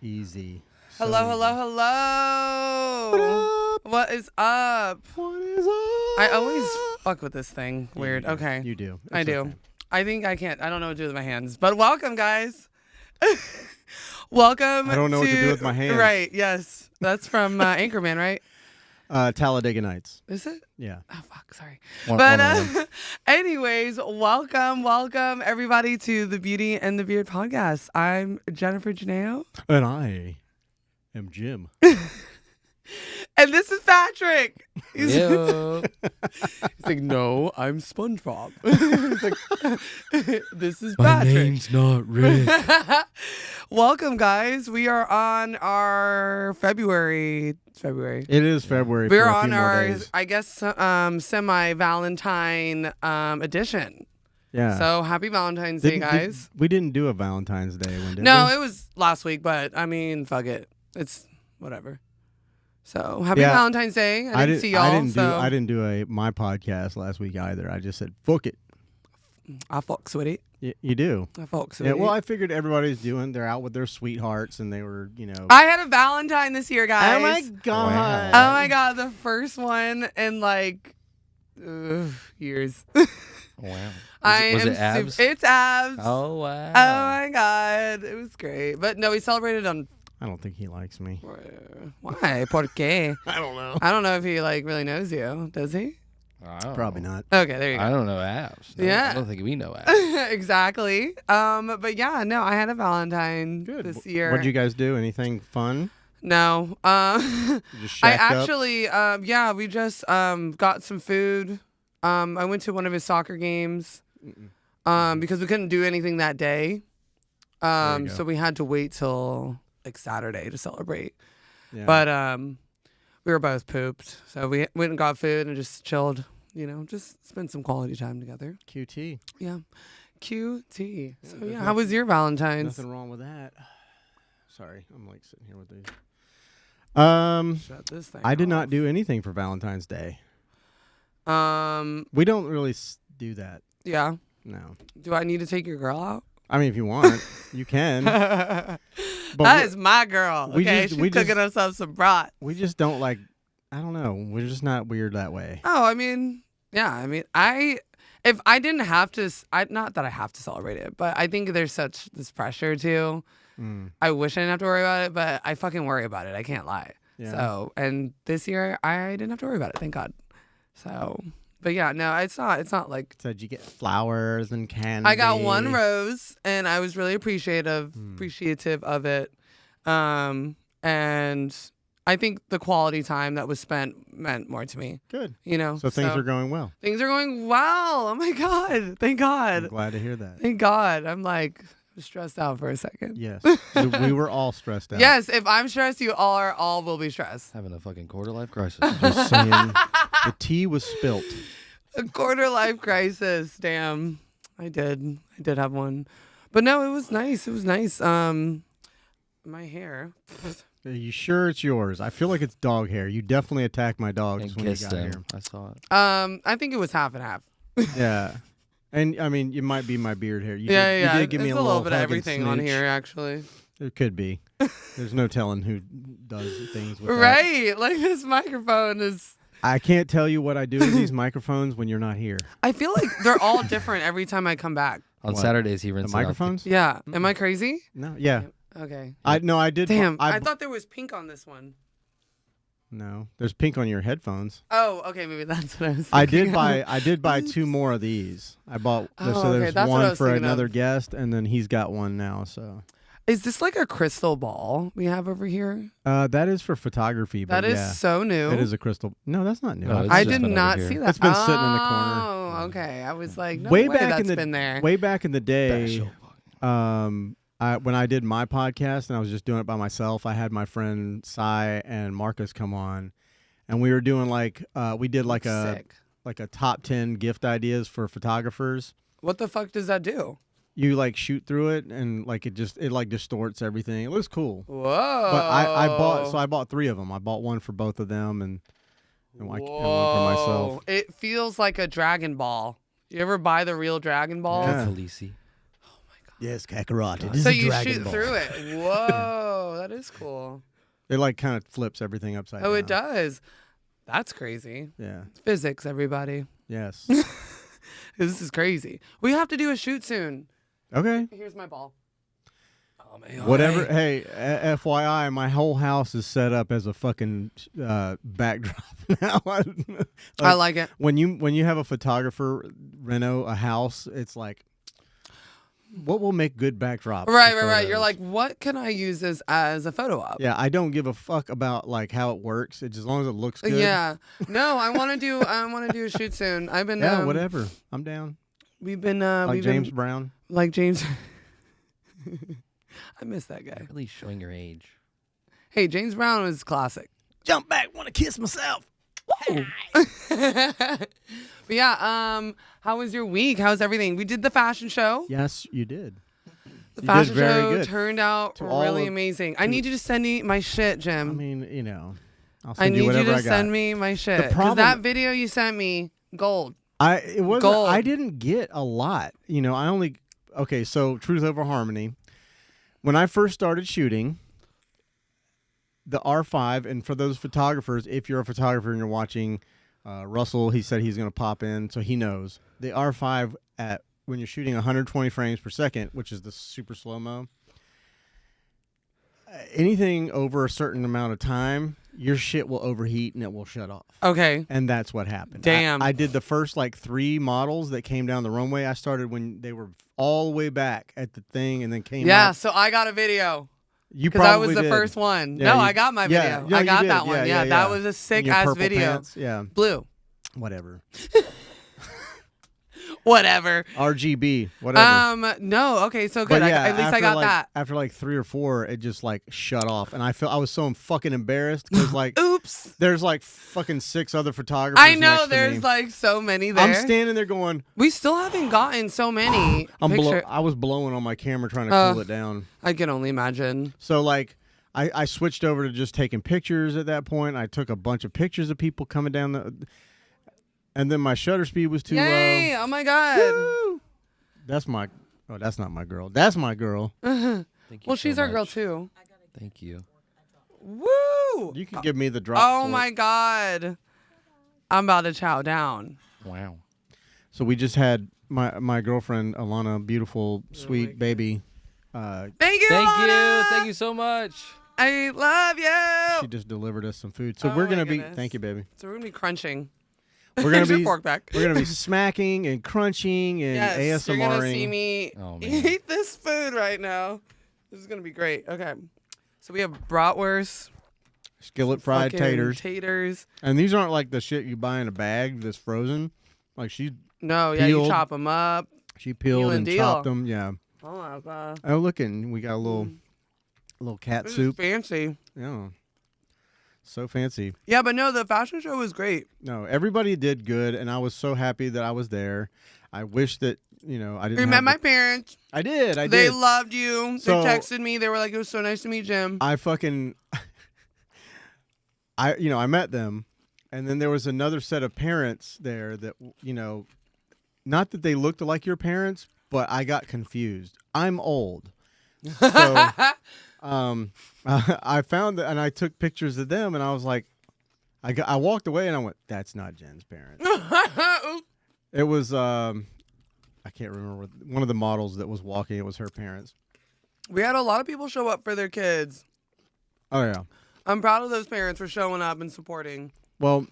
Easy. Hello, hello, hello. What is up? What is up? I always fuck with this thing. Yeah, Weird. you do. Okay. You do. I It's do. okay. I think I can't. I don't know what to do with my hands. But welcome, guys. Welcome. I don't know what to do with my hands. Right. Yes. That's from Anchorman, right? Talladega Nights. Is it? Yeah. Oh, fuck. Sorry. One But of them. anyways, welcome everybody to the Beauty and the Beard podcast. I'm Jennifer Janeo. And I am Jim. And this is Patrick. He's Ew. like, no, I'm SpongeBob. He's like, this is Patrick. not Rick. Welcome, guys. We are on our February. It's February. It is February. We're for a on few more our, days. I guess, semi-Valentine edition. Yeah. So happy Valentine's Day, guys. We didn't do a Valentine's Day one, did No, we? it was last week, but I mean, fuck it. It's whatever. So happy Yeah. Valentine's Day. I didn't see y'all. I didn't do my podcast last week either. I just said fuck it. I fucks with it. You do. I fucks with Yeah. it. Well, I figured everybody's doing. They're out with their sweethearts, and they were, I had a Valentine this year, guys. Oh my god. Oh my god, the first one in like years. Wow. I Was am it abs? It's abs. Oh, wow. Oh my god, it was great. But no, we celebrated on. I don't think he likes me. Why? ¿Por qué? I don't know. I don't know if he like really knows you. Does he? I don't Probably know. not. Okay, there you I go. don't know abs. No, Yeah. I don't think we know abs. Exactly. But yeah, no, I had a Valentine Good. this year. What'd you guys do? Anything fun? No. You just I shacked up? actually, yeah, we just got some food. I went to one of his soccer games because we couldn't do anything that day. There you go. So we had to wait till like Saturday to celebrate. Yeah. But we were both pooped, so we went and got food and just chilled. Just spent some quality time together. QT. Yeah, QT. So there's yeah, how was your Valentine's? Nothing wrong with that. Sorry, I'm like sitting here with these. Shut this thing. I did not off. do anything for Valentine's Day. Um. We don't really do that. Yeah. No. Do I need to take your girl out? I mean, if you want, you can. That But is my girl. we Okay, just- she's we cooking just- herself some brat. we just don't like. I don't know. We're just not weird that way. Oh, I mean, yeah. I mean, if I didn't have to, not that I have to celebrate it, but I think there's such this pressure too. Mm, I wish I didn't have to worry about it, but I fucking worry about it. I can't lie. yeah. So, and this year I didn't have to worry about it. Thank God. So, but yeah, no, it's not like Said you get flowers and candy. I got one rose and I was really appreciative of it. And I think the quality time that was spent meant more to me, Good. you know? So things are going well. Things are going well. Oh my God. Thank I'm God. glad to hear that. Thank God. I'm like stressed out for a second. Yes. we were all stressed out. Yes. If I'm stressed, you all will be stressed. Having a fucking quarter life crisis. Just saying. The tea was spilt. A quarter life crisis. Damn. I did have one. But no, it was nice. It was nice. My hair. Are you sure it's yours? I feel like it's dog hair. You definitely attacked my And dogs when you kissed got him. I saw it. I think it was half and half. here. Yeah. And I mean, it might be my beard hair. You Yeah. did give me It's a a little little bit of hug and everything on smooch. here, actually. It could be. There's no telling who does things with that. Right. Like this microphone is. I can't tell you what I do with these microphones when you're not here. I feel like they're all different every time I come back. On What? Saturdays, he The rinses microphones? Yeah. Am I crazy? No. Yeah. Okay. I did. Damn. I thought there was pink on this one. No. There's pink on your headphones. Oh, okay. Maybe that's what I was I thinking did buy two more of these. I bought Oh, so okay, there's that's what I one was for thinking of. another guest, and then he's got one now. So Is this like a crystal ball we have over here? that is for photography. But That is yeah, so new. it is a crystal. No, that's not new. No, it's I just did been over not here. see that. It's been sitting in the corner. Oh, okay. I was like, no way way back that's in the been there. way back in the day. Special. When I did my podcast and I was just doing it by myself, I had my friend Cy and Marcus come on, and we were doing we did like a top 10 gift ideas for photographers. What the fuck does that do? You like shoot through it and like it like distorts everything. It looks cool. Whoa. But I bought three of them. I bought one for both of them and one for myself. It feels like a Dragon Ball. You ever buy the real Dragon Ball? Yeah. Khaleesi. Yes, Kakarot. It So you shoot through it. Whoa, that is cool. It like kind of flips everything upside down. Oh, it does. That's crazy. Yeah. It's physics, everybody. Yes. This is crazy. We have to do a shoot soon. Okay. Here's my ball. Oh, man. Whatever. Hey, FYI, my whole house is set up as a fucking backdrop now. I like it. When you have a photographer reno a house, it's like, what will make good backdrops? Right. for You're photos? like, what can I use this as a photo op? Yeah, I don't give a fuck about like how it works. It's as long as it looks good. Yeah. No, I want to do a shoot soon. I've been Yeah, whatever. I'm down. We've been Like we've James been, Brown. like James. I miss that guy. Really showing your age. Hey, James Brown was classic. Jump back, want to kiss myself. But yeah, how was your week? How's everything? We did the fashion show. Yes, you did. The You fashion did very show good. turned out To all really of- amazing. I need you to send me my shit, Jim. I mean, you know, I'll I send need you you whatever to I got. send me my shit. Because problem- that video you sent me, gold. It wasn't. Gold. I didn't get a lot. You know, I only. Okay, so Truth Over Harmony. When I first started shooting, the R5, and for those photographers, if you're a photographer and you're watching, Russell, he said he's going to pop in, so he knows the R5 at when you're shooting 120 frames per second, which is the super slow mo. Anything over a certain amount of time, your shit will overheat and it will shut off. Okay. And that's what happened. Damn. I did the first like 3 models that came down the runway. I started when they were all the way back at the thing and then came Yeah, out. so I got a video. You Because I probably was the did. first one. Yeah, no, you- I got my yeah, video. no, I you got did. that one. Yeah, That yeah. was a In sick your ass purple video. pants. Yeah, Blue. whatever. Whatever. RGB, whatever. No, okay, so good. But yeah, At least I after, got like, that. After like 3 or 4, it just like shut off, and I was so fucking embarrassed because like Oops. there's like fucking 6 other photographers. I know next to there's me. like so many there. I'm standing there going. We still haven't gotten so many I was blowing on my camera trying to cool it down. I can only imagine. So like I switched over to just taking pictures at that point. I took a bunch of pictures of people coming down and then my shutter speed was too Yay! low. Oh my god. Woo! That's not my girl. That's my girl. Thank you Well, so she's our girl much. too. Thank you. Woo! You can give me the drop. Oh for it. my god. I'm about to chow down. Wow. So we just had my girlfriend Alana, beautiful, sweet my God. baby. Thank you. Thank Alana! you. Thank you so much. I love you. She just delivered us some food. So Oh we're my gonna be. goodness. Thank you, baby. So we're gonna be crunching. We're gonna Here's your be. fork back. We're gonna be smacking and crunching and Yes, you're gonna see ASMRing. me Oh, man. eat this food right now. This is gonna be great. Okay, so we have bratwurst, Skillet fried fucking taters. And these aren't like the shit you buy in a bag that's frozen. Like she No, yeah, you peeled. chop them up. peeled and and deal. chopped them. Yeah. Oh my god, Oh, look, and we got a little cat this is soup. fancy. Yeah. So fancy. Yeah, but no, the fashion show was great. No, everybody did good, and I was so happy that I was there. I wish that I didn't. We met have my the- parents. I did. I They did. loved you. So- They texted me. They were like, "It was so nice to meet Jim." I fucking. I met them, and then there was another set of parents there that not that they looked like your parents, but I got confused. I'm old, so I found that, and I took pictures of them, and I was like, I walked away, and I went, "That's not Jen's parents." It was I can't remember one of the models that was walking. It was her parents. We had a lot of people show up for their kids. Oh yeah. I'm proud of those parents for showing up and supporting. Well,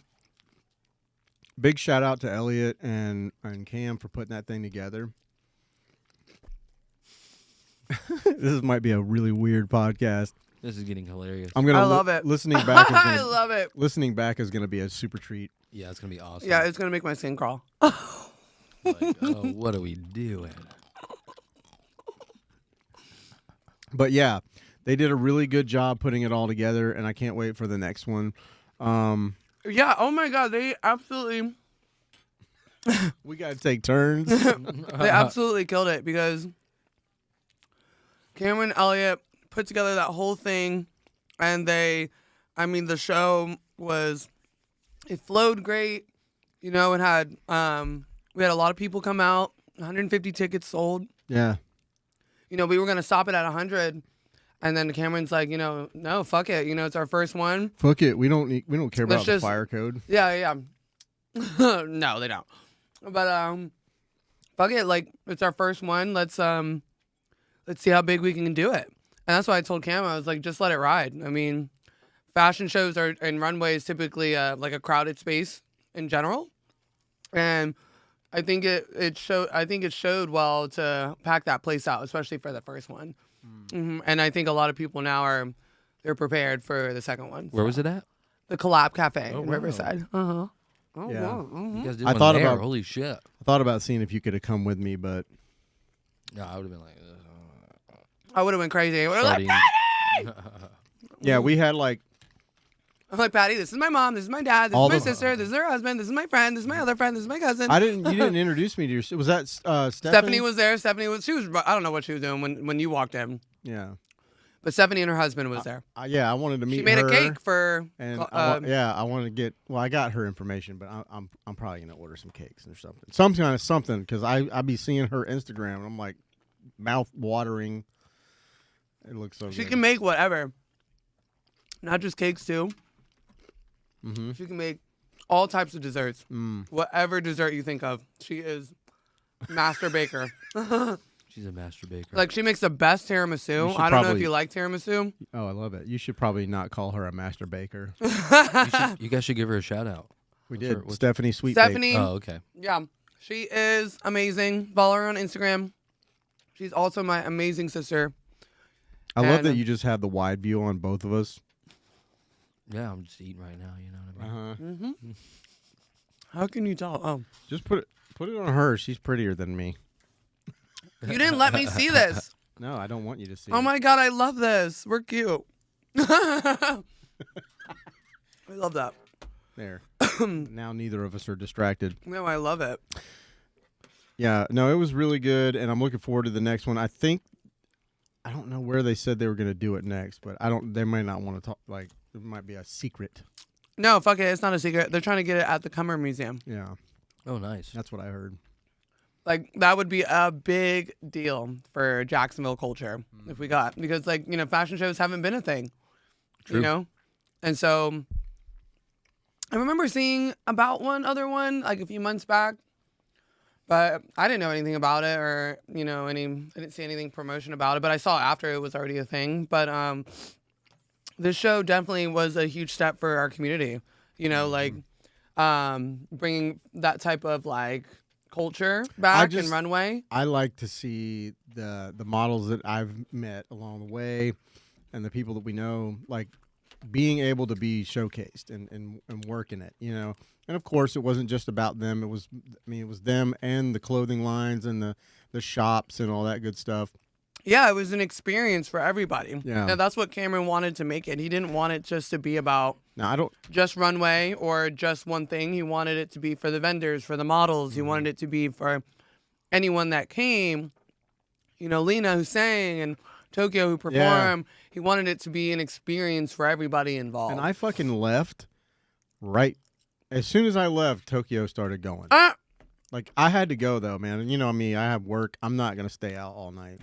big shout out to Elliot and Cam for putting that thing together. This might be a really weird podcast. This is getting hilarious. I'm gonna I love it. Listening back is I gonna, love it. listening back is gonna be a super treat. Yeah, it's gonna be awesome. Yeah, it's gonna make my skin crawl. Like, oh, what are we doing? But yeah, they did a really good job putting it all together, and I can't wait for the next one. Yeah. Oh my God, they absolutely, We gotta take turns. they absolutely killed it because Cameron Elliott put together that whole thing, and the show it flowed great. It had we had a lot of people come out. 150 tickets sold. Yeah. We were gonna stop it at 100, And then Cameron's like, no, fuck it. It's our first one. Fuck it. We don't care about Let's the just- fire code. Yeah. No, they don't. But fuck it. Like, it's our first one. Let's see how big we can do it. And that's why I told Cam, I was like, just let it ride. I mean, fashion shows are and runways typically like a crowded space in general, and I think it showed well to pack that place out, especially for the first one. And I think a lot of people now they're prepared for the second one. Where was it at? The Collab Cafe in wow. Riverside. Oh, Yeah. wow. Mhm. You guys did I one thought there. about- Holy shit. I thought about seeing if you could have come with me, but No, I would have been like, I would have went crazy. I would've like, starting. yeah, we had like I'm like, Patty, this is my mom, this is my dad, this All is my the- sister, this is her husband, this is my friend, this is my other friend, this is my cousin. you didn't introduce me to your. Was that Stephanie? Stephanie was there. She was. I don't know what she was doing when you walked in, Yeah. but Stephanie and her husband was there. Yeah, I wanted to meet She made her. a cake for. And uh, I want to get. Well, I got her information, but I'm probably gonna order some cakes or something, some kind of something, because I be seeing her Instagram and I'm like, mouth watering. It looks so. She good. can make whatever. Not just cakes too. Mm-hmm. She can make all types of desserts. Mm. Whatever dessert you think of, she is master baker. She's a master baker. Like she makes the best tiramisu. should I don't know if probably- you like tiramisu. Oh, I love it. You should probably not call her a master baker. You guys should give her a shout out. We What's did. her- what's- Stephanie Sweet. Stephanie, Oh, okay. yeah, she is amazing. Follow her on Instagram. She's also my amazing sister. I love and, that you just have the wide view on both of us. Yeah, I'm just eating right now. You know what I mean? Uh-huh. How can you tell? Oh, Just put it on her. She's prettier than me. you didn't let me see this. No, I don't want you to see. Oh it. my god, I love this. We're cute. I love that. There. Now neither of us are distracted. No, I love it. Yeah, no, it was really good, and I'm looking forward to the next one. I don't know where they said they were going to do it next, but they might not want to talk. Like, it might be a secret. No, fuck it. It's not a secret. They're trying to get it at the Cummer Museum. Yeah, Oh, nice. that's what I heard. Like, that would be a big deal for Jacksonville culture if we got. Because, like, fashion shows haven't been a thing. True. You know? And so, I remember seeing about one other one, like, a few months back. But I didn't know anything about it or, I didn't see anything promotion about it. But I saw after it was already a thing. But this show definitely was a huge step for our community. Like, bringing that type of, like, culture back in runway. I like to see the models that I've met along the way and the people that we know, like, being able to be showcased and work in it, And of course, it wasn't just about them. It was them and the clothing lines and the shops and all that good stuff. Yeah, it was an experience for everybody. Yeah. And that's what Cameron wanted to make it. He didn't want it just to be about Now, I don't. just runway or just one thing. He wanted it to be for the vendors, for the models. He wanted it to be for anyone that came. Lena who sang and Tokyo who performed. He wanted it to be an experience for everybody involved. And I fucking left right as soon as I left. Tokyo started going. Like, I had to go though, man. And you know me, I have work. I'm not gonna stay out all night.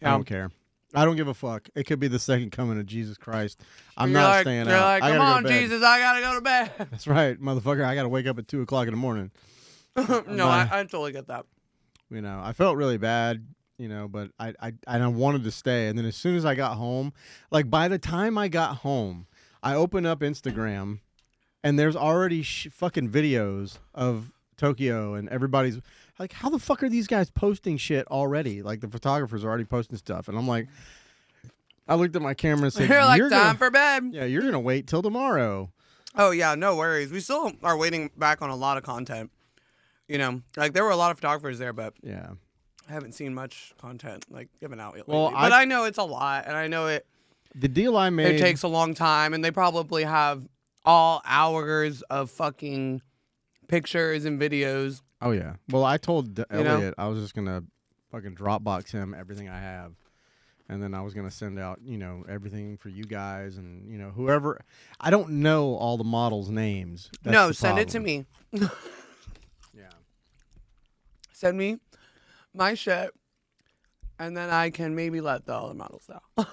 I Yeah. don't care. I don't give a fuck. It could be the second coming of Jesus Christ. I'm You're not like, staying you're out. like, I come gotta go on, to bed. Jesus, I gotta go to bed. That's right, motherfucker. I gotta wake up at 2:00 in the morning. No, I totally get that. I felt really bad, but I wanted to stay. And then as soon as I got home, like by the time I got home, I opened up Instagram, and there's already fucking videos of Tokyo, and everybody's like, how the fuck are these guys posting shit already? Like the photographers are already posting stuff, and I'm like, I looked at my camera and said, You're like, "You're time gonna, for bed. yeah, you're gonna wait till tomorrow." Oh, yeah, no worries. We still are waiting back on a lot of content. Like there were a lot of photographers there, but Yeah. I haven't seen much content like given out lately. Well, but I know it's a lot, and I know it The deal I made. takes a long time, and they probably have all hours of fucking pictures and videos. Oh yeah. Well, I told know? Elliot I was just gonna fucking Dropbox him everything I have, and then I was gonna send out everything for you guys and whoever. I don't know all the models' names. That's No, the send it to problem. me. Yeah. Send me my shit, and then I can maybe let the other models know.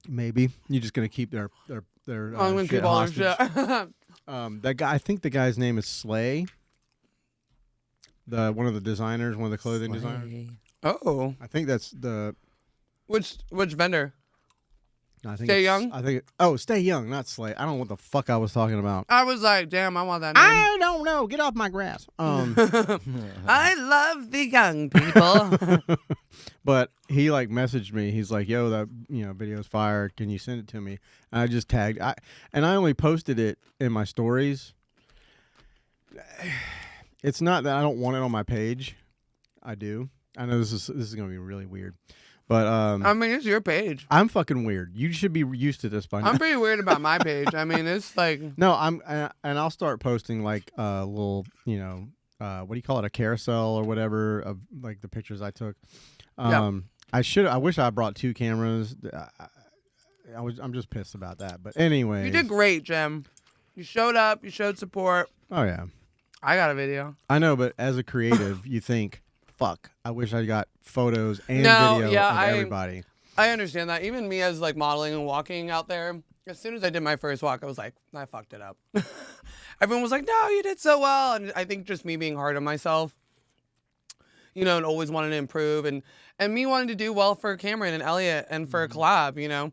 Maybe you're just gonna keep their I'm gonna shit keep all their hostage. shit. That guy, I think the guy's name is Slay. One of the designers, one of the clothing designers. Oh, I think that's the. which vendor? I think Stay it's- Young? I think. Stay Young, not Slay. I don't know what the fuck I was talking about. I was like, damn, I want that name. I don't know. Get off my grass. I love the young people. But he like messaged me. He's like, "Yo, that video's fire. Can you send it to me?" And I just tagged. I only posted it in my stories. It's not that I don't want it on my page. I do. I know this is gonna be really weird, but I mean, it's your page. I'm fucking weird. You should be used to this by now. I'm pretty weird about my page. I mean, it's like No, and I'll start posting like little, what do you call it, a carousel or whatever of like the pictures I took. Yeah. I wish I brought 2 cameras. I'm just pissed about that. But anyway, you did great, Jim. You showed up. You showed support. Oh yeah, I got a video. I know. But as a creative, you think, fuck, I wish I got photos and No, video yeah, of everybody. I understand that. Even me as like modeling and walking out there, as soon as I did my first walk, I was like, I fucked it up. Everyone was like, no, you did so well. And I think just me being hard on myself, and always wanting to improve and me wanting to do well for Cameron and Elliot and for a collab,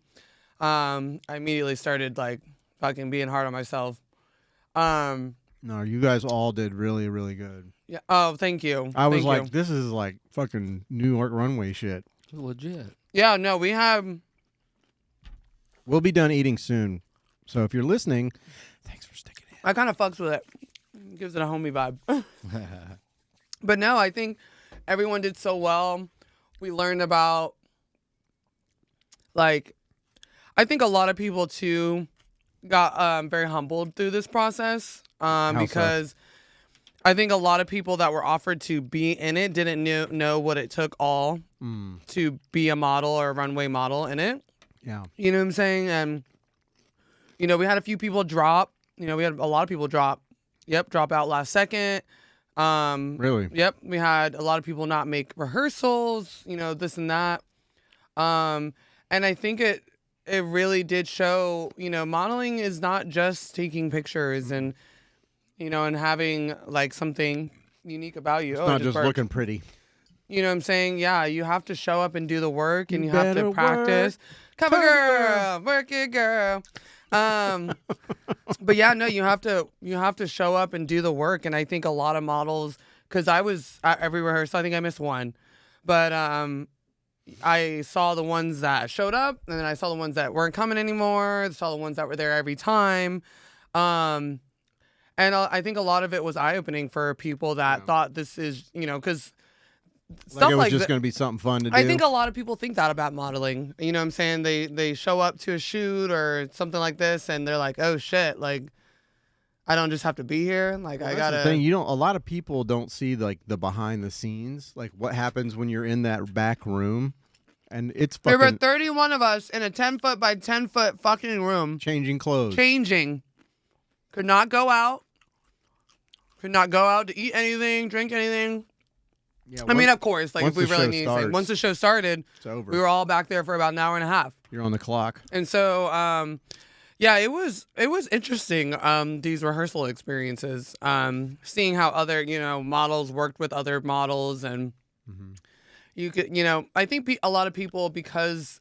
I immediately started like fucking being hard on myself. No, you guys all did really, really good. Yeah. Oh, thank you. I was Thank like, you. this is like fucking New York runway shit. Legit. Yeah, no, we have. We'll be done eating soon. So if you're listening, thanks for sticking in. I kind of fucks with it. Gives it a homie vibe. But no, I think everyone did so well. We learned about, like, I think a lot of people too got very humbled through this process because I think a lot of people that were offered to be in it didn't know what it took all to be a model or a runway model in it. Yeah. You know what I'm saying? And, we had a few people drop. We had a lot of people drop. Yep, drop out last second. Really? Yep, we had a lot of people not make rehearsals, this and that. And I think it really did show, modeling is not just taking pictures and, and having like something unique about you. It's not just looking pretty. You know what I'm saying? Yeah, you have to show up and do the work and you have better to work. practice. Come on, girl, work it, girl. But yeah, no, you have to show up and do the work. And I think a lot of models, because I was at every rehearsal, I think I missed one, but I saw the ones that showed up, and then I saw the ones that weren't coming anymore. I saw the ones that were there every time. And I think a lot of it was eye-opening for people that thought this is, because Like it was just going to be something fun to do. I think a lot of people think that about modeling. You know what I'm saying? They show up to a shoot or something like this, and they're like, oh shit, like I don't just have to be here. Like I gotta. The thing. A lot of people don't see like the behind the scenes, like what happens when you're in that back room, and it's There fucking were 31 of us in a 10-foot by 10-foot fucking room, changing clothes. changing. Could not go out. Could not go out to eat anything, drink anything. Yeah, I mean, of course, like if once we the really show need to. starts, Once the show started, it's over. we were all back there for about an hour and a half. You're on the clock. And so, yeah, it was interesting, these rehearsal experiences, seeing how other, models worked with other models. And you could, I think a lot of people, because,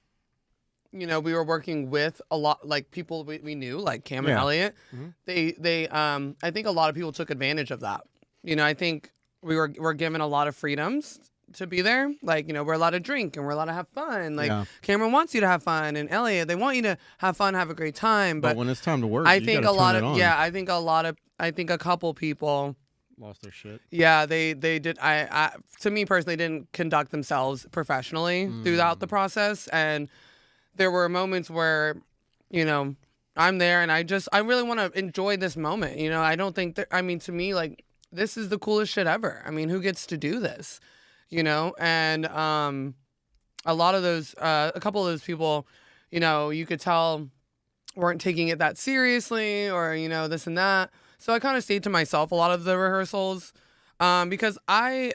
we were working with a lot, like people we knew, like Cam and Elliot, they I think a lot of people took advantage of that. I think we're given a lot of freedoms to be there. Like, we're allowed to drink and we're allowed to have fun. Like Cameron wants you to have fun, and Elliot, they want you to have fun, have a great time. But when it's time to work, I you think gotta a lot turn it of on. I think a couple people lost their shit. Yeah, they did. I to me personally, didn't conduct themselves professionally throughout the process, and there were moments where, I'm there and I really want to enjoy this moment. I don't think that. I mean, to me, like, this is the coolest shit ever. I mean, who gets to do this? And a lot of those, a couple of those people, you could tell weren't taking it that seriously, or this and that. So I kind of stayed to myself a lot of the rehearsals, because I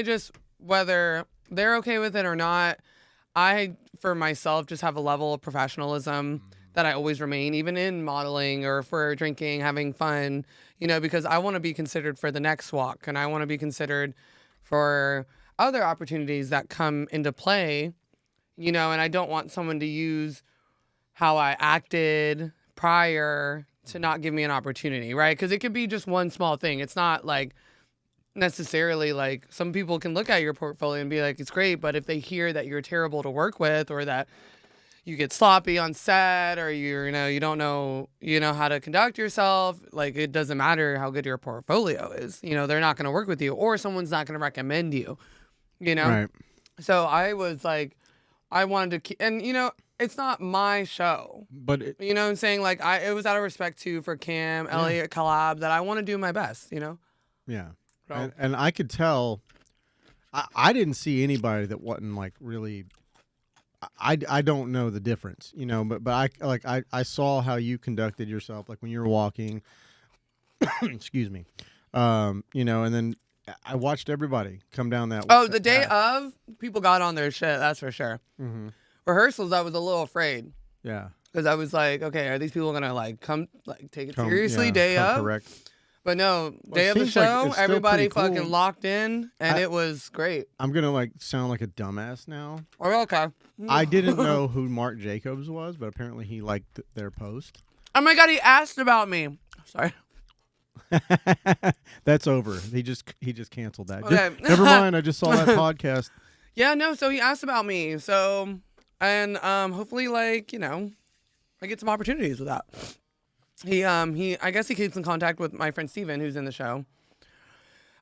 just, whether they're okay with it or not, I, for myself, just have a level of professionalism that I always remain, even in modeling or for drinking, having fun, because I want to be considered for the next walk, and I want to be considered for other opportunities that come into play, and I don't want someone to use how I acted prior to not give me an opportunity, right? Because it could be just one small thing. It's not like necessarily like some people can look at your portfolio and be like, it's great, but if they hear that you're terrible to work with or that you get sloppy on set or you don't know how to conduct yourself, like it doesn't matter how good your portfolio is. They're not going to work with you, or someone's not going to recommend you. Right. So I was like, I wanted to keep, and it's not my show, but you know what I'm saying? Like it was out of respect too for Cam, Elliot collab that I want to do my best. Yeah. So. And I could tell, I didn't see anybody that wasn't like really. I don't know the difference, but I saw how you conducted yourself, like when you were walking. Excuse me, and then I watched everybody come down that. Oh, the day of, people got on their shit. That's for sure. Mm-hmm. Rehearsals, I was a little afraid. Yeah. Because I was like, okay, are these people gonna take it seriously day of? Correct. But no, Well, day it of the seems like show, it's still everybody pretty cool. fucking locked in, and it was great. I'm gonna sound like a dumbass now. Oh, okay. I didn't know who Mark Jacobs was, but apparently he liked their post. Oh my god, he asked about me. Sorry. That's over. He just canceled that. Okay. Never mind. I just saw that podcast. Yeah, no. So he asked about me. So, and hopefully, I get some opportunities with that. I guess he keeps in contact with my friend Steven, who's in the show.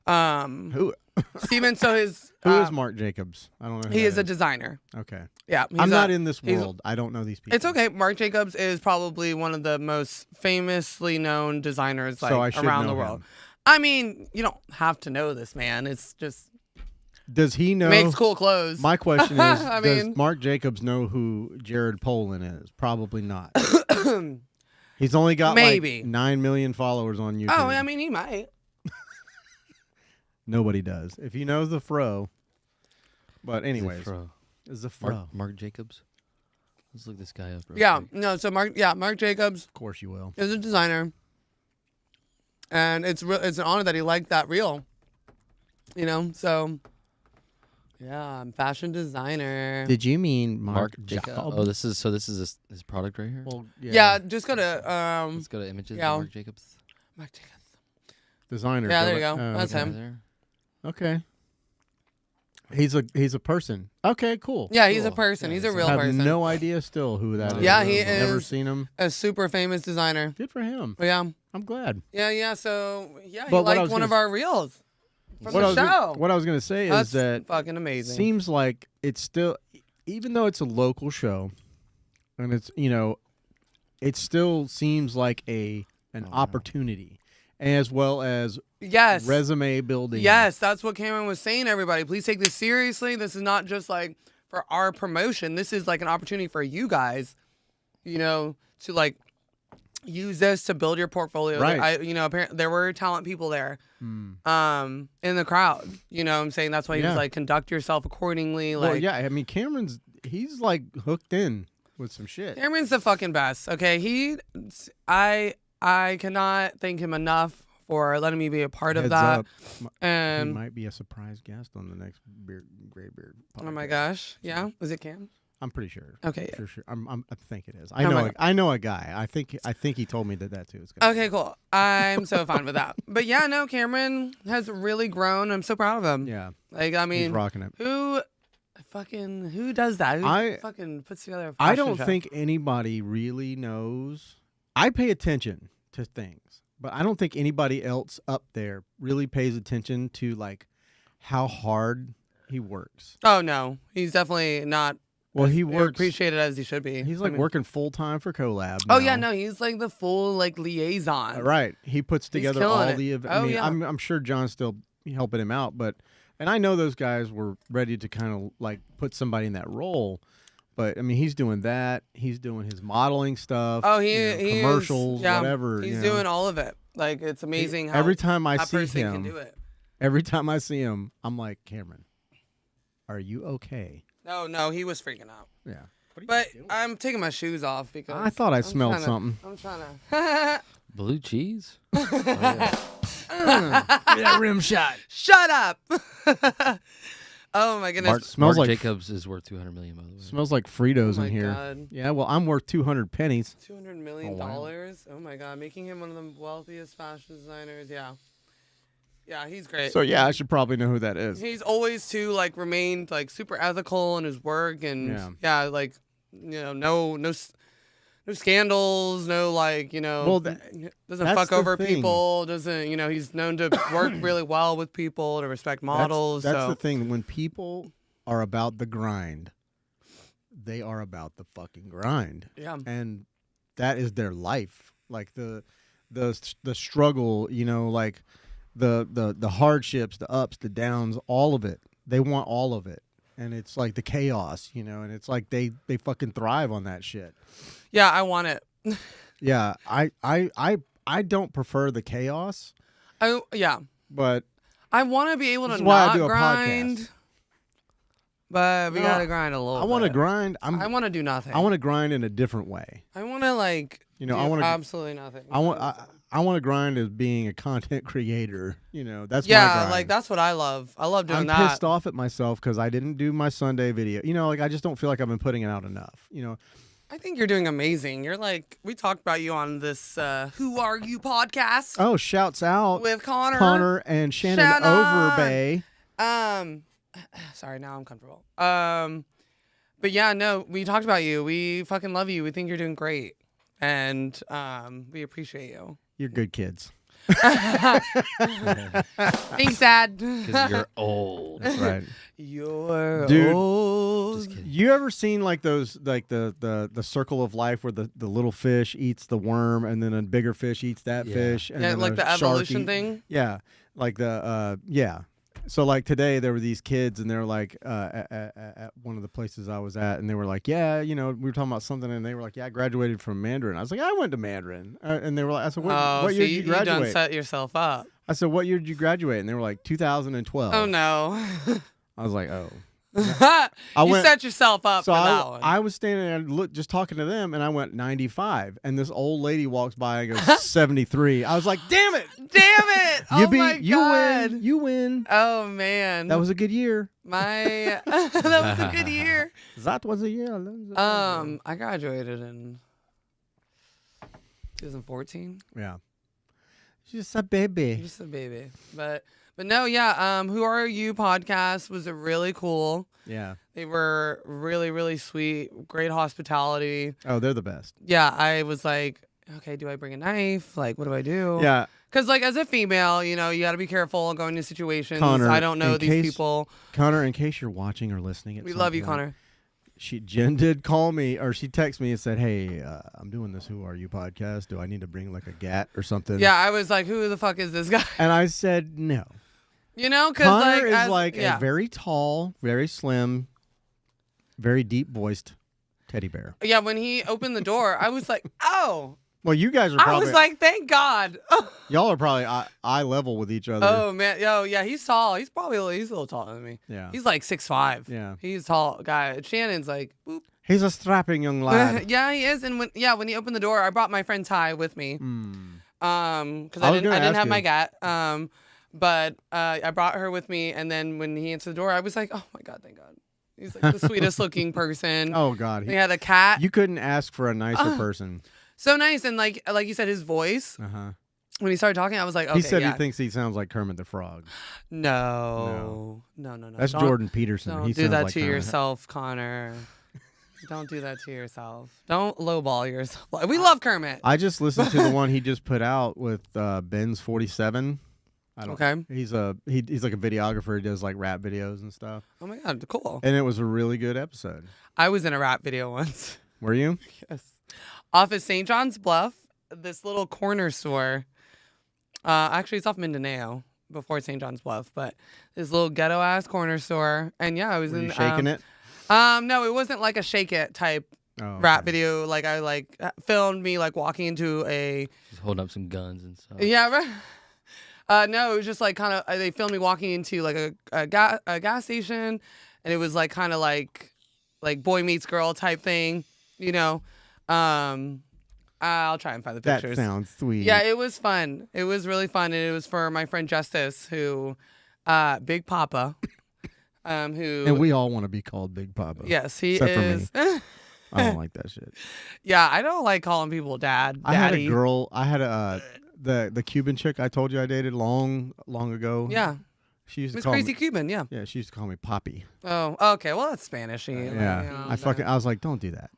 Who? Steven, so his Who is Mark Jacobs? I don't know. Who he that is a designer. Okay. Yeah, I'm not in this world. I don't know these people. It's okay. Mark Jacobs is probably one of the most famously known designers So I should around know the world. him. I mean, you don't have to know this man. It's just Does he know? makes cool clothes. My question is, I does mean- Mark Jacobs know who Jared Polin is? Probably not. He's only got Maybe. 9 million followers on YouTube. Oh, I mean, he might. Nobody does. If he knows the fro. But anyways, is the fro. Mark Jacobs. Let's look this guy up. Real Yeah, quick. no. So Mark Jacobs Of course you will. is a designer, and it's an honor that he liked that reel. So yeah, I'm fashion designer. Did you mean Mark Jacobs? Jacobs. Oh, this is his product right here. Well, Yeah, just go to Let's go to images. yeah. Of Mark Jacobs. Mark Jacobs. Designer. Yeah, there you go. Oh, That's okay. him. There. Okay. He's a person. Okay, cool. Yeah, he's a Cool. person. Yeah, He's a he's real I have person. no idea still who that is. Yeah, he Never is. seen him. A super famous designer. Good for him. Yeah, I'm glad. yeah. So yeah, he But what I liked was one gonna of our reels from What I the was show. what I was gonna say That's is that fucking amazing. seems like it's still, even though it's a local show, and it's it still seems like an opportunity, as well as Yes. resume building. Yes, that's what Cameron was saying, everybody. Please take this seriously. This is not just for our promotion. This is an opportunity for you guys, to use this to build your portfolio. Right. Apparently there were talent people there Hmm. in the crowd. You know what I'm saying? That's why he Yeah. was conduct yourself accordingly. Well, yeah. I mean, he's hooked in with some shit. Cameron's the fucking best. Okay, I cannot thank him enough for letting me be a part of Heads that. up, he And might be a surprise guest on the next Gray Beard podcast. oh my gosh, yeah, was it Cam? I'm pretty sure. Okay, yeah. Sure. I think it is. Oh my God. I know a guy. I think he told me that too. It's gonna Okay, cool. I'm so fine with that. But yeah, no, Cameron has really grown. I'm so proud of him. Yeah. I He's mean, rocking it. who does that? Who I- fucking puts together a I fashion don't show? think anybody really knows. I pay attention to things, but I don't think anybody else up there really pays attention to how hard he works. Oh no, he's definitely not. Well, he works. appreciated as he should be. He's I mean- working full time for Collab. Oh now. yeah, no, he's the full liaison. Right. He puts together all killing it. the Oh, I mean, yeah. I'm sure John's still helping him out, and I know those guys were ready to kind of put somebody in that role. But I mean, he's doing that. He's doing his modeling stuff. Oh, he is, commercials, yeah, whatever. He's doing all of it. It's amazing how every time I that see person him, can do it. every time I see him, I'm like, Cameron, are you okay? No, he was freaking out. Yeah. But I'm taking my shoes off because I thought I smelled trying to- something. I'm trying to. Blue cheese? Oh, yeah. that rim shot. Shut up. Oh my goodness. Mark, Smells Marc like- Jacobs is worth $200 million, by the way. Smells like Fritos Oh my in here. God. Yeah, well, I'm worth 200 pennies. $200 million. Oh, wow. Oh my God, making him one of the wealthiest fashion designers. Yeah. Yeah, he's great. So yeah, I should probably know who that is. He's always remained like super ethical in his work and like no scandals, no Well, doesn't that's fuck the over thing. people, doesn't he's known to work really well with people, to respect models. That's so the thing. When people are about the grind, they are about the fucking grind. yeah. And that is their life. Like the struggle, like the hardships, the ups, the downs, all of it. They want all of it. And it's like the chaos, and it's like they fucking thrive on that shit. Yeah, I want it. Yeah, I don't prefer the chaos, but I want to be able This to is why I not do a grind. podcast. But we No, gotta grind a little I want to bit. grind. I want to do nothing. I want to grind in a different way. I want to I do want to absolutely nothing. I want to grind as being a content creator. That's my yeah, grind. like that's what I love. I love doing I'm that. pissed off at myself because I didn't do my Sunday video. I just don't feel like I've been putting it out enough. I think you're doing amazing. You're we talked about you on this Who Are You podcast Oh, shouts out with Connor. Connor and Shannon Shannon! Overbay. Sorry, now I'm comfortable. But yeah, no, we talked about you. We fucking love you. We think you're doing great. And we appreciate you. You're good kids. Thanks, Dad. Because you're old. That's right. You're Dude. old. Just kidding. You ever seen like those like the circle of life where the little fish eats the worm and then a bigger fish eats that Yeah. fish and Yeah, then like a the shark evolution eat- thing. Yeah, like yeah. So like today there were these kids and they were like at one of the places I was at and they were like, yeah, we were talking about something and they were like, yeah, I graduated from Mandarin. I was like, I went to Mandarin, and they were like, I said, what year did you done graduate? set yourself up. I said, what year did you graduate? And they were like 2012. Oh no. I was like, oh. You set yourself up So for that one. I was standing there just talking to them, and I went 95, and this old lady walks by and goes 73. I was like, damn it! Damn it! Oh my God. You win. Oh man. That was a good year. that was a good year. That was a year. I graduated in 2014. Yeah. She's a baby. Just a baby. But no, yeah, Who Are You podcast was really cool. Yeah. They were really, really sweet. Great hospitality. Oh, they're the best. Yeah, I was like, okay, do I bring a knife? Like, what do I do? Yeah. Because, like, as a female, you got to be careful going into situations. Connor, I don't know in these case- people. Connor, in case you're watching or listening, We love you, Connor. Jen did call me, or she texted me and said, "Hey, I'm doing this Who Are You podcast. Do I need to bring like a gat or something?" Yeah, I was like, who the fuck is this guy? And I said, "No." Because Connor is as- like yeah. a very tall, very slim, very deep voiced teddy bear. Yeah, when he opened the door, I was like, oh. Well, you guys are I probably was like, thank God. y'all are probably eye level with each other. Oh, man. Yo, yeah, he's tall. He's a little taller than me. Yeah. He's like 6'5". Yeah. He's a tall guy. Shannon's like, boop. He's a strapping young lad. Yeah, he is. And when he opened the door, I brought my friend Ty with me. Because I I was didn't gonna ask have my you. gat. But I brought her with me, and then when he answered the door, I was like, oh my God, thank God. He's like the sweetest looking person. Oh God, He had a cat. you couldn't ask for a nicer person. So nice, and like you said, his voice Uh huh. when he started talking, I was like, okay, He said yeah. he thinks he sounds like Kermit the Frog. No. That's Don't- Jordan Peterson. Don't he do sounds that like to Kermit. yourself, Connor. Don't do that to yourself. Don't lowball yourself. We love Kermit. I just listened to the one he just put out with Ben's 47. Okay. He's like a videographer. He does like rap videos and stuff. Oh my God, cool. And it was a really good episode. I was in a rap video once. Were you? Yes. Off of St. John's Bluff, this little corner store. Actually, it's off Mindanao before St. John's Bluff, but this little ghetto ass corner store. And yeah, I was Were in you shaking it? No, it wasn't like a shake it type Oh, rap okay. video. Like I filmed me like walking into a Just holding up some guns and stuff. yeah. No, it was just like kind of they filmed me walking into like a gas station, and it was like kind of like like boy meets girl type thing, you know. I'll try and find the That pictures. sounds sweet. Yeah, it was fun. It was really fun, and it was for my friend Justice, who, Big Papa, who. And we all want to be called Big Papa. Yes, he Except is. for me. I don't like that shit. Yeah, I don't like calling people dad. I had a daddy. girl. I had the Cuban chick I told you I dated long ago. Yeah, She used to Miss call Crazy me. Cuban. Yeah. Yeah, she used to call me Poppy. Oh, okay. Well, that's Spanishy. Yeah, I was like, don't do that.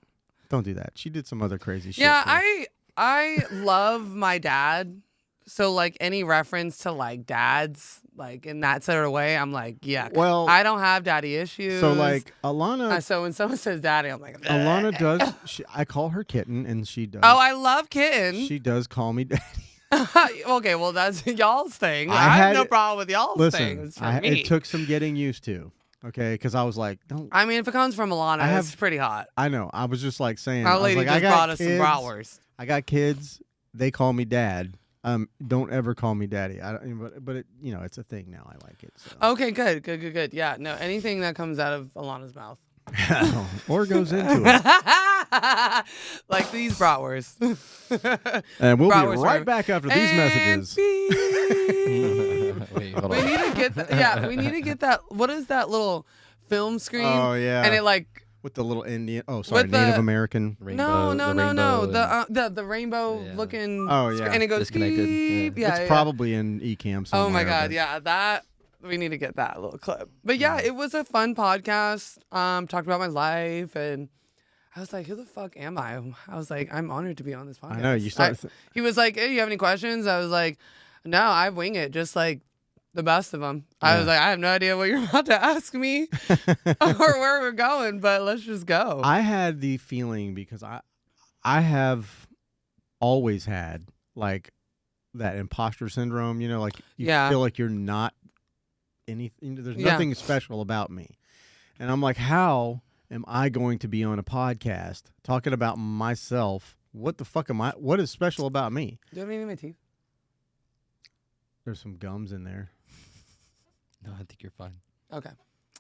Don't do that. She did some other crazy shit. Yeah, too. I love my dad. So like any reference to like dads, like in that sort of way, I'm like, yeah. Well, I don't have daddy issues. so like Alana. So when someone says daddy, I'm like, Alana does. I call her kitten, and she does. Oh, I love kitten. She does call me daddy. Okay, well that's y'all's thing. I I have had- no problem with y'all's thing. It's for me. it took some getting used to. Okay, because I was like, don't. I mean, if it comes from Alana, I it's have- pretty hot. I know. I was just like saying. I Our was lady like, just I got brought us some kids. bratwurst. I got kids. They call me dad. Don't ever call me daddy. I don't, but it, it's a thing now. I like it. So. Okay, good. Yeah, no, anything that comes out of Alana's mouth. Or goes into it. Like these bratwurst. And we'll be Bratwurst right are- back after these And messages. beep. Wait, hold We on. need to get we need to get that. What is that little film screen? Oh yeah. And it like with the little Indian. Oh, sorry, With Native the- American. Rainbow, no. rainbow and- The rainbow Yeah. looking. Oh, yeah. And it goes Disconnected, beep. yeah. Yeah, It's yeah. probably in Ecamm somewhere. Oh my god, but- yeah, that we need to get that little clip. But yeah, it was a fun podcast. Talked about my life, and I was like, "Who the fuck am I?" I was like, "I'm honored to be on this podcast." I know you start. He was like, "Hey, you have any questions?" I was like, "No, I wing it, just like the best of them." I was Yeah. like, "I have no idea what you're about to ask me or where we're going, but let's just go." I had the feeling because I have always had like that imposter syndrome. Like you Yeah. feel like you're not anything. There's Yeah. nothing special about me, and I'm like, how am I going to be on a podcast talking about myself? What the fuck am I? What is special about me? Do you have any in my teeth? There's some gums in there. No, I think you're fine. Okay.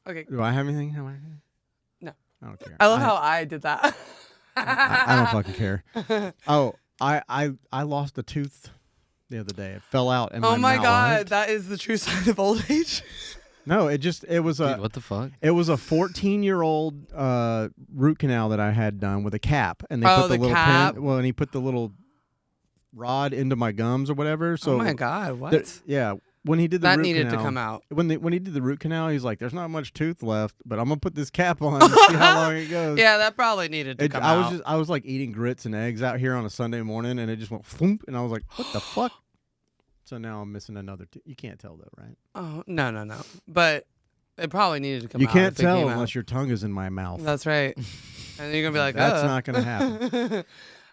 Okay. Do I have anything? No. I don't care. I love how I did that. I don't fucking care. Oh, I lost a tooth the other day. It fell out in Oh my mouth. god, that is the true sign of old age. No, it was Dude, a what the fuck? it was a 14-year-old root canal that I had done with a cap, and they Oh, put the the little cap. pin. Well, and he put the little rod into my gums or whatever. So Oh my god, what? yeah, when he did the That root needed canal, to come out. When he did the root canal, he's like, "There's not much tooth left, but I'm gonna put this cap on and see how long it goes." Yeah, that probably needed to come out. I was like eating grits and eggs out here on a Sunday morning, and it just went thump, and I was like, "What the fuck?" So now I'm missing another tooth. You can't tell though, right? Oh no. But it probably needed to come You out. can't if it tell came unless out. your tongue is in my mouth. That's right. And then you're gonna be like, That's "Ugh." not gonna happen.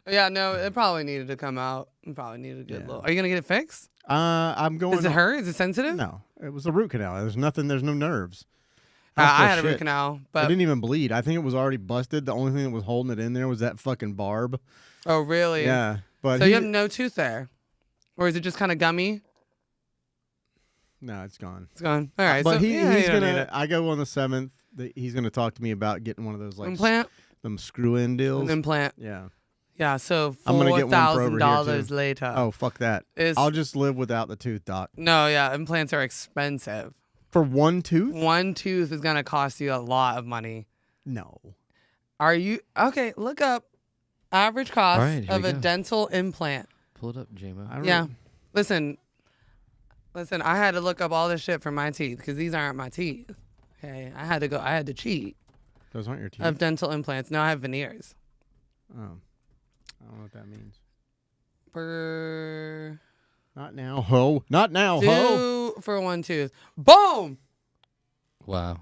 Yeah, no, it probably needed to come out. It probably needed to get Yeah. little. Are you gonna get it fixed? I'm going. Does it hurt? Is it sensitive? No, it was a root canal. There's nothing. There's no nerves. I don't feel had a root shit. canal, It but didn't even bleed. I think it was already busted. The only thing that was holding it in there was that fucking barb. oh really? Yeah, but So he you have no tooth there, or is it just kind of gummy? no, it's gone. It's gone. All right. But so, he's you don't need gonna. it. I go on the 7th. He's gonna talk to me about getting one of those like implant. them screw-in deals. An implant. Yeah. Yeah. So I'm gonna get one for over here, $4,000 too. later. Oh fuck that. Is I'll just live without the tooth, doc. no, yeah. Implants are expensive. For one tooth? One tooth is gonna cost you a lot of money. No. Are you okay? Look up average cost All right, here of we a go. dental implant. Pull it up, J-Mo. I don't Yeah. know. Listen. I had to look up all this shit for my teeth because these aren't my teeth. Okay, I had to cheat Those aren't your teeth. of dental implants. No, I have veneers. Oh. I don't know what that means. For Not now, ho. Not now, ho. for one tooth. Boom. Wow.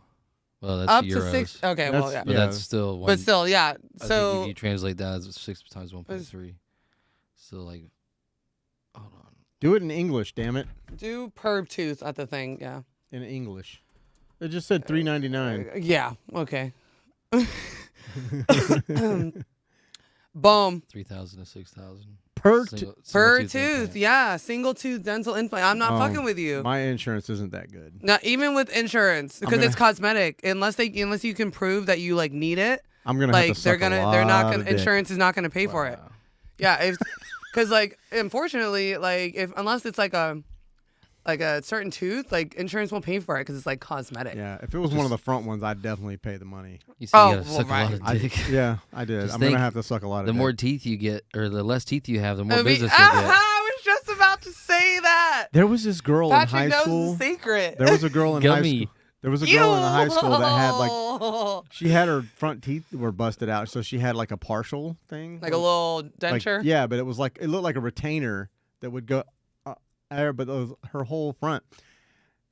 Well, that's Up euros. to 6. Okay, well, That's- yeah. But Yeah. that's still one. But still, yeah. I think So if you translate that as 6 times 1.3, still like, hold on. Do it in English, damn it. do per tooth at the thing. Yeah. In English. It just said $3.99. Yeah. Okay. Boom. 3,000 to 6,000. per Per tooth, yeah, single tooth dental implant. I'm not fucking with you. My insurance isn't that good. Not even with insurance because it's cosmetic. Unless you can prove that you like need it. I'm gonna like have to suck they're not gonna insurance is not gonna pay for it. Yeah, because like unfortunately like unless it's like a certain tooth, like insurance won't pay for it because it's like cosmetic. Yeah, if it was one of the front ones, I'd definitely pay the money. You see, you gotta suck a lot of dick. Yeah, I did. I'm gonna have to suck a lot of dick. The more teeth you get, or the less teeth you have, the more business you get. I was just about to say that. There was this girl in high school. The secret. There was a girl in high school. There was a girl in high school that had like, she had her front teeth were busted out, so she had like a partial thing, like a little denture. Like, yeah, but it was like it looked like a retainer that would go there, but it was her whole front.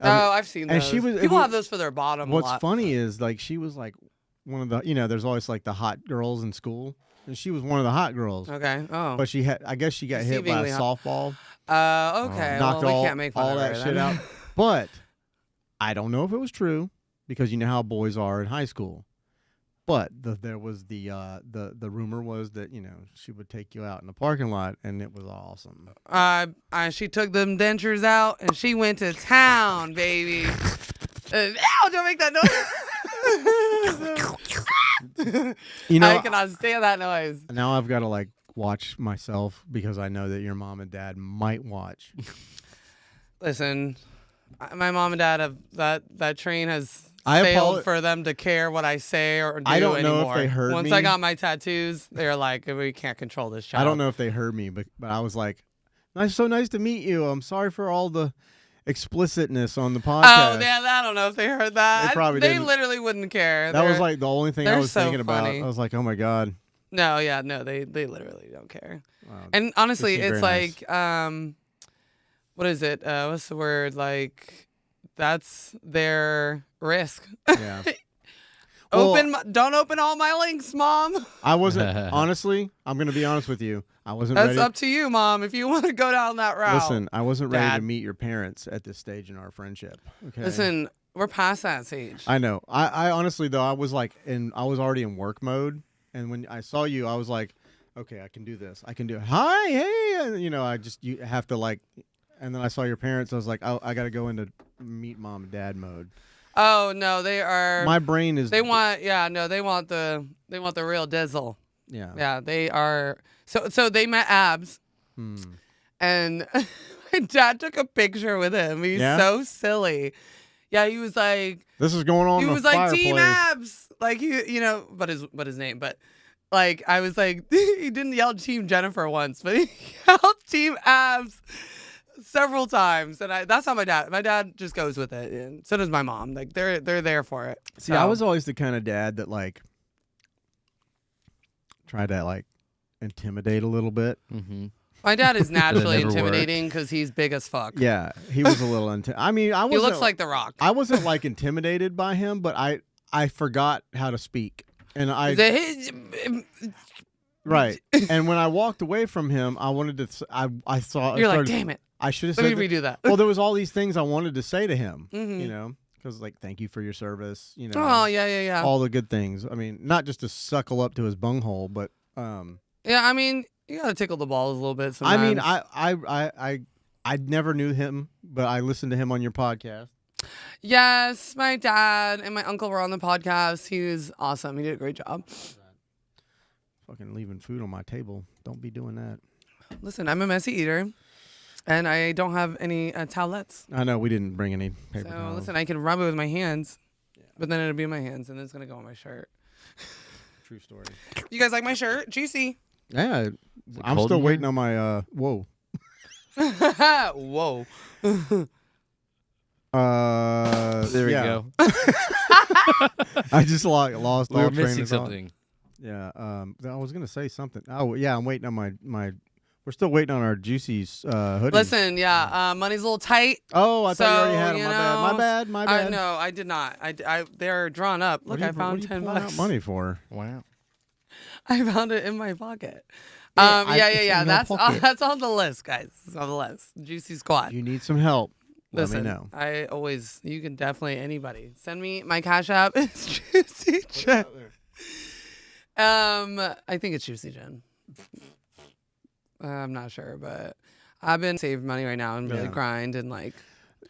I've seen those. And people have those for their bottom. What's a lot. funny is like she was like one of the there's always like the hot girls in school, and she was one of the hot girls. Okay. Oh. But I guess she got hit by a softball. Okay. Knocked well, we can't make fun all of that her, shit then. out. But I don't know if it was true because you know how boys are in high school. But there was the rumor was that she would take you out in the parking lot, and it was awesome. She took them dentures out and she went to town, baby. Ow! Don't make that noise. I cannot stand that noise. Now I've got to like watch myself because I know that your mom and dad might watch. Listen, my mom and dad have that train has failed for them to care what I say or do anymore. I don't know if they heard me. Once I got my tattoos, they're like, we can't control this child. I don't know if they heard me, but I was like, so nice to meet you. I'm sorry for all the explicitness on the podcast. Oh, yeah, I don't know if they heard that. They probably didn't. Literally wouldn't care. That was like the only thing I was thinking funny. about. I was like, oh my God. No, they literally don't care. Wow. And honestly, it's like, nice. What is it? What's the word? Like, that's their risk. Yeah. Don't open all my links, Mom. I wasn't, honestly, I'm going to be honest with you. I wasn't That's ready. up to you, Mom, if you want to go down that route. Listen, I wasn't ready Dad. to meet your parents at this stage in our friendship. Okay. Listen, we're past that stage. I know. I honestly, though, I was like, I was already in work mode. And when I saw you, I was like, okay, I can do this. I can do it. Hi, hey. And, you have to like, and then I saw your parents. I was like, oh, I got to go into meet mom and dad mode. Oh no, they are. My brain is. They want the real dizzle. Yeah. Yeah, they are. So they met Abs, and my dad took a picture with him. He's so silly. Yeah, he was like. This is going on. He in was the like fireplace. Team Abs, like but his name, but. Like, I was like, he didn't yell Team Jennifer once, but he yelled Team Abs several times. And that's how my dad just goes with it. And so does my mom. Like, they're there for it. See, I was always the kind of dad that, like, tried to, like, intimidate a little bit. Mm-hmm. My dad is naturally intimidating because he's big as fuck. Yeah, he was a little he looks like The Rock. I wasn't, like, intimidated by him, but I forgot how to speak. And right. And when I walked away from him, I wanted to. I saw. You're like, damn it! I should have said. Let me redo that. Well, there was all these things I wanted to say to him. Mm-hmm. Because like, thank you for your service. Oh yeah. All the good things. I mean, not just to suckle up to his bunghole, but. Yeah, I mean, you gotta tickle the balls a little bit. Sometimes. I mean, I never knew him, but I listened to him on your podcast. Yes, my dad and my uncle were on the podcast. He was awesome. He did a great job. Fucking leaving food on my table. Don't be doing that. Listen, I'm a messy eater, and I don't have any towelettes. I know we didn't bring any paper So towels. listen, I can rub it with my hands, but then it'll be in my hands, and then it's gonna go on my shirt. True story. You guys like my shirt? Juicy. Yeah, I'm still waiting on my whoa. Whoa. There we go. I just lost we all were train missing of thought. something. Yeah. I was gonna say something. Oh yeah, I'm waiting on my. We're still waiting on our Juicy's hoodie. Listen, money's a little tight. Oh, I thought you already had you them. know, My bad. No, I did not. They're drawn up. Look, I found $10. Out money for? Wow. I found it in my pocket. Yeah, That's on the list, guys. It's on the list. Juicy Squad. You need some help. Listen, let me know. You can definitely, anybody. Send me my Cash App. It's Juicy Jen. I think it's Juicy Jen. I'm not sure, but I've been saving money right now and really Yeah. grind and like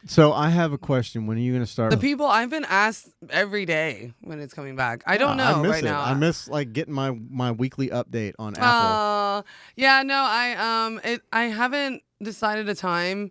So I have a question. When are you gonna start? the people I've been asked every day when it's coming back. I don't know I miss right it. now. I miss like getting my weekly update on Apple. Yeah, no, I haven't decided a time.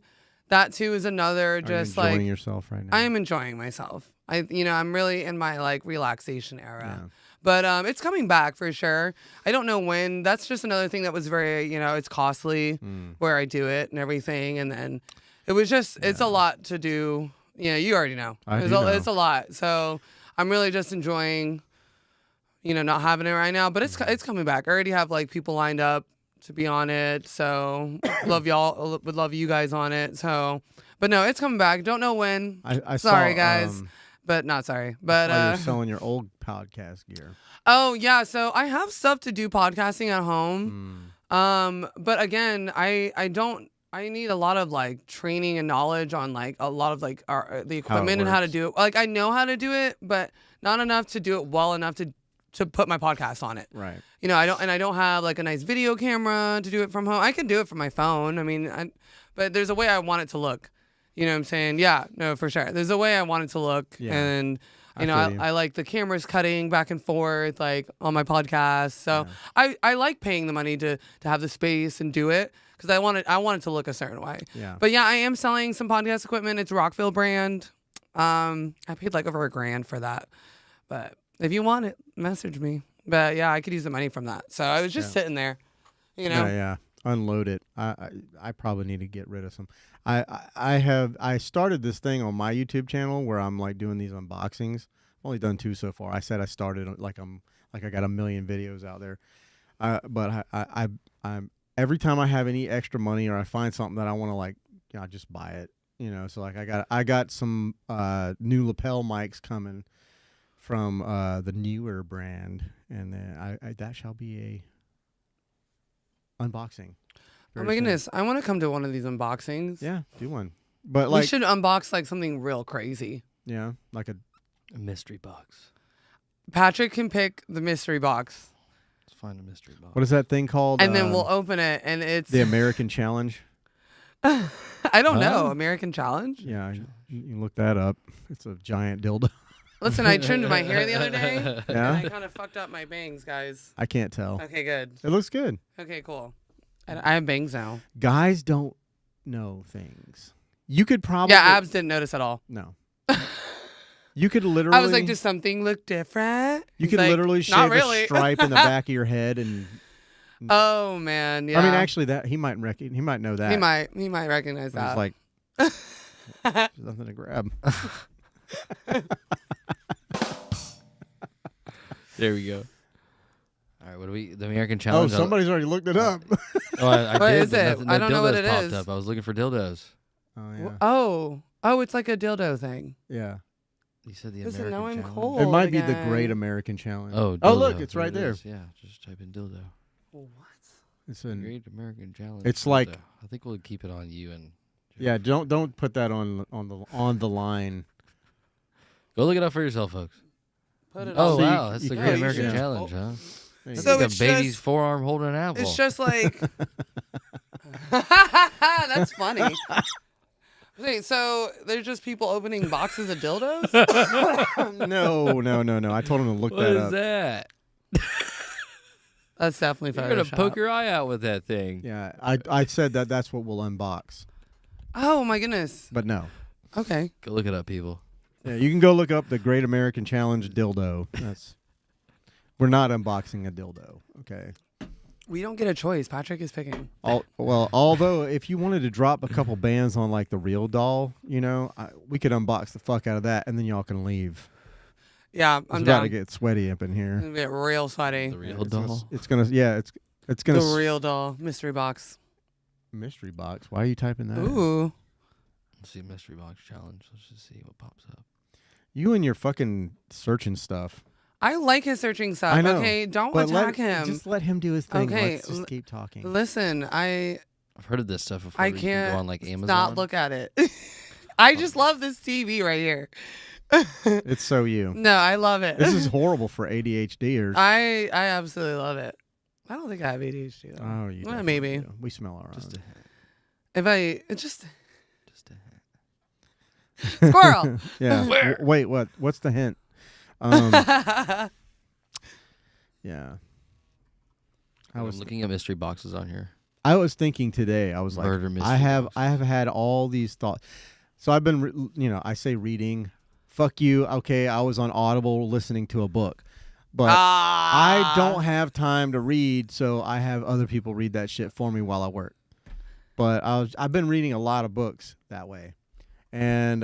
That too is another Are you just enjoying like yourself right now? I am enjoying myself. I'm really in my like relaxation era. Yeah. But it's coming back for sure. I don't know when. That's just another thing that was very, it's costly where I do it and everything. And then it was just, it's a lot to do. You already know. It's a lot. So I'm really just enjoying, not having it right now. But it's coming back. I already have like people lined up to be on it. So love y'all. Would love you guys on it. So, but no, it's coming back. Don't know when. I Sorry, saw, guys. But not sorry. But you're selling your old podcast gear. Oh yeah, so I have stuff to do podcasting at home. But again, I need a lot of like training and knowledge on like a lot of like the equipment and how to do it. Like I know how to do it, but not enough to do it well enough to put my podcast on it. Right. I don't have like a nice video camera to do it from home. I can do it from my phone. I mean, but there's a way I want it to look. You know what I'm saying? Yeah, no, for sure. There's a way I want it to look. Yeah. And, I like the cameras cutting back and forth, like on my podcast. So I like paying the money to have the space and do it because I want it to look a certain way. Yeah. But yeah, I am selling some podcast equipment. It's Rockville brand. I paid like over $1,000 for that. But if you want it, message me. But yeah, I could use the money from that. So I was just sitting there, Yeah. Unload it. I probably need to get rid of some. I started this thing on my YouTube channel where I'm like doing these unboxings. I've only done 2 so far. I said I started like I got 1 million videos out there. But I'm every time I have any extra money or I find something that I want to like, I just buy it. So like I got some new lapel mics coming from the Newer brand, and then that shall be a unboxing. Oh my goodness, I want to come to one of these unboxings. Yeah, do one. But we should unbox like something real crazy. Yeah, like a mystery box. Patrick can pick the mystery box. Let's find a mystery box. What is that thing called? And then we'll open it, and it's the American Challenge. I don't know. American Challenge? Yeah, you look that up. It's a giant dildo. Listen, I trimmed my hair the other day. Yeah? And I kind of fucked up my bangs, guys. I can't tell. Okay, good. It looks good. Okay, cool. I have bangs now. Guys don't know things. You could probably... Yeah, Abs didn't notice at all. No. You could literally... I was like, does something look different? You He's could like, literally "Not shave really." a stripe in the back of your head and... Oh, man, yeah. I mean, actually, that he might know that. He might recognize that. It's like... there's nothing to grab. There we go. All right, what do we? The American Challenge. Oh, somebody's already looked it up. I What did. is but it? nothing- I no don't know what dildos it popped is. Up. I was looking for dildos. Oh, yeah. Oh, it's like a dildo thing. Yeah. You said the Listen, American now I'm Challenge. cold. It might be the again. Great American Challenge. Oh, Oh, dildo. look, it's There right it there. is. Yeah, just type in dildo. What? It's an... Great American Challenge. It's dildo. like- I think we'll keep it on you and. Yeah, don't put that on the line. Go look it up for yourself, folks. Put it Oh on. So you- wow, that's you the can't- Great American yeah. Challenge, huh? There you That's So go. like it's a baby's just- forearm holding an apple. It's just like... That's funny. Wait, so there's just people opening boxes of dildos? No. I told him to look What that is up. that? That's definitely You're gonna Photoshop. poke your eye out with that thing. Yeah, I said that's what we'll unbox, Oh my goodness. but no. Okay. Go look it up, people. Yeah, you can go look up the Great American Challenge dildo. We're not unboxing a dildo, okay? We don't get a choice. Patrick is picking. Although if you wanted to drop a couple bands on like the real doll, we could unbox the fuck out of that, and then y'all can leave. Yeah, It's I'm about down. to get sweaty up in It's here. gonna get real sweaty. The real It's gonna- doll. It's gonna The real doll mystery box. mystery box. Why are you typing that? Ooh. Let's see mystery box challenge. Let's just see what pops up. You and your fucking searching stuff. I like his searching stuff. I know, Okay, don't But attack him. Just let him do his thing. Okay, Let's just keep talking. Listen, I've heard of this stuff before. I where you can can't go on like Amazon. not look at it. I just love this TV right here. It's so you. No, I love it. This is horrible for ADHDers. I absolutely love it. I don't think I have ADHD though. Oh, you definitely maybe. do. We smell our Just own. a hint. It's just Just a hint. squirrel. Yeah. Where? Wait, what? What's the hint? Yeah. I'm looking at mystery boxes on here. I was thinking today. I was Murder like, mystery I have had all these thoughts. So I've been, I say reading. Fuck you. Okay, I was on Audible listening to a book, but I don't have time to read, so I have other people read that shit for me while I work. But I've been reading a lot of books that way, and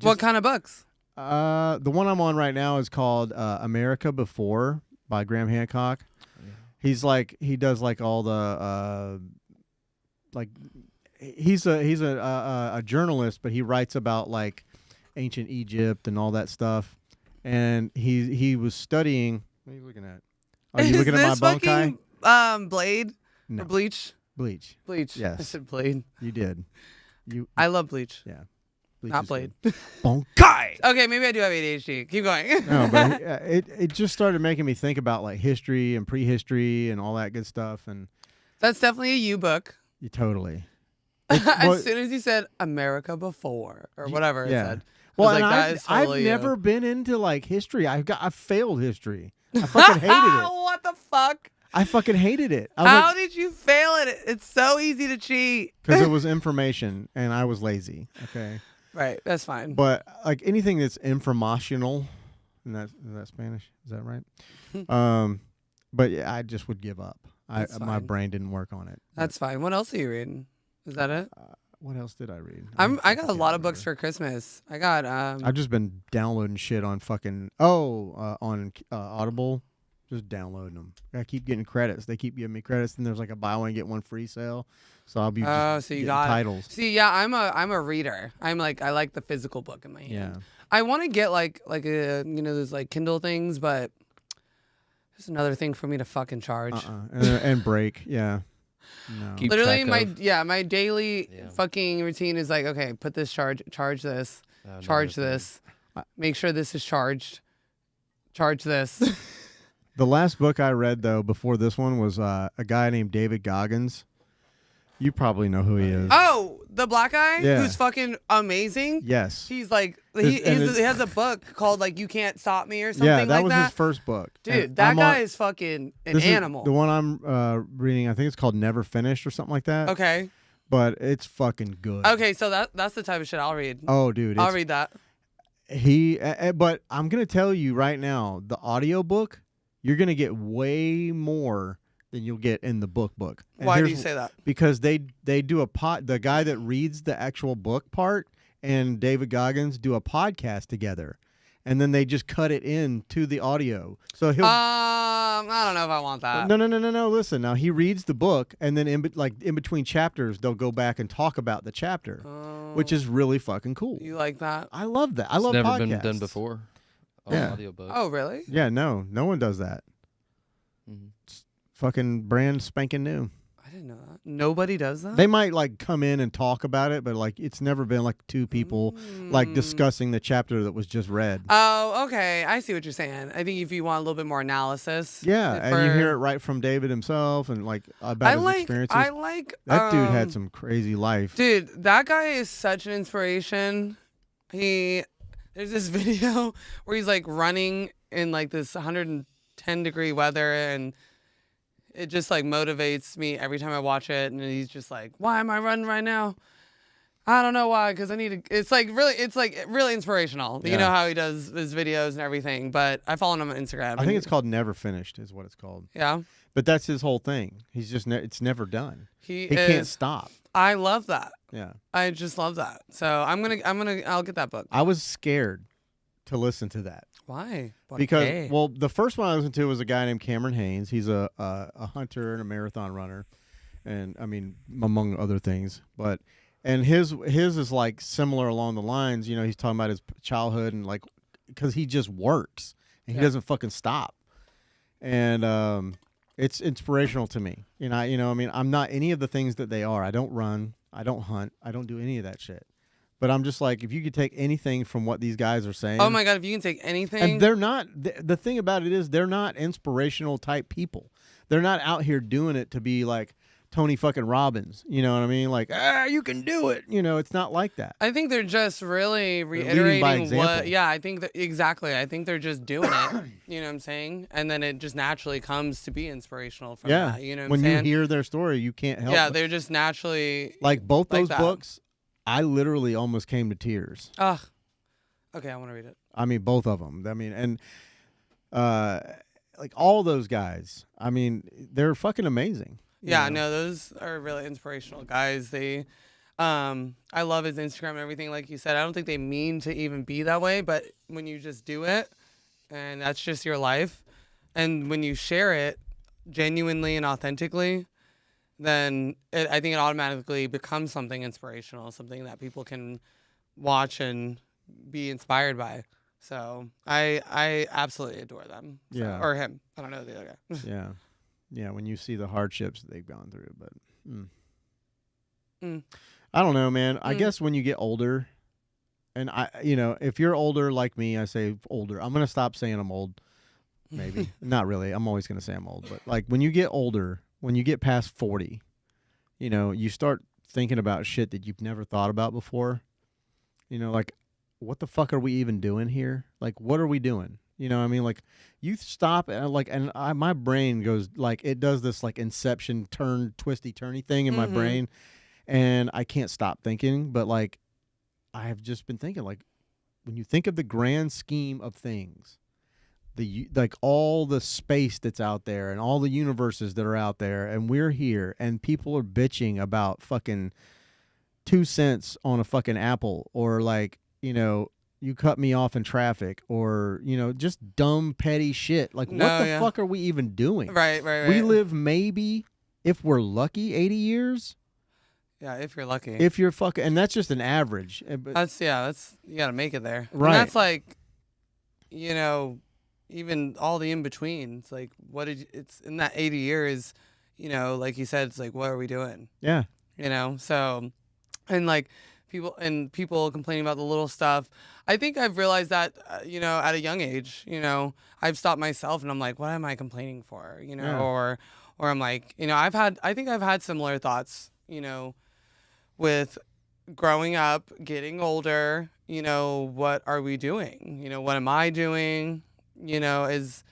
What kind of books? The one I'm on right now is called America Before by Graham Hancock. Yeah. He does like all the he's a journalist, but he writes about like ancient Egypt and all that stuff. And he was studying. What are you looking at? Are you looking at my Bunkai? Blade? No. Or Bleach? Bleach. Bleach. Yes. I said Blade. You did. I love Bleach. Yeah. Bleach Not is Blade. good. Bunkai. Okay, maybe I do have ADHD. Keep going. No, but it just started making me think about like history and prehistory and all that good stuff. And That's definitely a you book. you totally. As soon as you said America Before or whatever it said. Well, I was and like, that is totally I've you. never been into like history. I've failed history. I fucking hated it. What the fuck? I fucking hated it. How did you fail at it? It's so easy to cheat. Because it was information and I was lazy. Okay. Right, that's fine. But like anything that's informational, and is that Spanish? Is that right? But yeah, I just would give up. My fine. brain didn't work on it. That's fine. What else are you reading? Is that it? What else did I read? I got a lot of books for Christmas. I got I've just been downloading shit on fucking on Audible, just downloading them. I keep getting credits. They keep giving me credits, and there's like a buy one get one free sale. So I'll be so you getting got titles. See, yeah, I'm a reader. I like the physical book in my hand. Yeah. I want to get like a those like Kindle things, but there's another thing for me to fucking charge. And break. Yeah. No. Keep Literally, track my daily Yeah. fucking routine is like, okay, put this charge this, of. charge Another this, make sure this is charged, charge this. The last book I read though before this one was a guy named David Goggins. You probably know who he is. Oh, the black guy Yeah. who's fucking amazing. Yes. He's like he There's- has a book called like You Can't Stop Me or something Yeah, that like was that. his first book. Dude, And that I'm guy on- is fucking an this is animal. the one I'm reading, I think it's called Never Finished or something like that. Okay. But it's fucking good. Okay, so that's the type of shit I'll read. Oh, dude. I'll read that. But I'm going to tell you right now, the audiobook, you're going to get way more than you'll get in the book. And Why do you here's- say that? Because they do the guy that reads the actual book part and David Goggins do a podcast together. And then they just cut it into the audio. So he'll I don't know if I want that. No. Listen, now he reads the book, and then in between chapters, they'll go back and talk about the chapter, which is really fucking cool. You like that? I love that. I It's love never podcasts. been done before. Yeah. Audiobook. Oh, really? Yeah, no one does that. Mhm. It's fucking brand spanking new. I didn't know that. Nobody does that? They might like come in and talk about it, but like it's never been like two people like discussing the chapter that was just read. Oh, okay. I see what you're saying. I think if you want a little bit more analysis. Yeah, and you hear it right from David himself and like about his experiences. I like that dude had some crazy life. Dude, that guy is such an inspiration. There's this video where he's like running in like this 110-degree weather, and it just like motivates me every time I watch it. And he's just like, "Why am I running right now? I don't know why, because I need to." It's like really inspirational. You Yeah. know how he does his videos and everything. But I follow him on Instagram. I think it's called Never Finished is what it's called. Yeah. But that's his whole thing. He's just it's never done. He can't stop. I love that. Yeah. I just love that. So I'll get that book. I was scared to listen to that. Why? Because well, the first one I listened to was a guy named Cameron Haynes. He's a hunter and a marathon runner, and I mean among other things. But and his is like similar along the lines. You know, he's talking about his childhood and like because he just works and he doesn't fucking stop. And it's inspirational to me. I mean, I'm not any of the things that they are. I don't run. I don't hunt. I don't do any of that shit. But I'm just like, if you could take anything from what these guys are saying. Oh my God, if you can take anything. And they're not, the thing about it is they're not inspirational type people. they're not out here doing it to be like Tony fucking Robbins. You know what I mean? Like, you can do it. You know, it's not like that. I think they're just really leading by reiterating what. example. Yeah, I think that exactly. I think they're just doing it. You know what I'm saying? And then it just naturally comes to be inspirational from Yeah. that. You know what When I'm you saying? hear their story, you can't help. Yeah, but- they're just naturally like both like those that. books. I literally almost came to tears. Ugh. Okay, I want to read it. I mean, both of them. I mean, and like all those guys. I mean, they're fucking amazing. you Yeah, know? no, those are really inspirational guys. They, I love his Instagram and everything. Like you said, I don't think they mean to even be that way, but when you just do it, and that's just your life, and when you share it genuinely and authentically, then I think it automatically becomes something inspirational, something that people can watch and be inspired by. So I absolutely adore them. So, Yeah. or him. I don't know the other guy. Yeah, yeah. When you see the hardships that they've gone through, but I don't know, man. I guess when you get older, and if you're older like me, I say older. I'm gonna stop saying I'm old. Maybe not really. I'm always gonna say I'm old, but like when you get older, when you get past 40, you start thinking about shit that you've never thought about before. Like, what the fuck are we even doing here? Like, what are we doing? You know what I mean? Like, you stop and my brain goes, like, it does this like Inception twisty-turny thing in my brain, and I can't stop thinking. But like, I have just been thinking, like, when you think of the grand scheme of things, like all the space that's out there and all the universes that are out there, and we're here, and people are bitching about fucking 2 cents on a fucking apple, or like, you cut me off in traffic, or just dumb petty shit. Like, what the fuck are we even doing? Right. We live maybe, if we're lucky, 80 years. Yeah, if you're lucky. If you're fucking, and that's just an average. That's you got to make it there. Right. And that's like, even all the in between. It's like, it's in that 80 years, like you said, it's like, what are we doing? Yeah. So, and like people complaining about the little stuff. I think I've realized that, at a young age, I've stopped myself and I'm like, what am I complaining for? Yeah. Or I'm like, I think I've had similar thoughts, with growing up, getting older, what are we doing? What am I doing? Is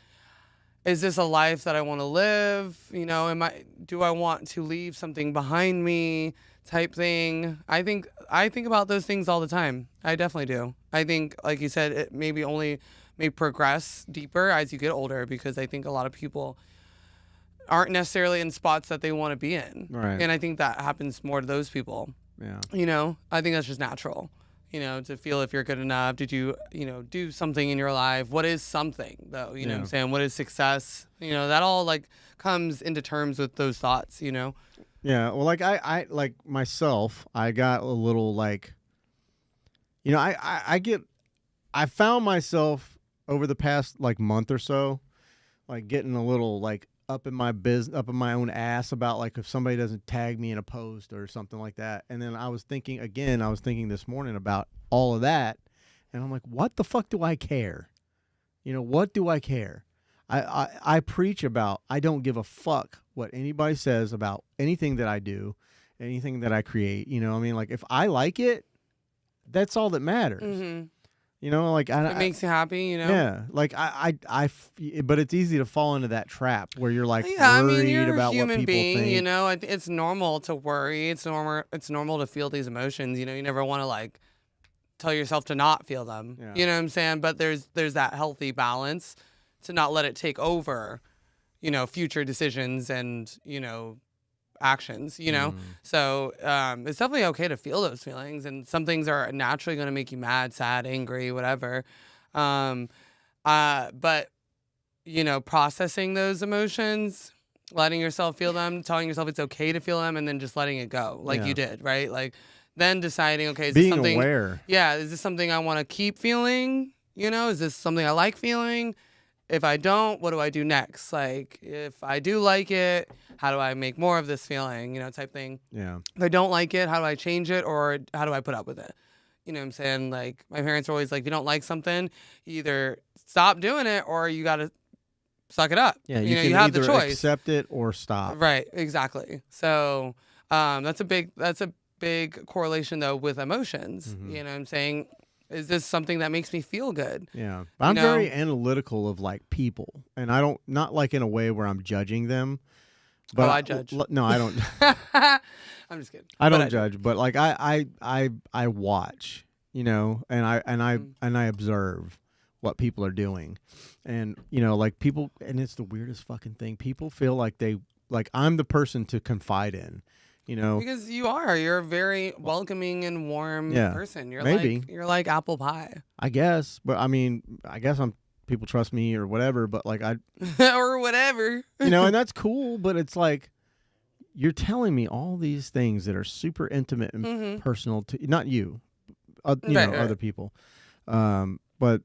this a life that I want to live? Do I want to leave something behind me type thing? I think about those things all the time. I definitely do. I think, like you said, it may progress deeper as you get older, because I think a lot of people aren't necessarily in spots that they want to be in. Right. And I think that happens more to those people. Yeah. I think that's just natural, to feel if you're good enough. Did you, do something in your life? What is something, though? You know what I'm saying? What is success? That all, like, comes into terms with those thoughts, Yeah. Well, like, I like myself, I got a little, like, I found myself over the past, like, month or so, like, getting a little, like, up in my own ass about, like, if somebody doesn't tag me in a post or something like that. And then I was thinking this morning about all of that, and I'm like, what the fuck do I care? What do I care? I preach about, I don't give a fuck what anybody says about anything that I do, anything that I create. Like, if I like it, that's all that matters. Mm-hmm. Like, it makes you happy, Yeah, like but it's easy to fall into that trap where you're like Yeah, I worried mean, you're about a human what people being, think. It's normal to worry. It's normal to feel these emotions. You never want to, like, tell yourself to not feel them. Yeah. You know what I'm saying? But there's that healthy balance to not let it take over, future decisions and, actions, So it's definitely okay to feel those feelings, and some things are naturally going to make you mad, sad, angry, whatever. But processing those emotions, letting yourself feel them, telling yourself it's okay to feel them, and then just letting it go, like you did, right? Like, then deciding, okay, is this Being something? aware. Yeah, is this something I want to keep feeling? Is this something I like feeling? If I don't, what do I do next? Like, if I do like it, how do I make more of this feeling, type thing. Yeah. If I don't like it, how do I change it, or how do I put up with it? You know what I'm saying? Like, my parents are always like, if you don't like something, you either stop doing it or you got to suck it up. Yeah, you know, can you have the either choice. accept it or stop. Right, exactly. So that's a big correlation though with emotions. Mhm. You know what I'm saying? Is this something that makes me feel good? Yeah, I'm know? very analytical of like people, and I don't not like in a way where I'm judging them. But I judge. No, I don't. I'm just kidding. I But don't judge, but like I watch, you know, and I observe what people are doing, and you know, like people, and it's the weirdest fucking thing. People feel like I'm the person to confide in, you know, Because you're a very welcoming and warm Yeah, person. maybe. You're like apple pie. I guess, but I mean, I guess people trust me or whatever, but like or whatever. you know, and that's cool, but it's like you're telling me all these things that are super intimate and Mhm. personal to not you, you Right, know, right. other people. But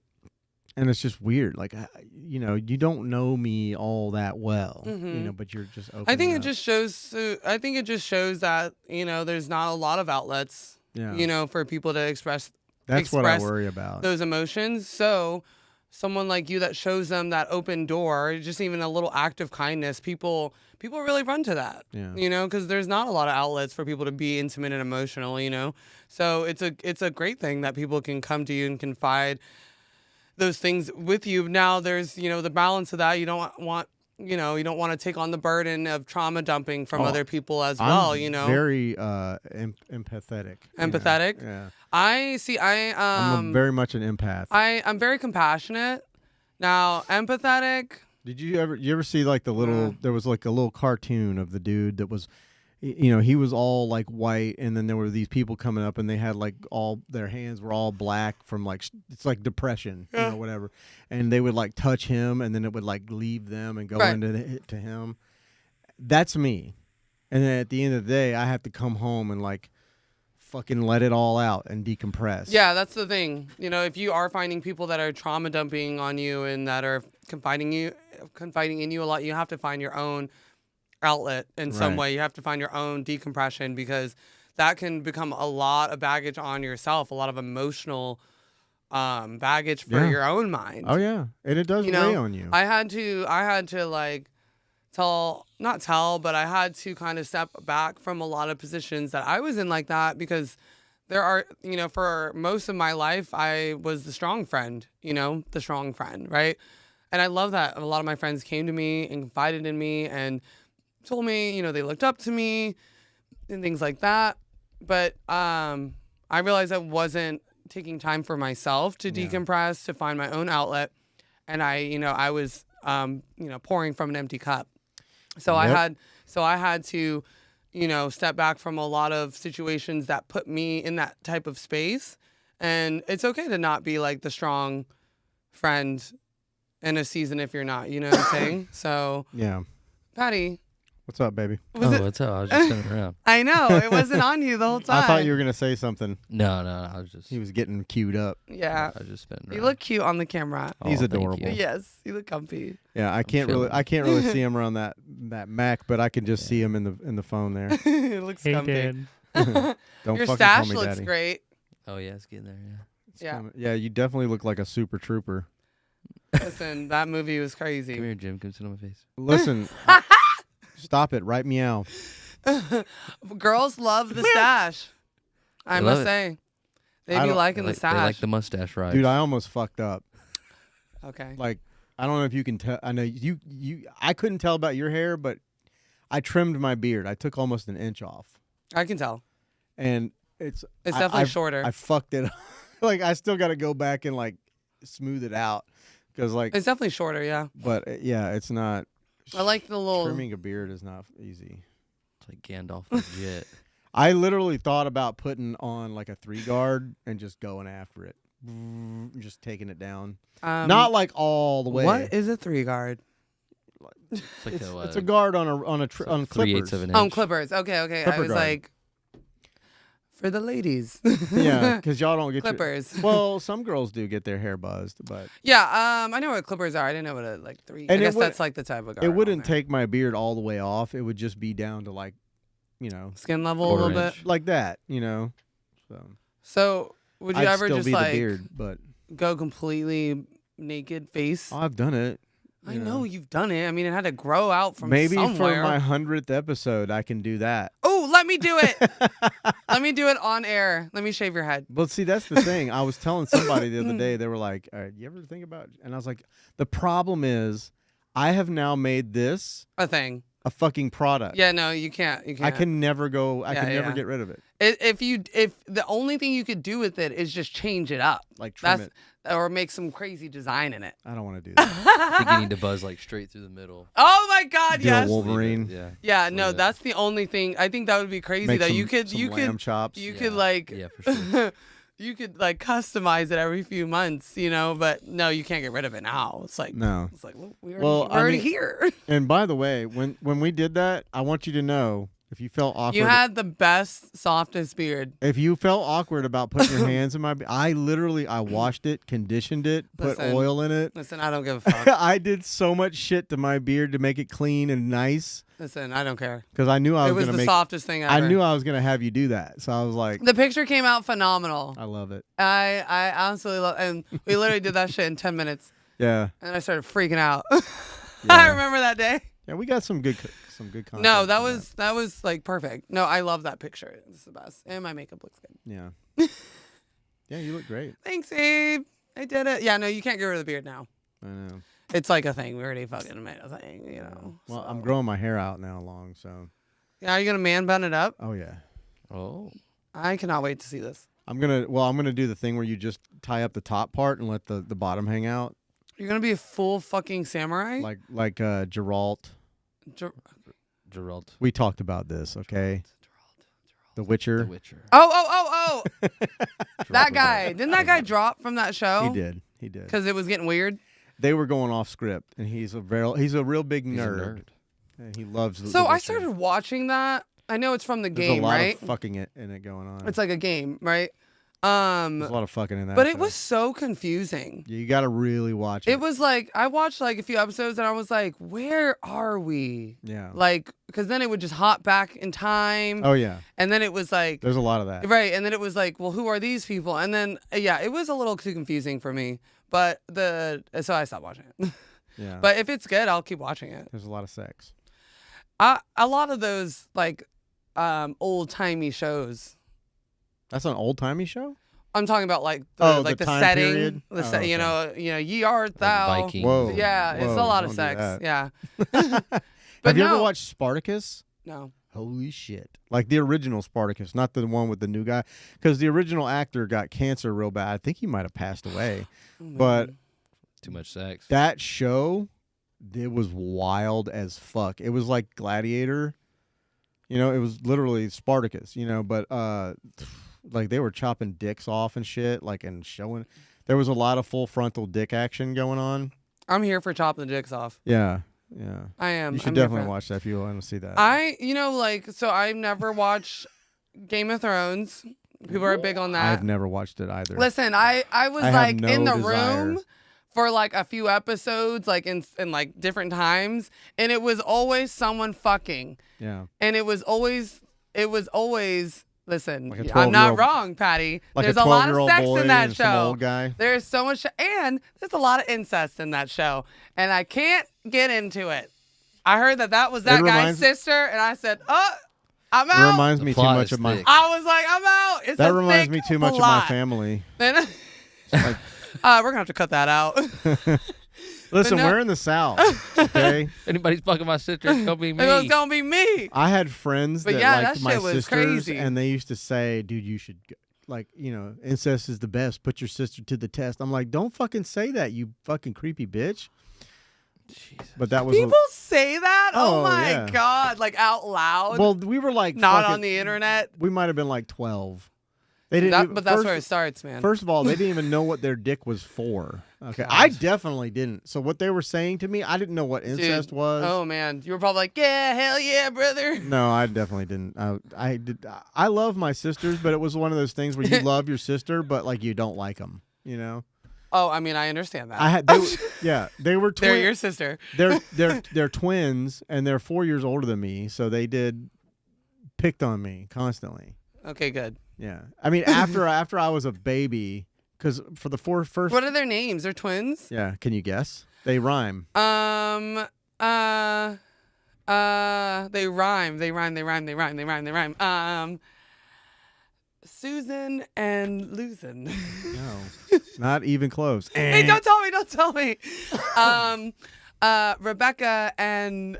and it's just weird. Like you know, you don't know me all that well, you Mhm. know, but you're just opening I think it up. just shows. I think it just shows that there's not a lot of outlets. Yeah. For people to express That's what I express worry about. those emotions. So, someone like you that shows them that open door, just even a little act of kindness, people really run to that. Yeah. Because there's not a lot of outlets for people to be intimate and emotional. So it's a great thing that people can come to you and confide those things with you. Now there's the balance of that. You don't want to take on the burden of trauma dumping from other people as well. Very empathetic. you know. Empathetic? Yeah. I'm very much an empath. I'm very compassionate. Now, empathetic. Did you ever see like the little there was like a little cartoon of the dude that was you know, he was all like white, and then there were these people coming up and they had like all their hands were all black from like it's like depression, you know, whatever. And they would like touch him and then it would like leave them and go into to him. That's me. And then at the end of the day, I have to come home and like fucking let it all out and decompress. Yeah, that's the thing. If you are finding people that are trauma dumping on you and that are confiding in you a lot, you have to find your own outlet in some Right. way. You have to find your own decompression, because that can become a lot of baggage on yourself, a lot of emotional baggage for Yeah. your own mind. Oh yeah. And it does weigh on you. I had to like not tell, but I had to kind of step back from a lot of positions that I was in like that, because there are, for most of my life, I was the strong friend, right? And I love that a lot of my friends came to me and confided in me and told me, they looked up to me and things like that. But I realized I wasn't taking time for myself to decompress, to find my own outlet. And I was, pouring from an empty cup. So I had to, step back from a lot of situations that put me in that type of space. And it's okay to not be like the strong friend in a season if you're not, you know what I'm saying? So, Yeah. Patty. What's up, baby? What's up? I was just sitting around. I know. It wasn't on you the whole time. I thought you were gonna say something. No, I was just. He was getting queued up. Yeah. I was just spitting You around. look cute on the camera. He's thank you. adorable. Yes. You look comfy. Yeah, I can't really see him around that Mac, but I can just see him in the phone there. It looks comfy. Don't Your fucking stash call me looks daddy. great. Oh yeah, it's getting there. Yeah. It's Yeah. coming. Yeah, you definitely look like a super trooper. Listen, that movie was Come crazy. here, Jim. Come sit on my face. Listen, stop it right meow. Girls love the stash. I They love must it. say. They I be don't- liking They the stash. like the mustache ride. Dude, I almost fucked up. Okay. Like, I don't know if you can tell. I know you. I couldn't tell about your hair, but I trimmed my beard. I took almost an inch off, I can tell. and it's Definitely shorter. I fucked it up. Like, I still got to go back and like smooth it out because like. It's definitely shorter, yeah. But yeah, it's not. I like the little. Trimming a beard is not easy. It's like Gandalf legit. I literally thought about putting on like a 3-guard and just going after it, just taking it down. Not like all the way. What is a 3-guard? It's like It's a guard on on Clippers. clippers. of an inch. Oh, clippers. Okay. I Clipper was guard. like, for the ladies. Yeah, because y'all don't get your- Clippers. well, some girls do get their hair buzzed, but Yeah. I know what clippers are. I didn't know what a like 3. And I it guess would- that's like the type of guard. it on wouldn't there. take my beard all the way off. It would just be down to like, Skin level a little Quarter bit. inch. like that, So So would you I'd ever still just be like the beard, but go completely naked face? I've done it. I know you've done it. I mean, it had to grow out from maybe somewhere. for my 100th episode, I can do that. Oh, let me do it. Let me do it on air. Let me shave your head. But see, that's the thing. I was telling somebody the other day, they were like, you ever think about, and I was like, the problem is I have now made this A thing. a fucking product. Yeah, no, you can't. You can't. I can never never get rid of it. If the only thing you could do with it is just change it up, Like trim it. or make some crazy design in it. I don't want to do that. I think you need to buzz like straight through the middle. Oh my God, Do a yes. Wolverine. Yeah. Yeah, no, Yeah. that's the only thing. I think that would be crazy Make though. some, You could lamb chops. you Yeah. could like Yeah, for sure. you could like customize it every few months, but no, you can't get rid of it now. It's like No. It's like well, Well, we're I already mean- here. And by the way, when we did that, I want you to know if you felt awkward. You had the best, softest beard. If you felt awkward about putting your hands in my, I washed it, conditioned it, put Listen. oil in it. Listen, I don't give a fuck. I did so much shit to my beard to make it clean and nice Listen, I don't care. because I knew I It was was gonna the make. softest thing ever. I knew I was gonna have you do that, so I was like, The picture came out phenomenal. I love it. I absolutely love, and we literally did that shit in 10 minutes, Yeah, and I started freaking out. I Yeah. remember that day. yeah, we got some good content. No, that from was like perfect. No, I love that picture. It's the best, and my makeup looks good. Yeah, yeah, you look great. Thanks, Abe. I did it. Yeah, no, you can't get rid of the beard now. I know. It's like a thing. We already fucking made a thing, Well, so. I'm growing my hair out now long, so Yeah, are you gonna man bun it up? oh yeah. Oh. I cannot wait to see this. I'm gonna do the thing where you just tie up the top part and let the bottom hang out, You're gonna be a full fucking samurai. like Geralt. Geralt. We talked about this, okay? The Witcher. The Witcher. Oh! That Geralt. guy. Didn't that guy drop from that show? He did. Because it was getting weird. They were going off script, and he's a real big He's a nerd. nerd. And he loves. So the I Witcher. started watching that. I know it's from the There's game, a lot right? of fucking in it going on. It's like a game, right? There's a lot of fucking in that. But it show. was so confusing. Yeah, you got to really watch it. It was like I watched like a few episodes and I was like, "Where are we?" Yeah. Like, because then it would just hop back in time, Oh yeah. and then it was like, There's a lot of that. right, and then it was like, "Well, who are these people?" And then yeah, it was a little too confusing for me. But so I stopped watching it. Yeah. But if it's good, I'll keep watching it. There's a lot of sex. A lot of those like old timey shows. That's an old timey show. I'm talking about like Oh, like the the time setting, period? the Oh, you okay. ye art thou. Vikings. Whoa. Yeah, it's a Whoa, lot of don't do sex. that. Yeah. Have But you ever no. watched Spartacus? No. Holy shit! Like the original Spartacus, not the one with the new guy, because the original actor got cancer real bad. I think he might have passed away. But Too much sex. that show, it was wild as fuck. It was like Gladiator. It was literally Spartacus. But like they were chopping dicks off and shit, like and showing. There was a lot of full frontal dick action going on. I'm here for chopping the dicks off. Yeah. I am. You should I'm here for definitely it. watch that if you want to see that. So I've never watched Game of Thrones. People are big on that. I've never watched it either. Listen, I was I have like no in the desire. room for like a few episodes, like in like different times, and it was always someone fucking, Yeah. and it was always. Listen, Like a I'm not 12-year-old wrong, Patty. Like There's a a lot of 12-year-old sex boy in that and some show. old guy. There's so much, and there's a lot of incest in that show, and I can't get into it. I heard that was that guy's reminds- sister, and I said, I'm It out. reminds The me too plot much is of my. thick. I was like, I'm out. It's That a reminds thick me too much of my plot. family. Then, Like, we're gonna have to cut that out. listen, no- we're in the South, okay? If anybody's fucking my sister, it's gonna be me. It was gonna be me. I had friends But that yeah, liked that my shit was sisters, crazy. and they used to say, "Dude, you should incest is the best. Put your sister to the test." I'm like, "Don't fucking say that, you fucking creepy bitch." Jesus. But that was People say that? Oh, Oh, my yeah. God! Like out loud. well, we were like not fucking- on the internet. We might have been like 12. They didn't. But that's first, where it starts, man. First of all, they didn't even know what their dick was for. Okay, God. I definitely didn't. So what they were saying to me, I didn't know what incest Dude, was. Oh man, you were probably like, yeah, hell yeah, brother. No, I definitely didn't. I did. I love my sisters, but it was one of those things where you love your sister, but like you don't like them. Oh, I mean, I understand that. I had. They were They're twins. your sister. They're twins, and they're 4 years older than me. So they picked on me constantly. Okay, good. Yeah, I mean after I was a baby, because for the first. What are their names? They're twins. Yeah, can you guess? They rhyme. They rhyme. Susan and Luzin. No, not even close. Hey, don't tell me. Rebecca and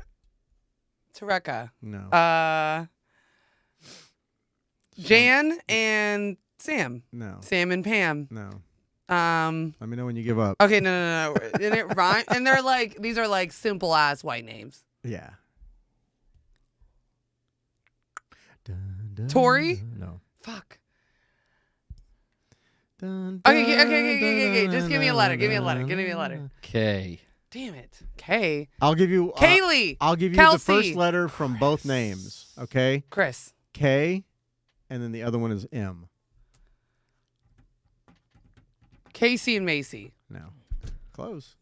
Tareka. No. Jan and Sam. No. Sam and Pam. No. Let me know when you give up. Okay, no. And it rhyme, and they're like, these are like simple ass white names. Yeah. Tori? No. Fuck. Okay. Just give me a letter. K. Damn it. K. I'll give you. Kaylee. I'll give you Kelsey. the first letter from both names. Okay. Chris. K, and then the other one is M. Casey and Macy. No. Close.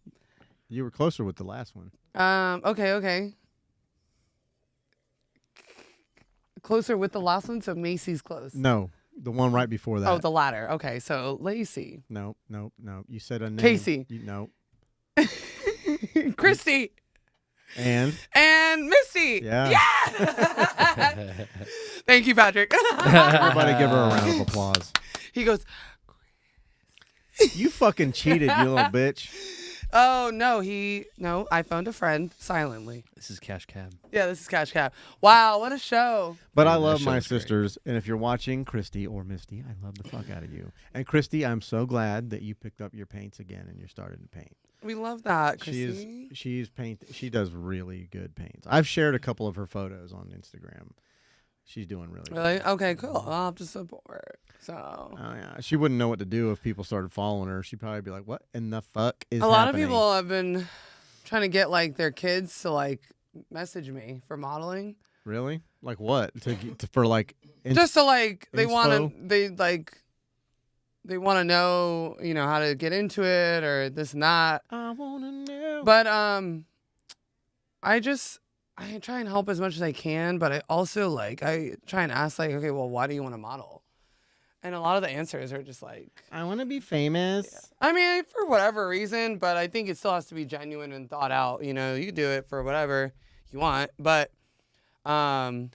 You were closer with the last one. Okay. Closer with the last one, so Macy's close. No. The one right before that. Oh, the latter. Okay, so Lacey. No. You said a name. Casey. No. Christy. And Misty. Yeah. Thank you, Patrick. Everybody give her a round of applause. He goes, You fucking cheated, you little bitch. oh, no, I phoned a friend silently. This is Cash Cab. Yeah, this is Cash Cab. Wow, what a show. But Yeah, I that love show my was great. sisters, and if you're watching, Christy or Misty, I love the fuck out of you. And Christy, I'm so glad that you picked up your paints again and you're starting to paint. We love that, Chrissy. She does really good paints. I've shared a couple of her photos on Instagram. She's doing really good. Really? Okay, cool. I'll have to support. So Oh yeah, she wouldn't know what to do if people started following her. She'd probably be like, "What in the fuck is a lot happening?" of people have been trying to get like their kids to like message me for modeling. Really? Like what? For like Just to like they inspo? want to know, how to get into it or this and that. I wanna know. But I try and help as much as I can, but I also I try and ask okay, well, why do you want to model? And a lot of the answers are just I want to be famous. I mean, for whatever reason, but I think it still has to be genuine and thought out. You can do it for whatever you want, but I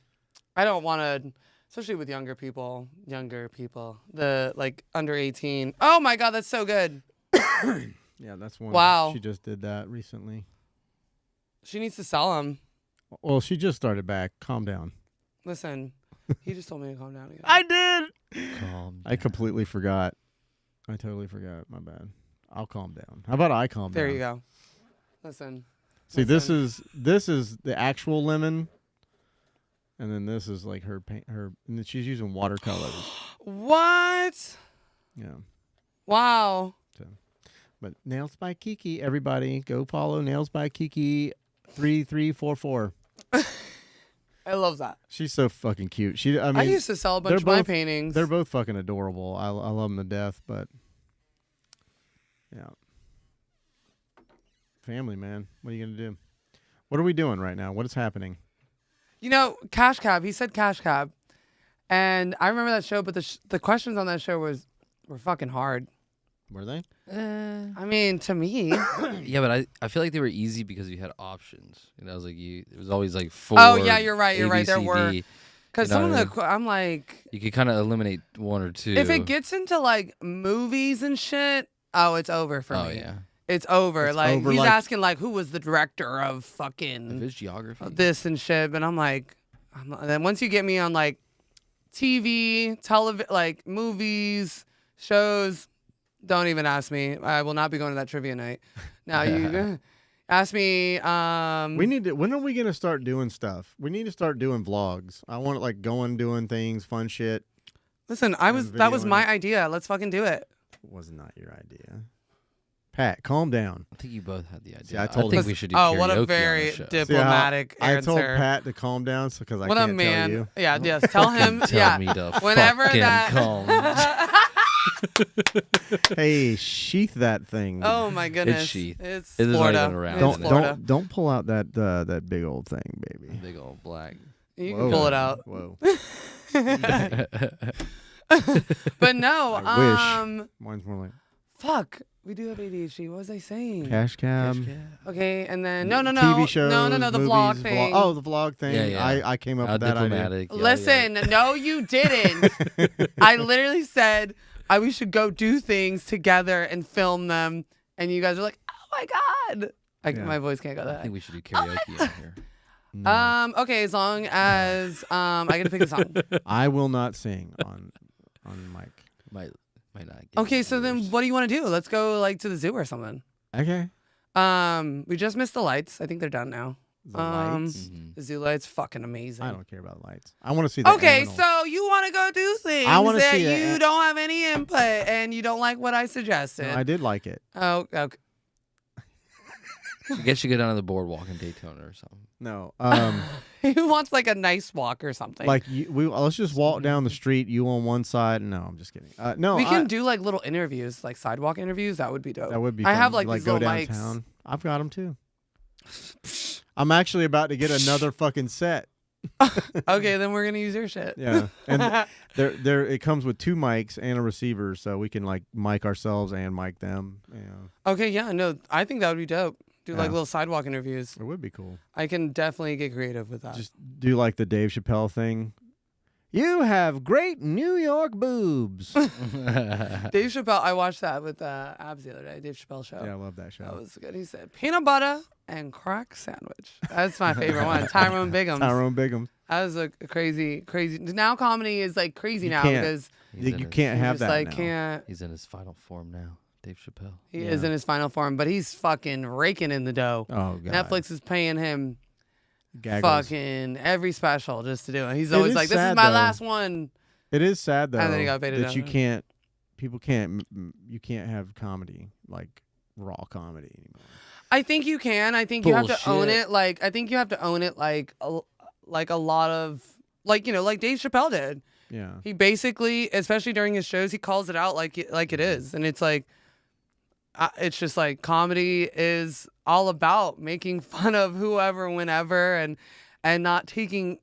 don't want to, especially with younger people, the under 18. Oh my God, that's so good. Yeah, that's one. Wow. She just did that recently. She needs to sell them. Well, she just started back. Calm down. Listen, he just told me to calm down again. I did. Calm. I completely forgot. I totally forgot. My bad. I'll calm down. How about I calm There down? you go. Listen. See, this is the actual lemon, and then this is like her paint. And then she's using watercolors. What? Yeah. Wow. But Nails by Kiki, everybody go follow Nails by Kiki 3344. I love that. She's so fucking cute. I used to sell a bunch of my paintings. They're both fucking adorable. I love them to death, but yeah. Family, man. What are you going to do? What are we doing right now? What is happening? Cash Cab. He said Cash Cab. And I remember that show, but the questions on that show were fucking hard. Were they? I mean, to me. Yeah, but I feel like they were easy because you had options. It was always like 4. Oh, yeah, you're right. A, B, There C, were. D. Because You know some what I of the, I'm like. You could kind of eliminate 1 or 2. If it gets into movies and shit, it's over for me. Oh, yeah. It's over. It's over, he's like- asking who was the director of If fucking it's geography. this and shit. But I'm like, then once you get me on TV, television, movies, shows, don't even ask me. I will not be going to that trivia night. Now you ask me. We need to. When are we gonna start doing stuff? We need to start doing vlogs. I want it going, doing things, fun shit. Listen, that was my idea. Let's fucking do it. It was not your idea. Pat, calm down. I think you both had the idea. See, I told think him- we should do Oh, karaoke what on a the very show. diplomatic I answer. told Pat to calm down because I What can't a man. tell you. Yeah, yes. Tell him. Tell yeah. me to Whenever fucking that. calm. Hey, sheath that thing. Oh my goodness. sheath. It's It is not Florida. even around. It's don't Florida. don't pull out that big old thing, baby. Big old black. You Whoa. can pull it out. Whoa. But no, I wish. Mine's more like. fuck. We do have ADHD. What was I saying? Cash Cab. Okay, and then no, TV shows. no, the movies, vlog thing. Oh, the vlog thing. Yeah. I came up with that idea. Diplomatic. Listen, no, you didn't. I literally said we should go do things together and film them, and you guys are like, "Oh my god!" Yeah. My voice can't go I that. think we should do karaoke out here. No. Okay, as long as I get to pick a song. I will not sing on mic. Might not. Get Okay, so then viewers. what do you want to do? Let's go like to the zoo or something. Okay. We just missed the lights. I think they're done now. The lights. Mhm. The zoo lights, fucking amazing. I don't care about lights. I want to see the Okay, animals. so you want to go do things I wanna that see you it. don't have any input and you don't like what I suggested. No, I did like it. Oh, okay. I guess you go down to the boardwalk in Daytona or something. No. He wants like a nice walk or something. Like let's just walk down the street. You on one side. No, I'm just kidding. No, we can do like little interviews, like sidewalk interviews. That would be dope. That would be. I Fun. have like these go little downtown. mics. I've got them too. I'm actually about to get another fucking set. Okay, then we're gonna use your shit. Yeah, and there it comes with 2 mics and a receiver, so we can like mic ourselves and mic them. Yeah, Okay, yeah, no, I think that would be dope. Do like Yeah. little sidewalk interviews. it would be cool. I can definitely get creative with that. Just do like the Dave Chappelle thing. You have great New York boobs. Dave Chappelle, I watched that with Abs the other day. Dave Chappelle show. Yeah, I love that show. That was good. He said peanut butter and crack sandwich. That's my favorite one. Tyrone Biggums. Tyrone Biggums. That was a crazy. Now comedy is like crazy You now can't because You can't you have just that like now. can't. He's in his final form now. Dave Chappelle. He is in his final form, but he's fucking raking in the dough. Oh god. Netflix is paying him Gaggles. fucking every special just to do it. He's It always is like, "This is sad, my though. last one." It is sad though And then he got baited that you out. can't. People can't. You can't have comedy like raw comedy anymore. I think you can. I think you have to own Bullshit. it. Like I think you have to own it. Like a lot of like like Dave Chappelle did. Yeah. He basically, especially during his shows, he calls it out like it is, and it's like, it's just like comedy is all about making fun of whoever, whenever, and not taking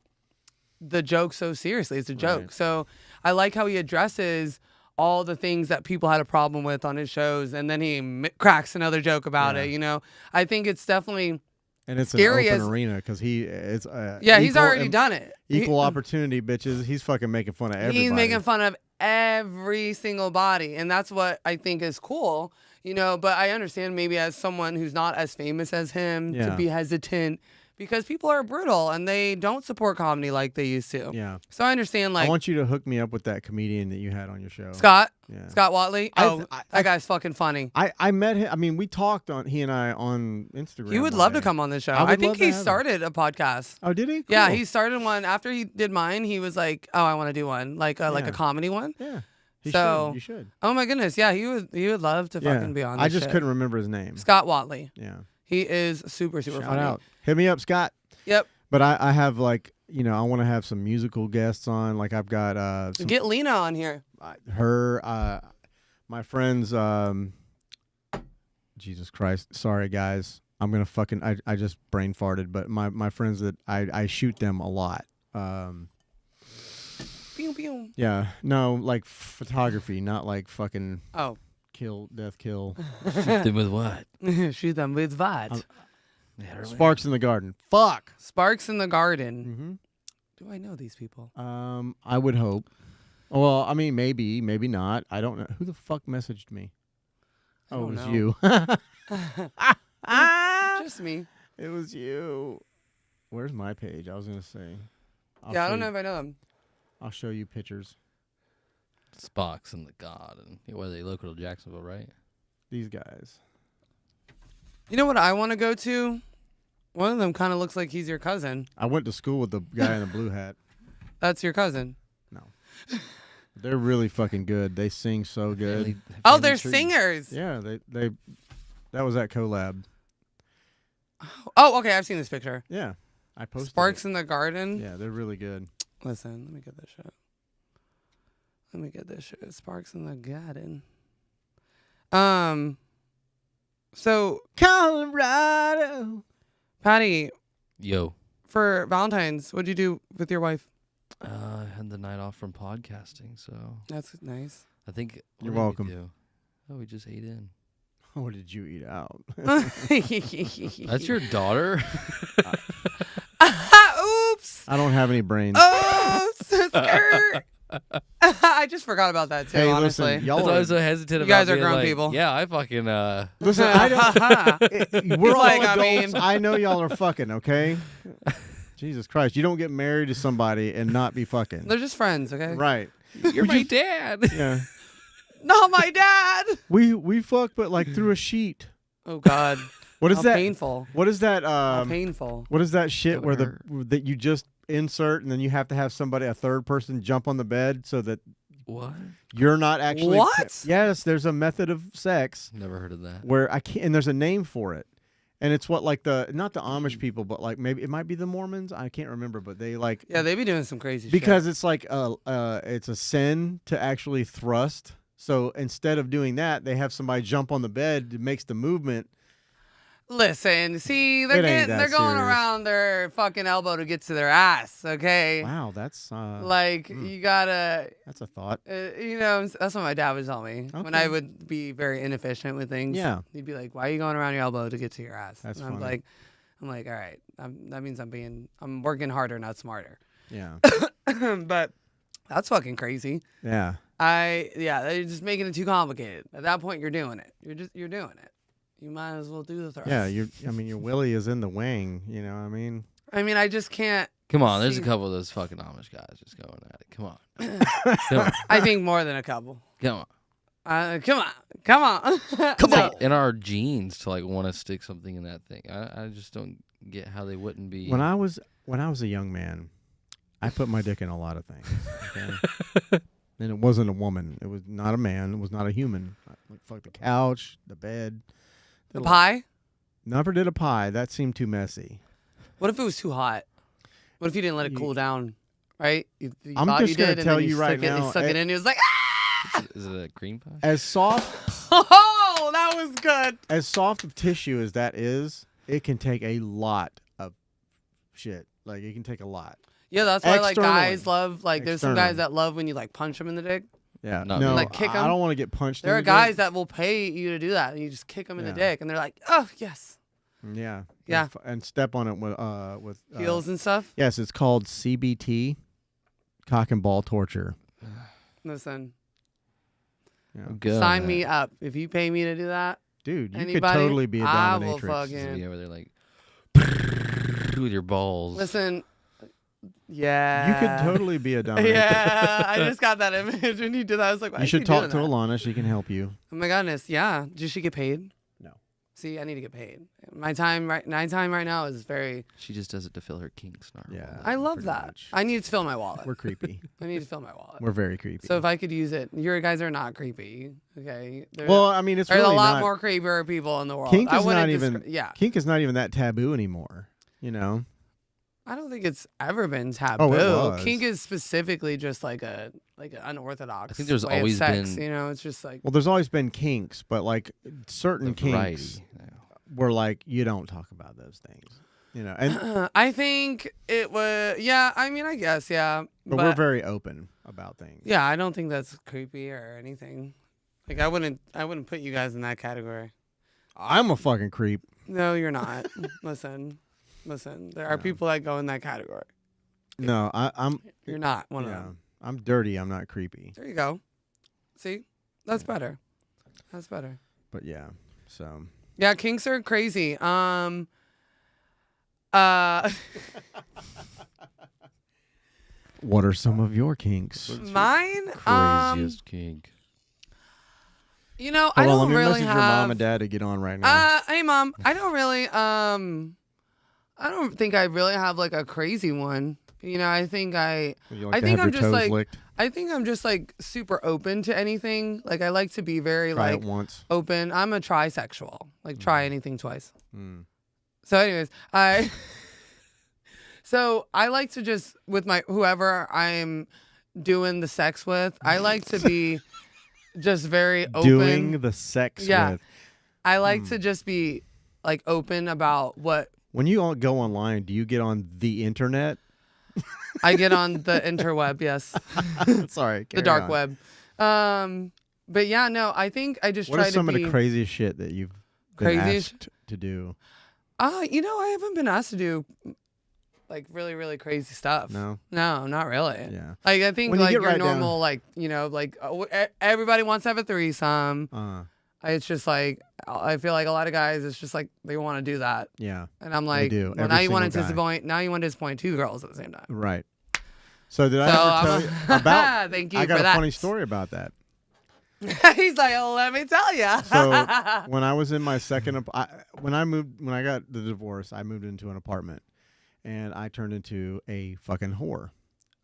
the joke so seriously. It's a joke. Right. So I like how he addresses all the things that people had a problem with on his shows, and then he cracks another joke about Yeah. it. You know, I think it's definitely And it's scary an open as- arena because it's yeah. He's equal already em- done it. Equal opportunity, bitches. He's fucking making fun of everybody. He's making fun of every single body, and that's what I think is cool, but I understand maybe as someone who's not as famous as him to Yeah. be hesitant because people are brutal and they don't support comedy like they used to. Yeah. So I understand, I like, want you to hook me up with that comedian that you had on your show. Scott Yeah. Watley. I- That guy's fucking funny. I met him. I mean, we talked he and I on Instagram. He would one love to day. come on this show. I would I think love to he have him. started a podcast. Oh, did he? Yeah, Cool. he started one after he did mine. He was like, "Oh, I want to do one, like a Yeah. comedy one." Yeah. He So- should. You should. Oh my goodness, yeah, he would love to Yeah. fucking be on. This I just shit. couldn't remember his name. Scott Watley. Yeah. He is super Shout funny. out. Hit me up, Scott. Yep. But I have like I want to have some musical guests on. Like I've got some, Get Lena on here. my friends. Jesus Christ! Sorry guys. I'm gonna fucking. I just brain farted. But my friends that I shoot them a lot. Pew, pew. Yeah. No, like photography, not like fucking Oh. death kill. Shoot them with what? Shoot them with what? Sparks in the garden. Fuck. Sparks in the Garden. Mm-hmm. Do I know these people? I would hope. Well, I mean, maybe not. I don't know. Who the fuck messaged me? I Oh, it don't was know. you. Just me. It was you. Where's my page? I was gonna say. Yeah, I don't know if I know them. I'll show you pictures. Spock's and the God, and what are they local to Jacksonville, right? These guys. You know what I want to go to? One of them kind of looks like he's your cousin. I went to school with the guy in the blue hat. That's your cousin. They're really fucking good. They sing so good. Family- Oh, family they're tree. singers. Yeah, they. That was at collab. Oh, okay. I've seen this picture. Yeah, I posted. Sparks it. in the Garden. Yeah, they're really good. Listen, let me get this shit. Sparks in the Garden. So Colorado. Patty, Yo. for Valentine's, what'd you do with your wife? I had the night off from podcasting, so That's nice. I think. You're what did we welcome. do? Oh, we just ate in. What did you eat out? That's your daughter? Oops. I don't have any brains. Oh, skirt. I just forgot about that too. Hey, honestly, listen, y'all That's why I are, was so hesitant You about guys are being grown like, people. Yeah, I fucking listen. I don't. We're He's all like, I adults. mean- I know y'all are fucking. Okay. Jesus Christ, you don't get married to somebody and not be fucking. they're just friends, okay? Right. you're my dad. Yeah. Not my dad. We fuck, but like through a sheet. Oh God. What is How that? painful. What is that? How painful. What is that shit That where would that you just insert and then you have to have a third person jump on the bed so that What? you're not actually. What? Yes, there's a method of sex Never heard of that. where I can't, and there's a name for it, and it's what like not the Amish people, but like maybe it might be the Mormons. I can't remember, but they like Yeah, they be doing some crazy because it's like it's a sin to actually thrust. So instead of doing that, they have somebody jump on the bed. It makes the movement. Listen, see, It ain't that they're going serious. around their fucking elbow to get to their ass, okay? Wow, that's Like, you gotta, that's a thought. that's what my dad would tell me. When Okay. I would be very inefficient with things. Yeah. He'd be like, why are you going around your elbow to get to your ass? That's and funny. I'm like, all right, that means I'm working harder, not smarter. Yeah, But that's fucking crazy. yeah. They're just making it too complicated. At that point, you're doing it. You're doing it. You might as well do the thrust. Yeah, your willy is in the wing. You know what I mean? I mean, I just can't. Come on, there's See- a couple of those fucking Amish guys just going at it. Come on. Come on. I think more than a couple. Come on. Come on. Come on. In our genes to like want to stick something in that thing. I just don't get how they wouldn't be. When I was a young man, I put my dick in a lot of things. Okay? And it wasn't a woman. It was not a man. It was not a human. Like fuck the couch, the bed. The pie? Never did a pie. That seemed too messy. What if it was too hot? What if you didn't let it cool down? Right? You I'm thought just you gonna did, tell and then you right now, You stuck it in. It was like, ah! Is it a cream pie? As soft Oh, that was good. of tissue as that is, it can take a lot of shit. Like it can take a lot. Yeah, that's why like Externally. guys love like there's some guys Externally. that love when you like punch them in the dick. Yeah. Not no, me. Like, kick I 'em? don't want to get punched. There in are the guys dick. that will pay you to do that, and you just kick them in the Yeah. dick, and they're like, oh yes, Yeah. Yeah. And step on it with heels and stuff. Yes, it's called CBT, cock and ball torture. Listen, Yeah. I'm good on sign that. me up if you pay me to do that. Dude, you could Anybody? totally be a I will dominatrix. fucking- Just be over there like with your balls. Listen, yeah, You could totally be a dominatrix. Yeah, I just got that image when you did that. I was like, why You is should she talk doing to that? Alana. She can help you. Oh my goodness, yeah. Does she get paid? No. See, I need to get paid. My time right now is very. She just does it to fill her kinks. Not her Yeah. wallet. I love pretty that. much. I need to fill my wallet. We're creepy. I need to fill my wallet. We're very creepy. So if I could use it, your guys are not creepy. Okay. well, I mean, it's There's really a lot not. more creepier people in the world. Kink I is wouldn't not even. yeah. Kink is not even that taboo anymore. You know. I don't think it's ever been taboo. Oh, it was. Kink is specifically just like an unorthodox. I think there's way of always sex, been- You know, it's just like Well, there's always been kinks, but like certain The kinks variety. Yeah. were like you don't talk about those things. You know, and I think it was. Yeah, I mean, I guess, yeah. but we're very open about things. Yeah, I don't think that's creepy or anything. Like I wouldn't put you guys in that category. I'm a fucking creep. No, you're not. Listen, there are No. people that go in that category. No, I'm. You're not one of Yeah, them. I'm dirty. I'm not creepy. There you go. See, that's better. That's better. But yeah, so Yeah, kinks are crazy. what are some of your kinks? Mine. Craziest kink. You know, Hold I on, let don't me really message have. your mom and dad to get on right now. Hey mom, I don't really I don't think I really have like a crazy one. You know, I think Would you like I to think have I'm your just toes like licked? I think I'm just like super open to anything. Like I like to be very Try like it once. open. I'm a trisexual. Like try anything twice. Mm. So anyways, so I like to just with my whoever I'm doing the sex with, I like to be just very open. Doing the sex Yeah. with. I like to just be like open about what When you all go online, do you get on the internet? I get on the interweb, yes. Sorry, The carry dark on. web. But yeah, no, I think I just What try is some to of be the craziest shit that you've been Craziest- asked to do? You know, I haven't been asked to do like really, really crazy stuff. No. No, not really. Yeah. Like I think When you like get your right down- normal like everybody wants to have a threesome. It's just like I feel like a lot of guys. It's just like they want to do that, Yeah. and I'm like, do. well, Every now you want to single guy. disappoint. Now you want to disappoint two girls at the same time. Right. So did I So ever tell you about? thank you I got for a that. funny story about that. He's like, oh, let me tell you. So when I was in my second, when I got the divorce, I moved into an apartment, and I turned into a fucking whore.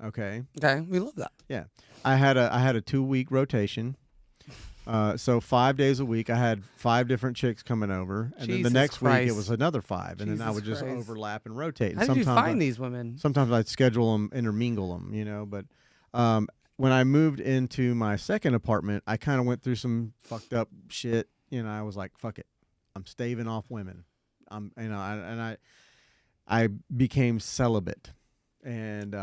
Okay. Okay, we love that. Yeah. I had a 2-week rotation. So 5 days a week, I had 5 different chicks coming over, and then the Jesus next week it Christ. was another 5, and then I Jesus would just Christ. overlap and rotate. And How did you sometimes find these women? Sometimes I'd schedule them, intermingle them, But when I moved into my second apartment, I kind of went through some fucked up shit. I was like, "Fuck it, I'm staving off women." I became celibate, and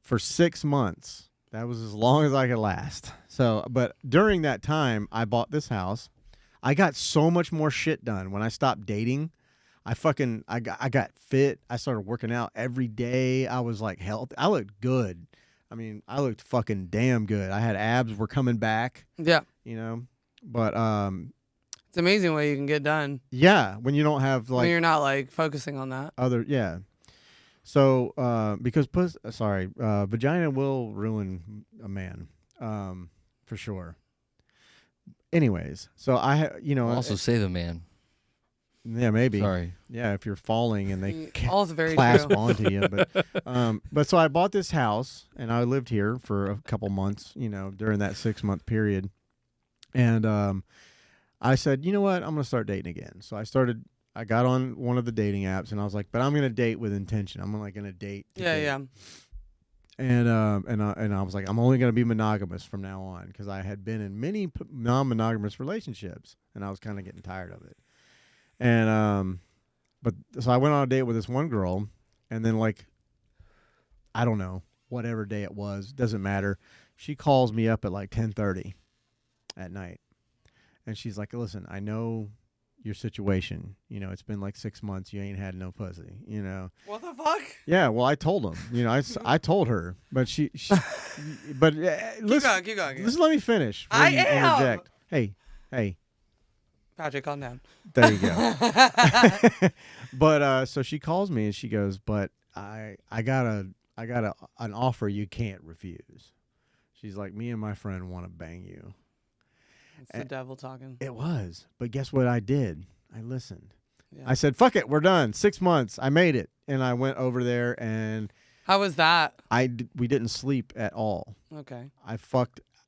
for 6 months. That was as long as I could last. So, but during that time, I bought this house. I got so much more shit done when I stopped dating. I got fit. I started working out every day. I was like healthy. I looked good. I mean, I looked fucking damn good. I had abs were coming back. Yeah, But it's amazing what you can get done yeah, when you don't have when like you're not like focusing on that. yeah. So, because vagina will ruin a man, for sure. Anyways, so Also save a man. yeah, maybe, Sorry. yeah, if you're falling and they All's very clasp true. onto you, but so I bought this house and I lived here for a couple months, during that 6-month period, and I said, you know what, I'm gonna start dating again. So I got on one of the dating apps, and I was like, "But I'm gonna date with intention. I'm like gonna date." Yeah. And I was like, "I'm only gonna be monogamous from now on," because I had been in many non-monogamous relationships, and I was kind of getting tired of it. And but so I went on a date with this one girl, and then I don't know, whatever day it was, doesn't matter. She calls me up at 10:30 at night, and she's like, "Listen, I know your situation. It's been 6 months. You ain't had no pussy. What the fuck? Yeah. Well, I told him. I told her, but she but listen, Keep going. just let me finish. before I you am. Interject. Hey. Patrick, calm down. There you go. But so she calls me and she goes, "But I got an offer you can't refuse." She's like, "Me and my friend want to bang you." It's the devil talking. It was. But guess what I did? I listened. Yeah. I said, "Fuck it, we're done. 6 months. I made it." And I went over there and How was that? we didn't sleep at all. Okay.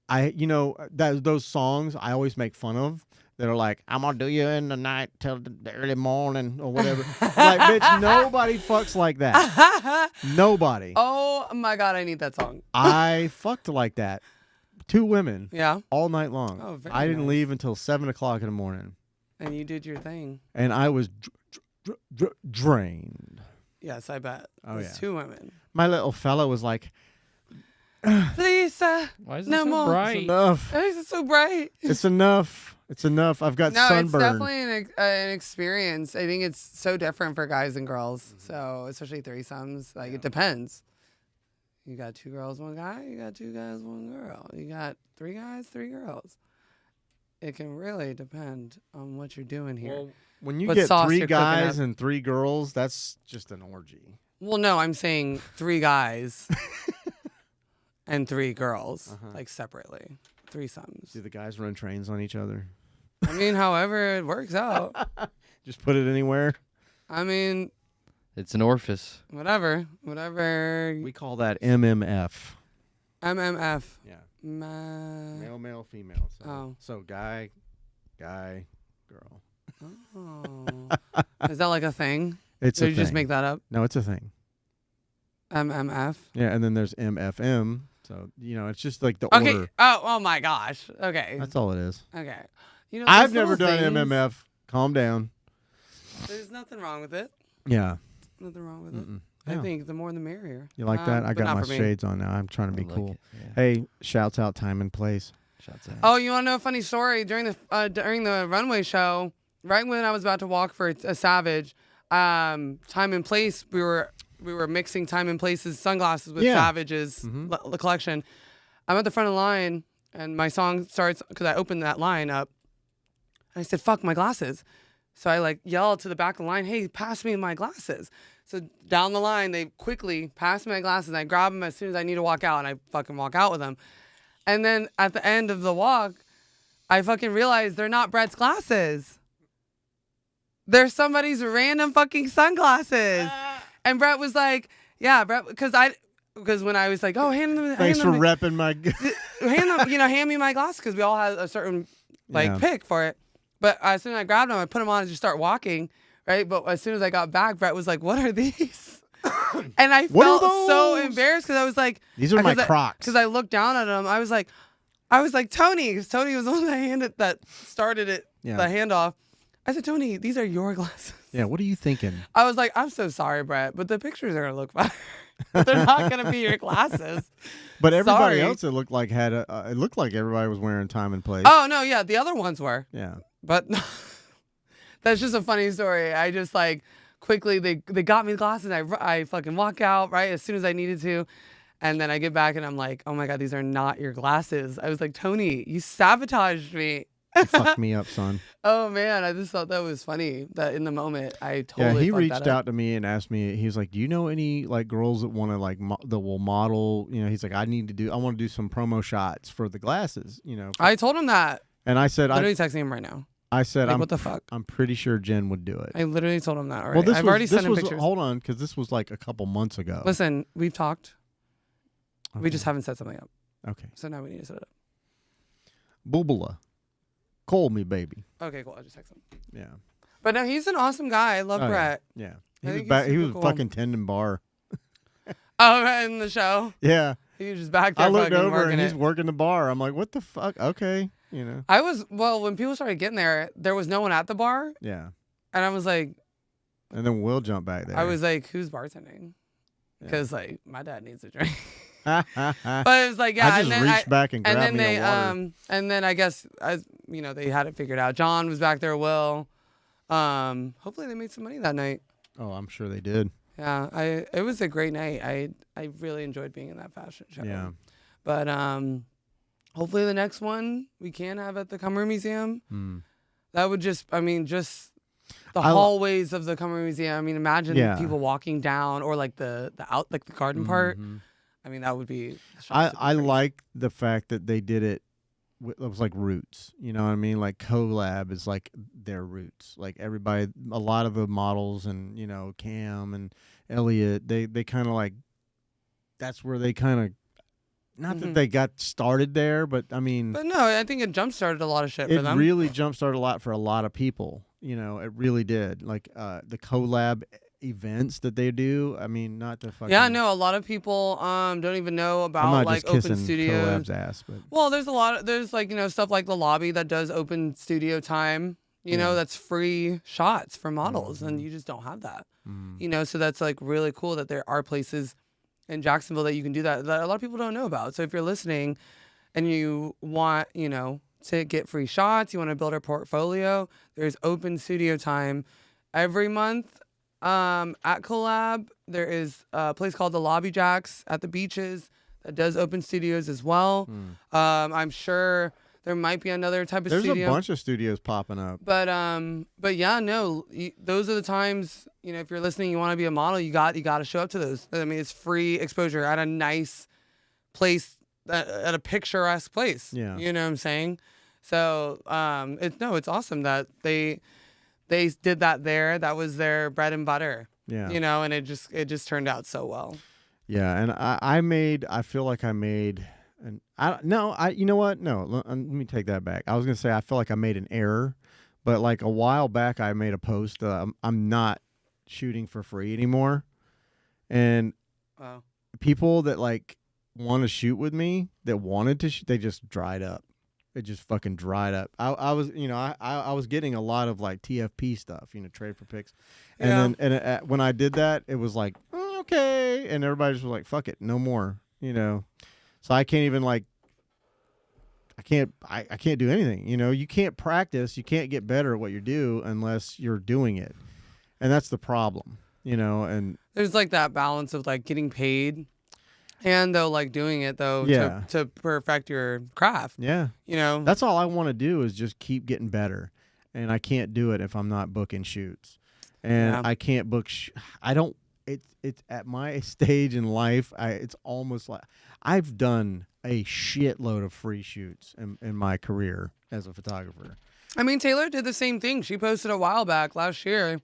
Those songs I always make fun of that are like, "I'm gonna do you in the night till the early morning," or whatever. Like, bitch, nobody fucks like that. Nobody. Oh my God, I need that song. I fucked like that. 2 women Yeah. all night long. Oh, very I didn't nice. leave until 7:00 in the morning, And you did your thing. and I was drained. Yes, I bet. Oh, There's yeah. 2 women. My little fella was like, Please, Why is it No so more. "It's bright? enough. it's so bright. It's enough. It's enough. I've got No, sunburn." it's definitely an experience. I think it's so different for guys and girls. So, especially threesomes, it depends. You got 2 girls, 1 guy. You got 2 guys, 1 girl. You got 3 guys, 3 girls. It can really depend on what you're doing here. Well, when you What get sauce 3 you're cooking guys up. and 3 girls, that's just an orgy. Well, no, I'm saying 3 guys and 3 girls, Uh-huh. separately. Threesomes. Do the guys run trains on each other? I mean, however it works out. Just put it anywhere. I mean, It's an orifice. whatever. We call that MMF. MMF. Yeah. Ma- Male, female. So, Oh. so guy, girl. Oh. Is that like a thing? It's Or a you thing. just make that up? No, it's a thing. MMF. Yeah, and then there's MFM. So, it's just like the Okay. order. Oh my gosh. Okay. That's all it is. Okay. I've those never little done things, MMF. Calm down. There's nothing wrong with it. Yeah. Nothing wrong with it. Mm-mm. I Yeah. think the more the merrier. You like that? I but got not my for me. shades on now. I'm trying to be I like cool. it, yeah. Hey, shouts out time and place. Shots out. Oh, you want to know a funny story? During the runway show, right when I was about to walk for a Savage, Time and Place, we were mixing Time and Place's sunglasses with Savage's collection. I'm at the front of the line, and my song starts because I opened that line up. And I said, "Fuck my glasses." So I like yelled to the back of the line, "Hey, pass me my glasses." So down the line, they quickly pass me my glasses. And I grab them as soon as I need to walk out, and I fucking walk out with them. And then at the end of the walk, I fucking realized they're not Brett's glasses. They're somebody's random fucking sunglasses. And Brett was like, "Yeah, Brett," because when I was like, "Oh, hand them." Thanks for repping my. Hand me my glasses because we all had a certain pick for it. But as soon as I grabbed them, I put them on and just start walking, right? But as soon as I got back, Brett was like, "What are these?" And I felt so embarrassed because I was like, "These are my Crocs." Because I looked down at them. I was like, Tony, because Tony was the one that started it, the handoff. I said, "Tony, these are your glasses." Yeah, what are you thinking? I was like, "I'm so sorry, Brett, but the pictures are gonna look better. They're not gonna be your glasses." But everybody else, it looked like it looked like everybody was wearing Time and Place. Oh no, yeah, the other ones were. Yeah. But that's just a funny story. I just quickly they got me the glasses. I fucking walk out right as soon as I needed to, and then I get back and I'm like, "Oh my god, these are not your glasses." I was like, "Tony, you sabotaged me." You fucked me up, son. Oh man, I just thought that was funny. That in the moment, I totally. Yeah, he reached out to me and asked me. He was like, "Do you know any girls that want to that will model?" He's like, I want to do some promo shots for the glasses." I told him that. And I said, literally texting him right now. I said, what the fuck? I'm pretty sure Jen would do it. I literally told him that already. Well, I've already sent him pictures. Hold on, because this was like a couple months ago. Listen, we've talked. Okay. We just haven't set something up. Okay. So now we need to set it up. Boobala. Call me, baby. Okay, cool. I just texted him. Yeah. But no, he's an awesome guy. I love Brett. Yeah. He was cool. fucking tending bar. Oh, right in the show? Yeah. He was just back there. I looked over and he's working the bar. I'm like, what the fuck? Okay. When people started getting there was no one at the bar. Yeah. And I was like. And then Will jumped back there. I was like, who's bartending? Because my dad needs a drink. But it was like, yeah. I just reached back and grabbed me a water. And then I guess, they had it figured out. John was back there, Will. Hopefully they made some money that night. Oh, I'm sure they did. Yeah, it was a great night. I really enjoyed being in that fashion show. Yeah. But hopefully the next one we can have at the Cumber Museum. That would just the hallways of the Cumber Museum. Imagine people walking down or like the garden part. That would be. I like the fact that they did it. It was like roots, you know what I mean? Like collab is like their roots. Like everybody, a lot of the models and Cam and Elliot, they kind of like. That's where they kind of. Not that they got started there, but But no, I think it jump started a lot of shit for them. It really jump started a lot for a lot of people. It really did. Like the collab events that they do. Not the fucking. Yeah, no, a lot of people don't even know about like open studios. Collab's ass, but. Well, there's stuff like the lobby that does open studio time. That's free shots for models, and you just don't have that. So that's like really cool that there are places in Jacksonville that you can do that a lot of people don't know about. So if you're listening and you want, to get free shots, you want to build a portfolio, there's open studio time every month. At Collab, there is a place called the Lobby Jacks at the beaches that does open studios as well. I'm sure there might be another type of studio. There's a bunch of studios popping up. But yeah, no, those are the times, if you're listening, you want to be a model, you got to show up to those. It's free exposure at a nice place, at a picturesque place. Yeah. You know what I'm saying? So, it's awesome that they did that there. That was their bread and butter. Yeah. And it just turned out so well. Yeah, and I feel like I made you know what? No, let me take that back. I was going to say I feel like I made an error, but like a while back I made a post I'm not shooting for free anymore. And people that like want to shoot with me, that wanted to they just dried up. It just fucking dried up. I was, I was getting a lot of like TFP stuff, trade for pics, and then when I did that, it was like okay, and everybody just was like, "Fuck it, no more," So I can't even like. I can't do anything. You know, you can't practice, you can't get better at what you do unless you're doing it. And that's the problem, you know, and there's like that balance of like getting paid and though like doing it though Yeah. to perfect your craft. yeah. You know? That's all I want to do is just keep getting better. And I can't do it if I'm not booking shoots. And Yeah. I can't book I don't it's at my stage in life, it's almost like I've done a shitload of free shoots in my career as a photographer. I mean, Taylor did the same thing. She posted a while back last year,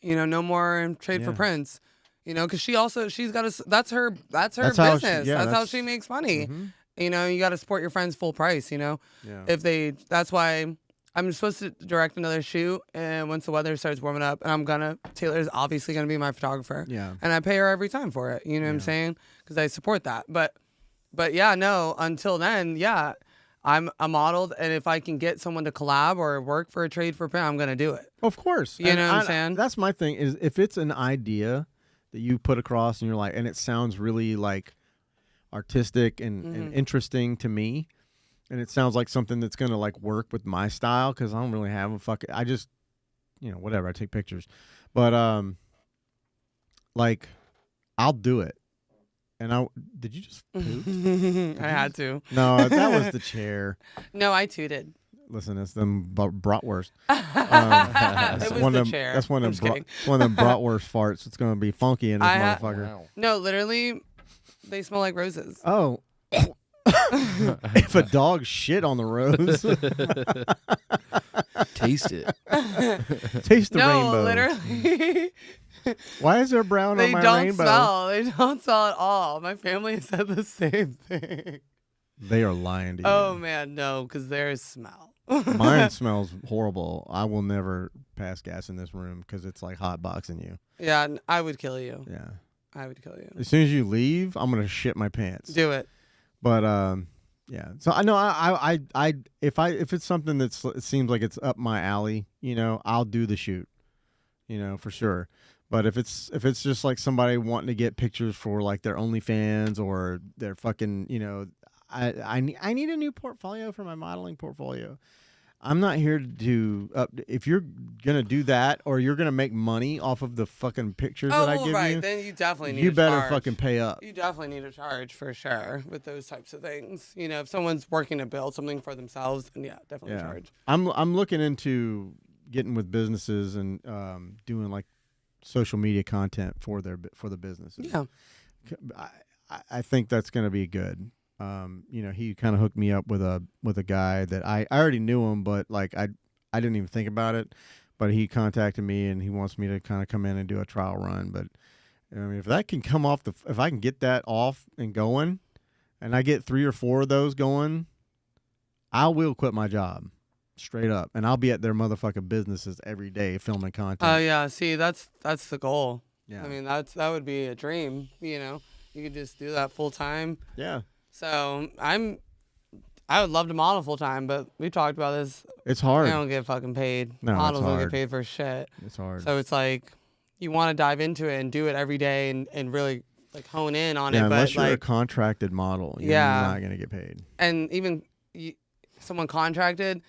you know, no more trade for Yeah. prints, you know, because she's got that's her That's how she- business. yeah, that's how that's- she makes money. Mhm. You know, you got to support your friends full price, you know, Yeah. that's why I'm supposed to direct another shoot. And once the weather starts warming up and Taylor's obviously going to be my photographer. Yeah. And I pay her every time for it. You know what I'm Yeah. saying? Because I support that. But yeah, no, until then, yeah, I'm a modeled. And if I can get someone to collab or work for a trade for print, I'm going to do it. Of course. You And know what I'm saying? That's my thing is if it's an idea that you put across and you're like, and it sounds really like artistic and Mm-hmm. interesting to me, and it sounds like something that's going to like work with my style because I don't really have a fucking, I just, you know, whatever, I take pictures. But, like, I'll do it. And did you just poop? I had to. No, that was the chair. No, I tooted. Listen, it's them bratwurst. It was the chair. That's one I'm of just them. kidding. One of them bratwurst farts. It's gonna be funky in this I motherfucker. Wow. No, literally, they smell like roses. Oh, if a dog shit on the rose, Taste it. taste the No, rainbow. literally. Why is there brown They on my don't rainbow? smell. They don't smell at all. My family said the same thing. They are lying to you. Oh man, no, because there's smell. Mine smells horrible. I will never pass gas in this room because it's like hot boxing you. Yeah, I would kill you. Yeah. I would kill you. As soon as you leave, I'm gonna shit my pants. Do it. But yeah. So I know if it's something it seems like it's up my alley, you know, I'll do the shoot, you know, for sure. But if it's just like somebody wanting to get pictures for like their OnlyFans or their fucking, you know, I need a new portfolio for my modeling portfolio. I'm not here to if you're gonna do that or you're gonna make money off of the fucking pictures that I give right. you, Then you definitely need you to better charge. fucking pay up. You definitely need to charge for sure with those types of things. You know, if someone's working to build something for themselves, then yeah, definitely Yeah. charge. I'm looking into getting with businesses and doing like social media content for the businesses. Yeah. I think that's going to be good. You know, he kind of hooked me up with a guy that I already knew him, but like I didn't even think about it. But he contacted me and he wants me to kind of come in and do a trial run. But I mean, if that can come off if I can get that off and going, and I get 3 or 4 of those going, I will quit my job. Straight up, and I'll be at their motherfucking businesses every day filming content. Oh yeah. See, that's the goal. Yeah, I mean, that would be a dream. You know, you could just do that full time. yeah, So I would love to model full time, but we talked about this. it's hard. I don't get fucking paid. No, it's Models don't get hard. paid for shit. It's hard. So it's like you want to dive into it and do it every day and really like hone in on yeah, it. unless But you're a like, contracted model, you're Yeah. not gonna get paid. and even someone contracted,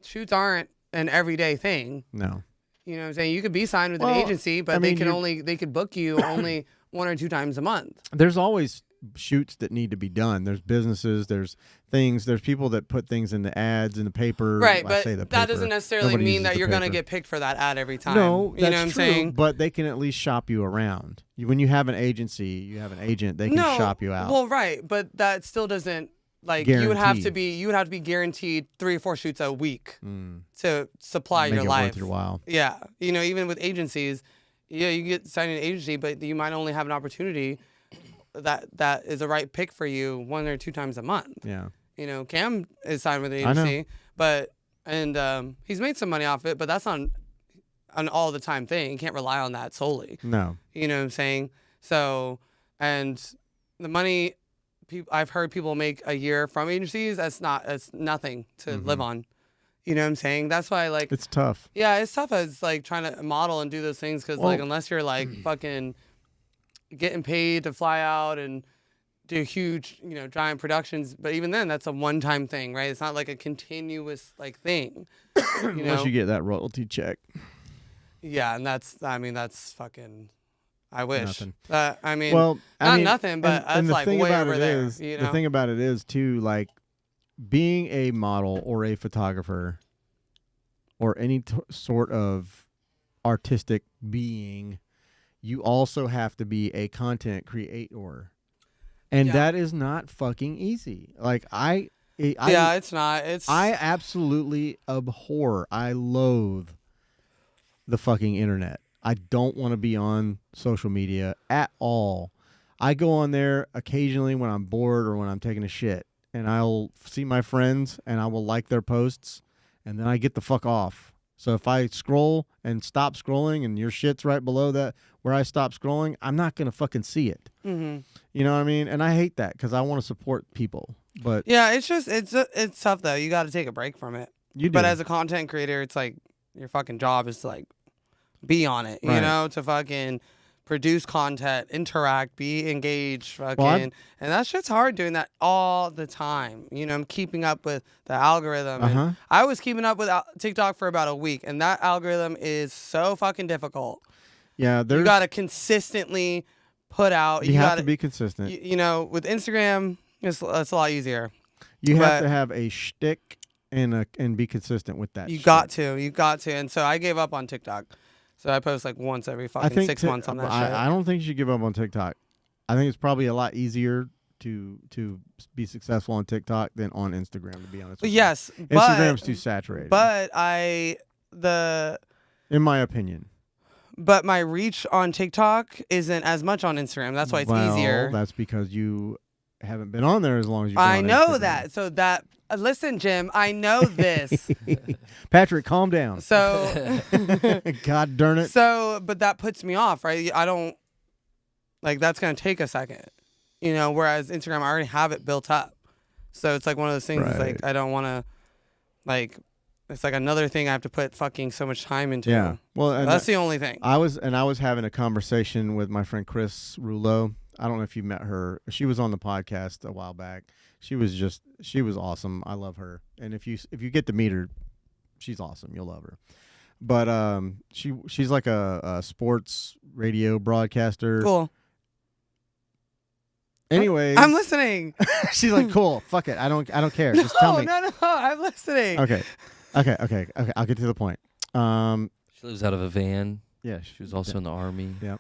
shoots aren't an everyday thing. No, You know what I'm saying? You could be signed with Well, an agency, but I mean, they could book you only 1 or 2 times a month. there's always shoots that need to be done. There's businesses, there's things, there's people that put things in the ads in the paper. Right, I but say the that paper. doesn't necessarily Nobody mean uses that the you're going to paper. get picked for that ad every time. No, you that's know what I'm true. saying? But they can at least shop you around. When you have an agency, you have an agent. They can No, shop you out. Well, right, but that still doesn't like you would have to Guaranteed. be guaranteed 3 or 4 shoots a week Mm. to supply Make your it life. worth your while. Yeah, you know, even with agencies, yeah, you get signed an agency, but you might only have an opportunity that is a right pick for you 1 or 2 times a month. Yeah. You know, Cam is signed with an I know. agency, but he's made some money off it, but that's not an all the time thing. You can't rely on that solely. No. You know what I'm saying? So, and the money I've heard people make a year from agencies, that's nothing to live on. You know what I'm saying? That's why, like, It's tough. yeah, it's tough as like trying to model and do those things because like Well- unless you're like fucking getting paid to fly out and do huge, giant productions. But even then, that's a one-time thing, right? It's not like a continuous like thing. Unless you get that royalty check. Yeah, and that's fucking. I wish. Nothing. Well, nothing, but that's and the like thing way about over it there. is, the thing about it is too, like being a model or a photographer or any sort of artistic being, you also have to be a content creator, and that is not fucking easy. Like it's not. I absolutely abhor. I loathe the fucking internet. I don't want to be on social media at all. I go on there occasionally when I'm bored or when I'm taking a shit, and I'll see my friends and I will like their posts, and then I get the fuck off. So if I scroll and stop scrolling and your shit's right below that where I stop scrolling, I'm not going to fucking see it. Mm-hmm. You know what I mean? And I hate that because I want to support people. But yeah, it's tough though. You got to take a break from it. You do. But as a content creator, it's like your fucking job is to like be on it, right. to fucking produce content, interact, be engaged, fucking. And that shit's hard doing that all the time. I'm keeping up with the algorithm. And I was keeping up with TikTok for about a week, and that algorithm is so fucking difficult. Yeah, you got to consistently put out. You have to be consistent. With Instagram, it's a lot easier. You have to have a shtick and be consistent with that. You got to. And so I gave up on TikTok. So I post like once every fucking 6 months on that shit. I don't think you should give up on TikTok. I think it's probably a lot easier to be successful on TikTok than on Instagram, to be honest with you. Yes, Instagram's too saturated. But in my opinion. But my reach on TikTok isn't as much on Instagram. That's why it's easier. That's because you haven't been on there as long as you've been I on know Instagram. that. So that listen, Jim, I know this. Patrick, calm down. So God darn it. So, but that puts me off, right? I don't like that's gonna take a second. Whereas Instagram, I already have it built up. So it's like one of those things. Right. It's like I don't wanna it's like another thing I have to put fucking so much time into. Yeah. Well, and that's the only thing. I was having a conversation with my friend Chris Rouleau. I don't know if you met her. She was on the podcast a while back. She was awesome. I love her. And if you get to meet her, she's awesome. You'll love her. But she's like a sports radio broadcaster. Cool. Anyways, I'm listening. She's like, cool. Fuck it. I don't care. Just tell me. No. I'm listening. Okay. I'll get to the point. She lives out of a van. Yeah. She was also in the army. Yeah.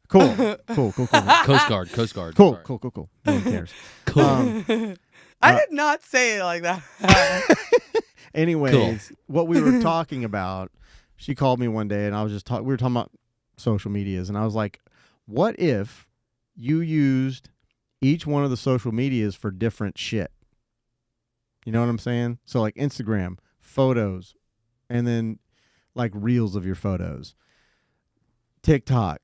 Cool. Coast Guard. Cool. No one cares. Cool. I did not say it like that. Anyways, what we were talking about, she called me one day and I was just we were talking about social medias, and I was like, what if you used each one of the social medias for different shit? You know what I'm saying? So like Instagram, photos, and then like reels of your photos. TikTok,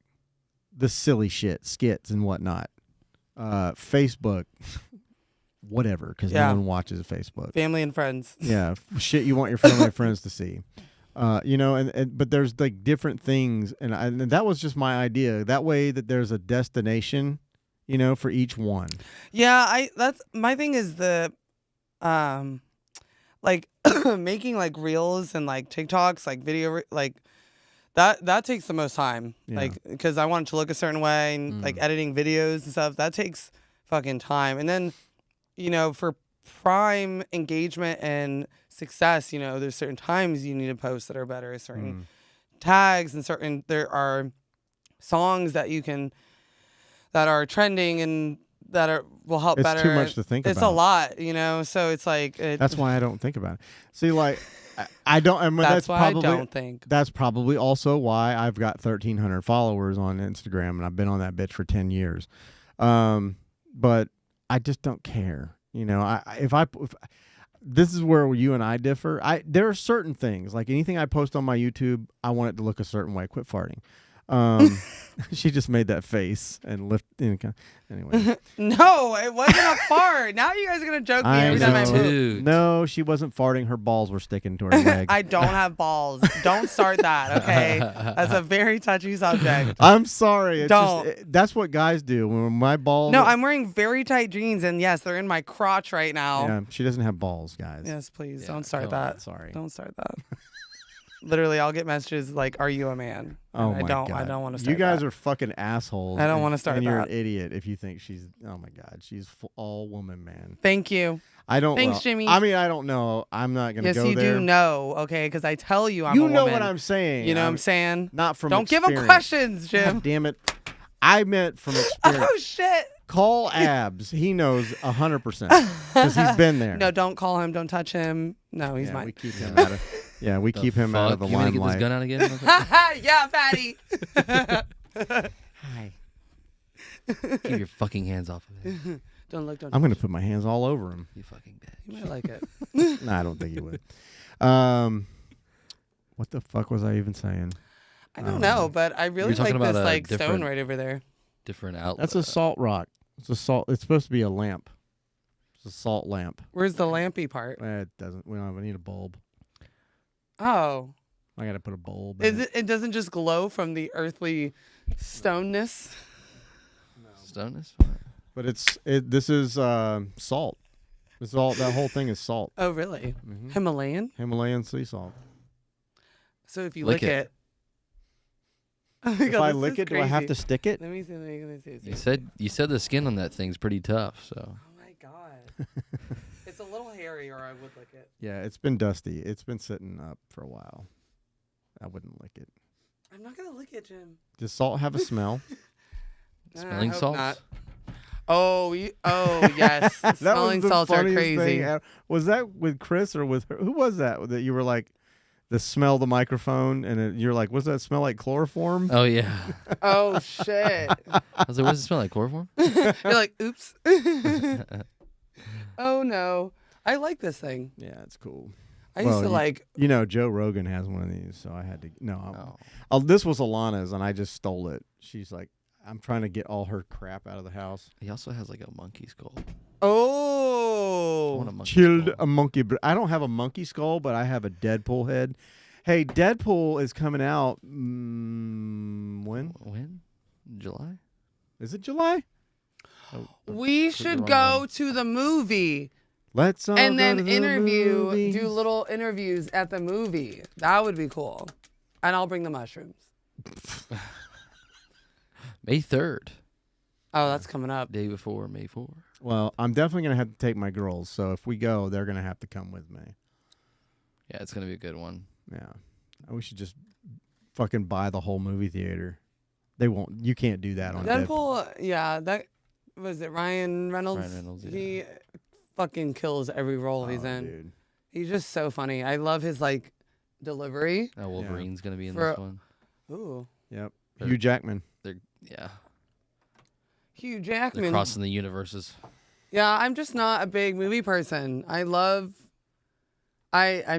the silly shit, skits and whatnot. Facebook, whatever, because no one watches Facebook. Family and friends. Yeah, shit you want your family and friends to see. But there's like different things, and that was just my idea. That way that there's a destination, for each one. Yeah, that's my thing is the like making like reels and like TikToks, like video, like that takes the most time. Yeah. Like, because I want it to look a certain way, and like editing videos and stuff, that takes fucking time. And then, for prime engagement and success, there's certain times you need to post that are better, certain tags, and there are songs that that are trending and that will help better. It's too much to think about. It's a lot, so it's like that's why I don't think about it. See, like I don't. I mean, that's why I don't think. That's probably also why I've got 1,300 followers on Instagram, and I've been on that bitch for 10 years. But I just don't care. If this is where you and I differ. There are certain things, like anything I post on my YouTube, I want it to look a certain way. Quit farting. She just made that face and lifted. Anyway, No, it wasn't a fart. Now you guys are gonna joke me I every time I know. move. Dude. No, she wasn't farting. Her balls were sticking to her leg. I don't have balls. Don't start that, okay? That's a very touchy subject. I'm sorry. It's Don't. Just, that's what guys do. When my balls. No, I'm wearing very tight jeans, and yes, they're in my crotch right now. Yeah, she doesn't have balls, guys. Yes, please Yeah, don't start come that. on. Sorry. Don't start that. Literally, I'll get messages like, "Are you a man?" Oh And my I God. don't want to start. You guys that. are fucking assholes. I don't and- wanna start And you're that. an idiot if you think she's. Oh my God, she's all woman, man. Thank you. I don't. Thanks, well, Jimmy. I mean, I don't know. I'm not gonna Yes, go you there. do know, okay? Because I tell you, I'm You a know woman. what I'm saying. You know what I'm saying? Not from. Don't give him experience. questions, Jim. God damn it! I meant from experience. Oh shit! Call Abs. He knows 100% because he's been there. No, don't call him. Don't touch him. No, he's yeah, mine. we keep him out of. Yeah, we keep him out of the You want to get this limelight. gun out again? Yeah, Patty. Hi. Keep your fucking hands off of it. Don't look. Don't. I'm gonna put my hands all over him. You fucking bitch. You might like it. No, I don't think he would. What the fuck was I even saying? I don't know, but I really talking like this about a like stone different- right over there. Different outlet. That's a salt rock. It's a salt. It's supposed to be a lamp. It's a salt lamp. Where's the lampy part? It doesn't. We don't. We need a bulb. Oh, I gotta put a bulb. is in it? It doesn't just glow from the earthly stoneness. Stone is But it's. This is salt. This is all. That whole thing is salt. Oh, really? Mhm. Himalayan. Himalayan sea salt. So if you Lick lick it. it. Oh my If God, I this lick is it, do I have crazy. to stick it? Let me see. Let me see. You said the skin on that thing's pretty tough, so Oh my God. It's a little hairy, or I would lick it. Yeah, it's been dusty. It's been sitting up for a while. I wouldn't lick it. I'm not gonna lick it, Jim. Does salt have a smell? I smelling hope salts. not. Oh, yes. Smelling salts are funniest crazy. thing ever. Was that with Chris or with her? Who was that? That you were like, the smell the microphone, and you're like, what's that smell like? Chloroform? Oh yeah. Oh shit. I was like, what does it smell like? Chloroform? You're like, oops. Oh no. I like this thing. Yeah, it's cool. I used Well, to you- like. You know, Joe Rogan has one of these, so I had to. No, Oh. this was Alana's, and I just stole it. She's like, I'm trying to get all her crap out of the house. He also has like a monkey skull. I Oh. want a monkey Chilled skull. a monkey. I don't have a monkey skull, but I have a Deadpool head. Hey, Deadpool is coming out. When When? July? is it? July? Oh, We clicked the should wrong go one. to the movie Let's all and go then to the interview, movies. do little interviews at the movie. That would be cool. And I'll bring the mushrooms. May 3rd. Oh, that's coming up. Day before May 4. Well, I'm definitely gonna have to take my girls. So if we go, they're gonna have to come with me. Yeah, it's gonna be a good one. Yeah, we should just fucking buy the whole movie theater. They won't. You can't do that on Deadpool. Deadpool, yeah, that was it. Ryan Reynolds. Ryan Reynolds, yeah. He fucking kills every role he's in. Dude. He's just so funny. I love his like delivery. Wolverine's gonna be in For- this one. Ooh, Yep. They're- Hugh Jackman. Yeah, Hugh they're Jackman. crossing the universes. Yeah, I'm just not a big movie person. I'm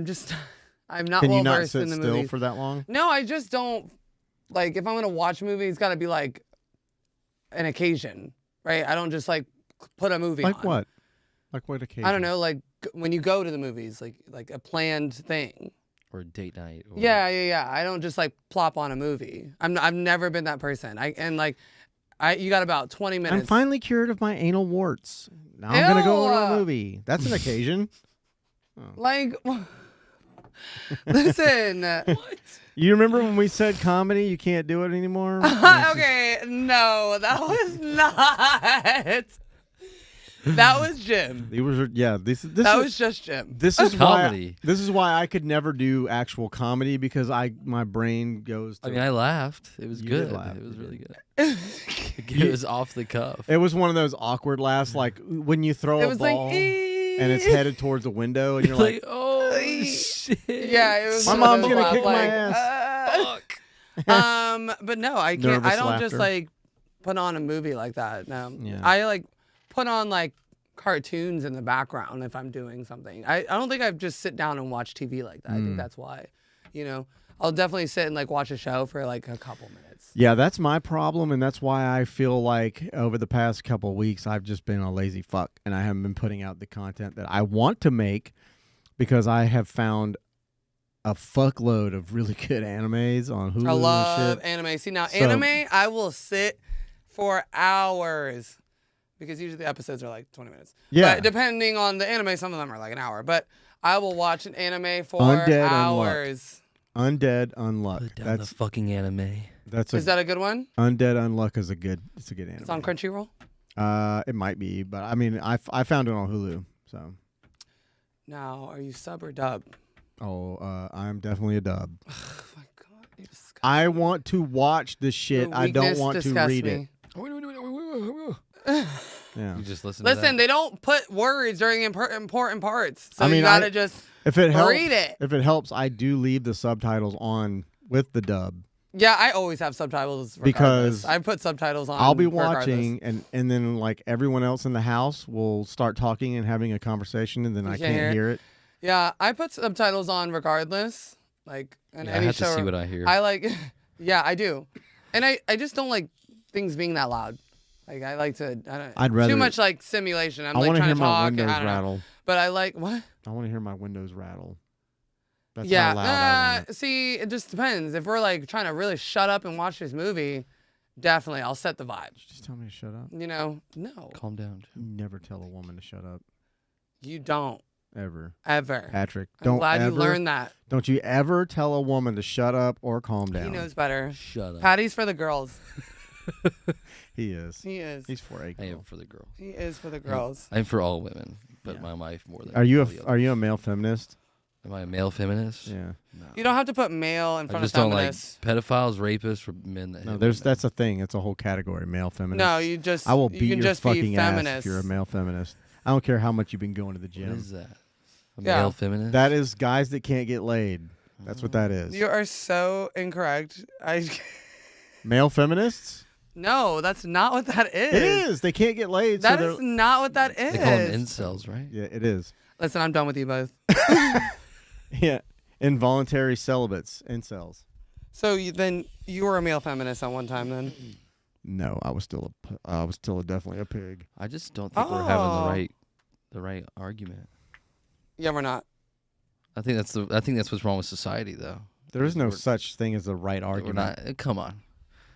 just I'm not Can well you not versed sit in the still movies. for that long? No, I just don't like if I'm gonna watch a movie, it's gotta be like an occasion. Right? I don't just like put a movie Like on. what? Like what occasion? I don't know, like when you go to the movies, like a planned thing. Or date night. Or Yeah. I don't just like plop on a movie. I've never been that person. You got about 20 minutes. I'm finally cured of my anal warts. Now I'm gonna go to a Ew. movie. That's an occasion. Like, listen. You remember when we said comedy? You can't do it anymore. It's just- Okay, no, that was not. That was Jim. It was yeah. This That is was just Jim. this is why Comedy. this is why I could never do actual comedy because my brain goes to I mean, I laughed. It was You good. did laugh, It was you really did. good. It was off the cuff. It was one of those awkward laughs, like when you throw It a was like, ball and it's headed towards a window, and you're like, oh "Eh." shit. Yeah, it was. My one of mom's those gonna laugh, kick my like, ass. But no, I can't. Nervous I don't just laughter. like put on a movie like that. No, Yeah. I like put on like cartoons in the background if I'm doing something. I don't think I've just sit down and watch TV like that. I think that's why. You know, I'll definitely sit and like watch a show for like a couple minutes. Yeah, that's my problem, and that's why I feel like over the past couple of weeks I've just been a lazy fuck, and I haven't been putting out the content that I want to make because I have found a fuckload of really good animes on Hulu I love and shit. anime. See, now So- anime, I will sit for hours because usually the episodes are like 20 minutes. Yeah. But depending on the anime, some of them are like an hour. But I will watch an anime for Undead Unluck. hours. Undead Unluck. Put down That's the fucking anime. Is that a good one? Undead Unluck is a good anime. It's on Crunchyroll? It might be, but I mean, I found it on Hulu. So, Now, are you sub or dub? I'm definitely a dub. Oh my God. You disgust I want to watch the shit. Your I don't weakness want to disgusts read me. it. Yeah. You just listen to Listen, that. they don't put words during important parts. So I mean, you gotta just If it helps, read it. If it helps, I do leave the subtitles on with the dub. Yeah, I always have subtitles Because regardless. I put subtitles on. I'll be regardless. watching, and then like everyone else in the house will start talking and having a conversation, and then I can't hear it. Yeah, I put subtitles on regardless. Like in Yeah, I any have show. to see what I hear. I like. Yeah, I do, and I just don't like things being that loud. Like I like to. I'd rather- too much like simulation. I'm I like want to trying hear to my talk. windows I don't know. rattle. But I like what? I want to hear my windows rattle. That's Yeah. how loud I want it. See, it just depends. If we're like trying to really shut up and watch this movie, definitely I'll set the vibe. Just tell me to shut up. You know, no, Calm down. You never tell a woman to shut up you don't ever, ever. Patrick. I'm Don't glad ever, you learned that. Don't you ever tell a woman to shut up or calm down. He knows better. Shut up. Patty's for the girls. He is. He is. He's for a I am girl. for the girl. He is for the girls. I'm for all women, but Yeah. my wife more than. Are you all the are others. you a male feminist? Am I a male feminist? Yeah. No. You don't have to put male in I front just of don't like feminists. pedophiles, rapists, or men that. No, hit there's women. that's a thing. It's a whole category. Male feminist. No, you just. I will you beat can your just be fucking ass feminist. if you're a male feminist. I don't care how much you've been going to the What gym. is that? A Yeah. male feminist? That is guys that can't get laid. That's what that is. You are so incorrect. Male feminists? No, that's not what that is. It is. They can't get laid. That so is not what that is. They call them incels, right? yeah, it is. Listen, I'm done with you both. Yeah. Involuntary celibates, incels. So then you were a male feminist at one time, then? No, I was still definitely a pig. I just don't think we're having Oh. the right argument. Yeah, we're not. I think that's what's wrong with society, though. There is no We're- such thing as the right We're argument. not. Come on.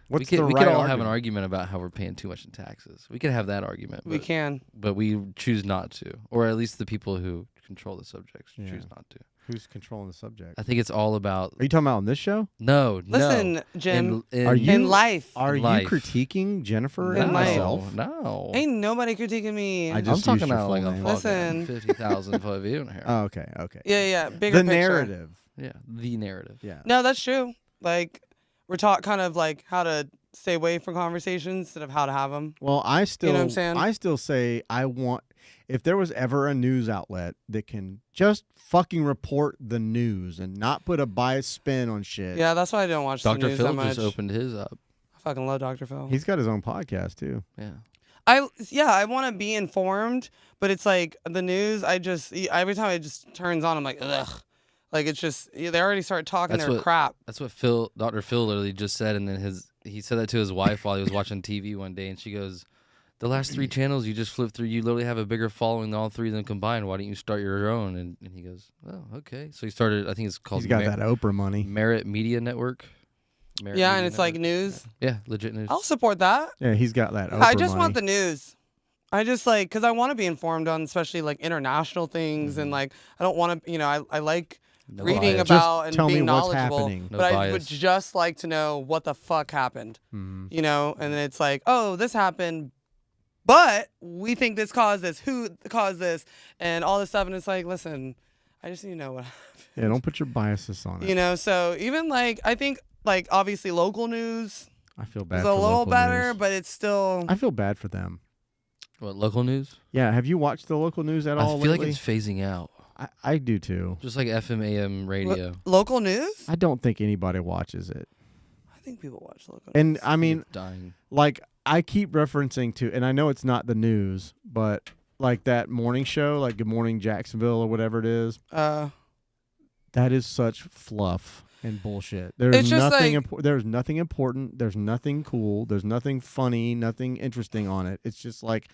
What's we the could right all argument? have an argument about how we're paying too much in taxes. We could have that argument. We but- can. But we choose not to, or at least the people who control the subjects Yeah. choose not to. Who's controlling the subject? I think it's all about Are you talking about on this show? no. Listen, Jim. Are you- In life. Are you life. critiquing Jennifer In and life. myself? No. Ain't nobody critiquing me. I I'm just talking used your out like full a name. Listen. fucking 50,000 foot view in here. Oh, okay, okay. Yeah. Bigger The picture. narrative. Yeah, the narrative. Yeah. No, that's true. Like, we're taught kind of like how to stay away from conversations instead of how to have them. Well, I still, what I'm saying? I still say I want. If there was ever a news outlet that can just fucking report the news and not put a biased spin on shit. Yeah, that's why I don't watch the Dr. news Phil that much. just opened his up. I fucking love Dr. Phil. He's got his own podcast too. Yeah. I want to be informed, but it's like the news. Every time it just turns on, I'm like, ugh. Like it's just they already start talking That's their what- crap. That's what Dr. Phil literally just said, and then he said that to his wife while he was watching TV one day, and she goes, "The last 3 channels you just flipped through, you literally have a bigger following than all 3 of them combined. Why don't you start your own?" And he goes, "Oh, okay." So he started. I think it's called He's got that Oprah money. Merit Media Network. Merit Yeah, Media and it's like Network. news. Yeah, legit news. I'll support that. Yeah, he's got that Oprah I just money. want the news. I just like because I want to be informed on especially like international things and like I don't want to I like No reading bias. about Just and tell me being what's knowledgeable. happening. No But I would bias. just like to know what the fuck happened. Mhm. You know, and then it's like, oh, this happened, but we think this caused this. Who caused this? And all this stuff. And it's like, listen, I just need to know what happened. Yeah, don't put your biases on it. You know, so even like I think like obviously local news I feel bad. is for a little local better, news. but it's still. I feel bad for them. What, local news? Yeah, have you watched the local news at I all feel like lately? it's phasing out, I do too. just like FM AM radio. Local news? I don't think anybody watches it. I think people watch local And news. I mean, Dying. like I keep referencing to, and I know it's not the news, but like that morning show, like Good Morning Jacksonville or whatever it is, that is such fluff. and bullshit. There's It's just nothing. like- There's nothing important. There's nothing cool. There's nothing funny. Nothing interesting on it. It's just like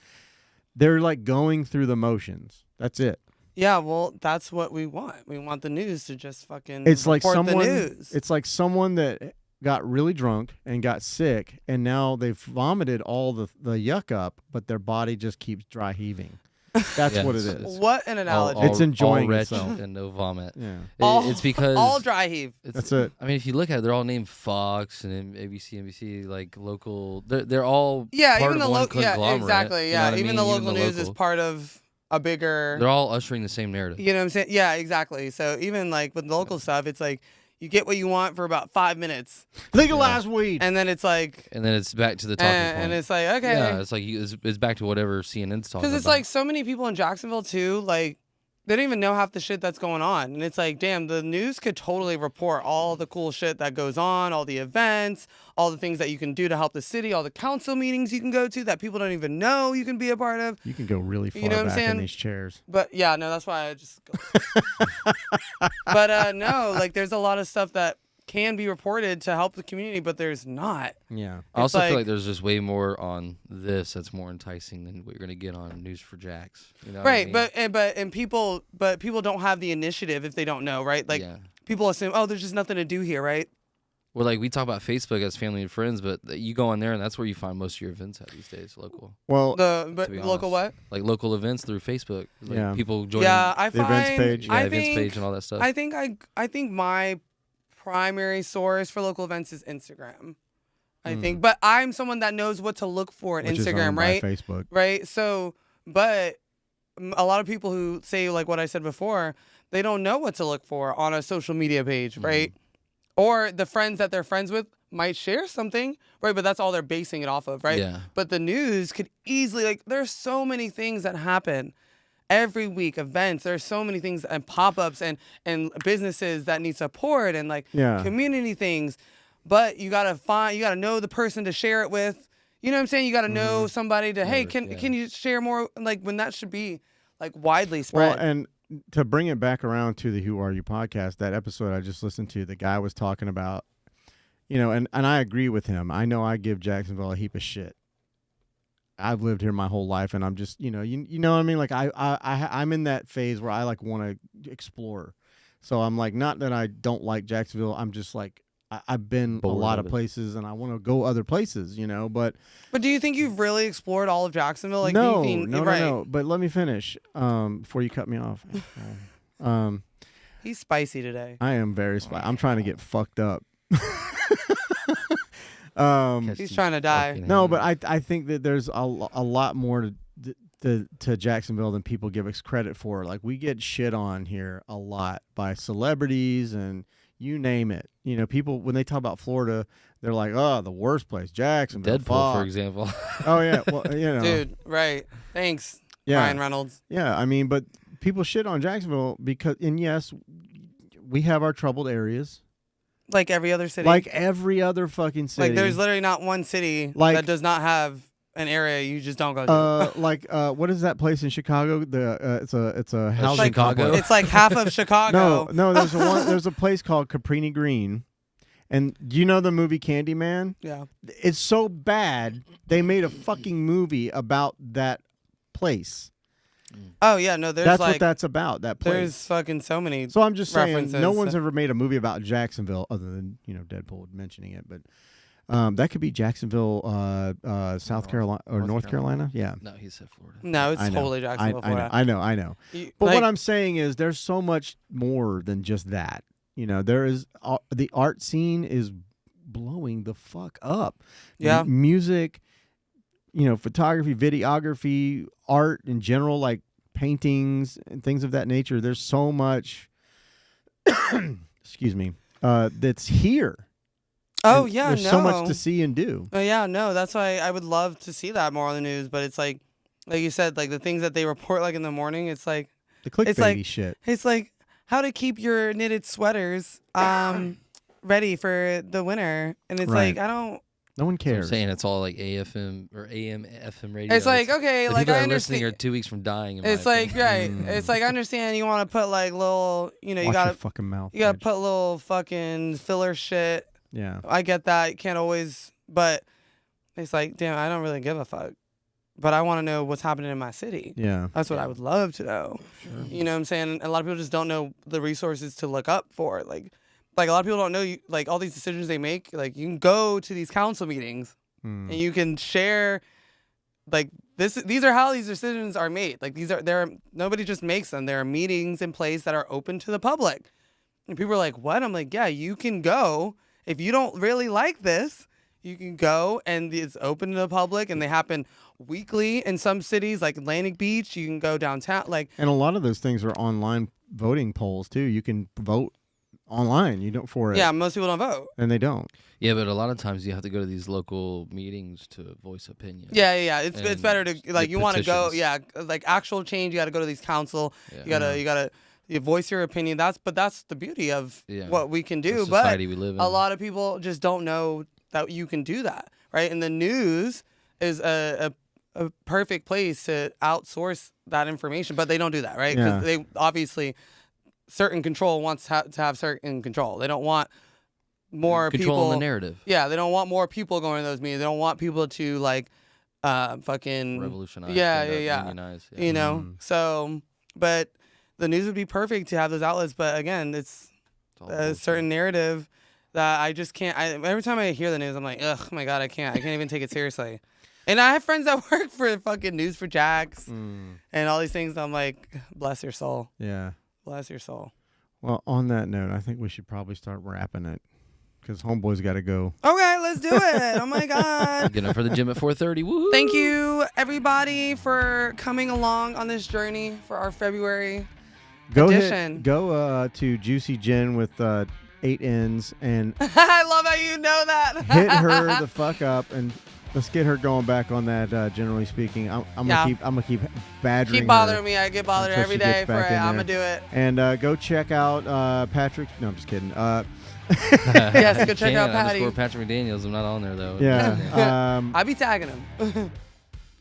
they're like going through the motions. That's it. Yeah, well, that's what we want. We want the news to just fucking It's like report someone. the news. It's like someone that got really drunk and got sick, and now they've vomited all the yuck up, but their body just keeps dry heaving. That's Yeah, what it it's- is. What an analogy. It's enjoying all retch itself. and no vomit. Yeah, It's because all dry heave. that's it. I mean, if you look at it, they're all named Fox and ABC, NBC, like local. They're all Yeah, part even of the one local. Yeah, conglomerate, exactly. you know Yeah, what I even mean? the local news is local. part of a bigger. They're all ushering the same narrative. You know what I'm saying? Yeah, exactly. So even like with the local stuff, it's like you get what you want for about 5 minutes, Legalize weed. and then it's like, And then it's back to the talking point. and it's like okay. Yeah, it's like it's back to whatever CNN's talking about. Because it's like so many people in Jacksonville too, like they don't even know half the shit that's going on. And it's like, damn, the news could totally report all the cool shit that goes on, all the events, all the things that you can do to help the city, all the council meetings you can go to that people don't even know you can be a part of. You can go really far You know what I'm back in saying? these chairs. But yeah, no, that's why I just go. But no, like there's a lot of stuff that can be reported to help the community, but there's not. Yeah. I also feel like- like there's just way more on this that's more enticing than what you're gonna get on News for Jacks. You know what I Right, mean? but people don't have the initiative if they don't know, right? Like yeah. people assume, oh, there's just nothing to do here, right? Well, like we talk about Facebook as family and friends, but you go on there and that's where you find most of your events at these days, local. Well, But to be local honest. what? Like local events through Facebook. Like Yeah. people joining Yeah, I the find events page. yeah, I events think page and all that stuff. I think my primary source for local events is Instagram. I think, but I'm someone that knows what to look for in which is Instagram, owned right? by Facebook. Right. So, but a lot of people who say like what I said before, they don't know what to look for on a social media page, right? Or the friends that they're friends with might share something, right? But that's all they're basing it off of, right? Yeah. But the news could easily, like, there's so many things that happen every week, events. There's so many things and pop-ups and businesses that need support and like Yeah. community things. But you gotta know the person to share it with. You know what I'm saying? You gotta know somebody to, hey, Yeah. can you share more? Like when that should be like widely Well, spread. and to bring it back around to the Who Are You podcast, that episode I just listened to, the guy was talking about, and I agree with him. I know I give Jacksonville a heap of shit. I've lived here my whole life, and I'm just, you know what I mean? Like I'm in that phase where I like want to explore. So I'm like, not that I don't like Jacksonville. I'm just like, I've been Bored a lot of of it. places, and I want to go other places, but But do you think you've really explored all of Jacksonville? Like, no, do you think, no, right. no. But let me finish before you cut me off. He's spicy today. I am very spicy. I'm trying to get fucked up. Catch He's these trying to die. fucking No, hangers. but I think that there's a lot more to Jacksonville than people give us credit for. Like we get shit on here a lot by celebrities and you name it. People when they talk about Florida, they're like, "Oh, the worst place, Jacksonville." Deadpool, for fuck." example. Oh yeah, well, Dude, right. Thanks, yeah, Ryan Reynolds. yeah. I mean, but people shit on Jacksonville because, and yes, we have our troubled areas, Like every other city. like every other fucking city. Like there's literally not one city Like- that does not have an area you just don't go to. what is that place in Chicago? It's a housing Chicago? complex. It's like half of Chicago. No, there's a place called Caprini Green. And do you know the movie Candyman? Yeah. It's so bad they made a fucking movie about that place. Oh yeah, no, there's That's like what that's about, that place. there's fucking so many. So I'm just saying, references. no one's ever made a movie about Jacksonville other than, Deadpool mentioning it. But that could be Jacksonville, South Carolina or North Carolina. Yeah. No, he said Florida. No, it's I know. totally Jacksonville, Florida. I know. You- But like, what I'm saying is there's so much more than just that. There is the art scene is blowing the fuck up. Yeah. Music, photography, videography, art in general, like paintings and things of that nature. There's so much, excuse me, that's here. oh And yeah, there's no. so much to see and do. Oh yeah, no. That's why I would love to see that more on the news. But it's like you said, like the things that they report like in the morning. It's like The clickbaity like- shit. it's like how to keep your knitted sweaters ready for the winter, and it's Right. like I don't. No one I'm cares. saying it's all like AFM or AM, FM radio. It's like, okay, the like people I that are listening are understand. 2 weeks from dying. In my It's like, opinion. right. It's like, I understand you want to put like little, you know, Watch you your gotta fucking mouth. you gotta bitch. put little fucking filler shit. Yeah. I get that. You can't always, but it's like, damn, I don't really give a fuck. But I want to know what's happening in my city. Yeah. That's what I would love to know. You know what I'm saying? A lot of people just don't know the resources to look up for. Like a lot of people don't know, like all these decisions they make. Like you can go to these council meetings and you can share, like these are how these decisions are made. Like nobody just makes them. There are meetings in place that are open to the public. And people are like, what? I'm like, yeah, you can go. If you don't really like this, you can go, and it's open to the public, and they happen weekly in some cities, like Atlantic Beach. You can go downtown, like. And a lot of those things are online voting polls too. You can vote online. You don't for it. Yeah, most people don't vote. And they don't. Yeah, but a lot of times you have to go to these local meetings to voice opinion. Yeah. It's And better to like the you want to go. petitions. Yeah, like actual change. You got to go to these council. Yeah. You gotta voice your opinion. That's the beauty of Yeah. what we can The do. But society we live in. a lot of people just don't know that you can do that, right? And the news is a perfect place to outsource that information, but they don't do that, right? Because they obviously certain control wants to have certain control. They don't want more control people the narrative. Yeah, they don't want more people going to those meetings. They don't want people to like fucking Revolutionize. Yeah, stand up, yeah. unionize, yeah. You know, so but the news would be perfect to have those outlets. But again, it's It's all a bullshit. certain narrative that I just can't. Every time I hear the news, I'm like, ugh, my God, I can't even take it seriously. And I have friends that work for fucking News for Jacks and all these things. I'm like, bless your soul. Yeah. Bless your soul. Well, on that note, I think we should probably start wrapping it because homeboy's got to go. Okay, let's do it. Oh my God. Getting up for the gym at 4:30. Woo! Thank you, everybody, for coming along on this journey for our February edition. Go to Juicy Gin with 8 N's and I love how you know that. hit her the fuck up and let's get her going back on that. Generally speaking, I'm gonna keep badgering. Keep bothering her me. I get bothered until every she day gets for back it. in I'm there. gonna do it. And go check out Patrick's. No, I'm just kidding. Yes, go check out Can't Patty. underscore Patrick McDaniels. I'm not on there though. Yeah. I be tagging him.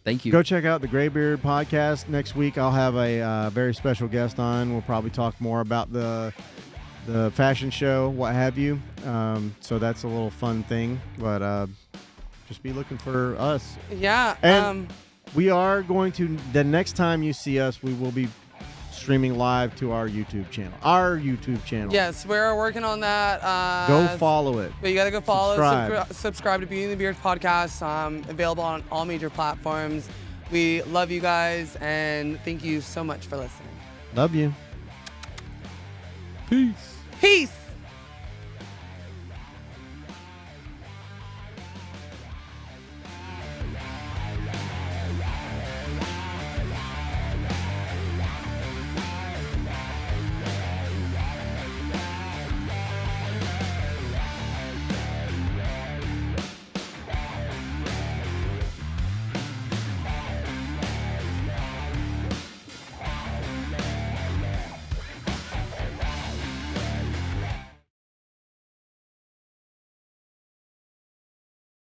Thank you. Go check out the Graybeard podcast. Next week, I'll have a very special guest on. We'll probably talk more about the fashion show, what have you. So that's a little fun thing. But just be looking for us. Yeah. And we are going to, the next time you see us, we will be streaming live to our YouTube channel. Yes, we're working on that. Go follow it. But you gotta go follow, Subscribe. subscribe to Beauty and the Beard podcast. Available on all major platforms. We love you guys and thank you so much for listening. Love you. Peace. Peace.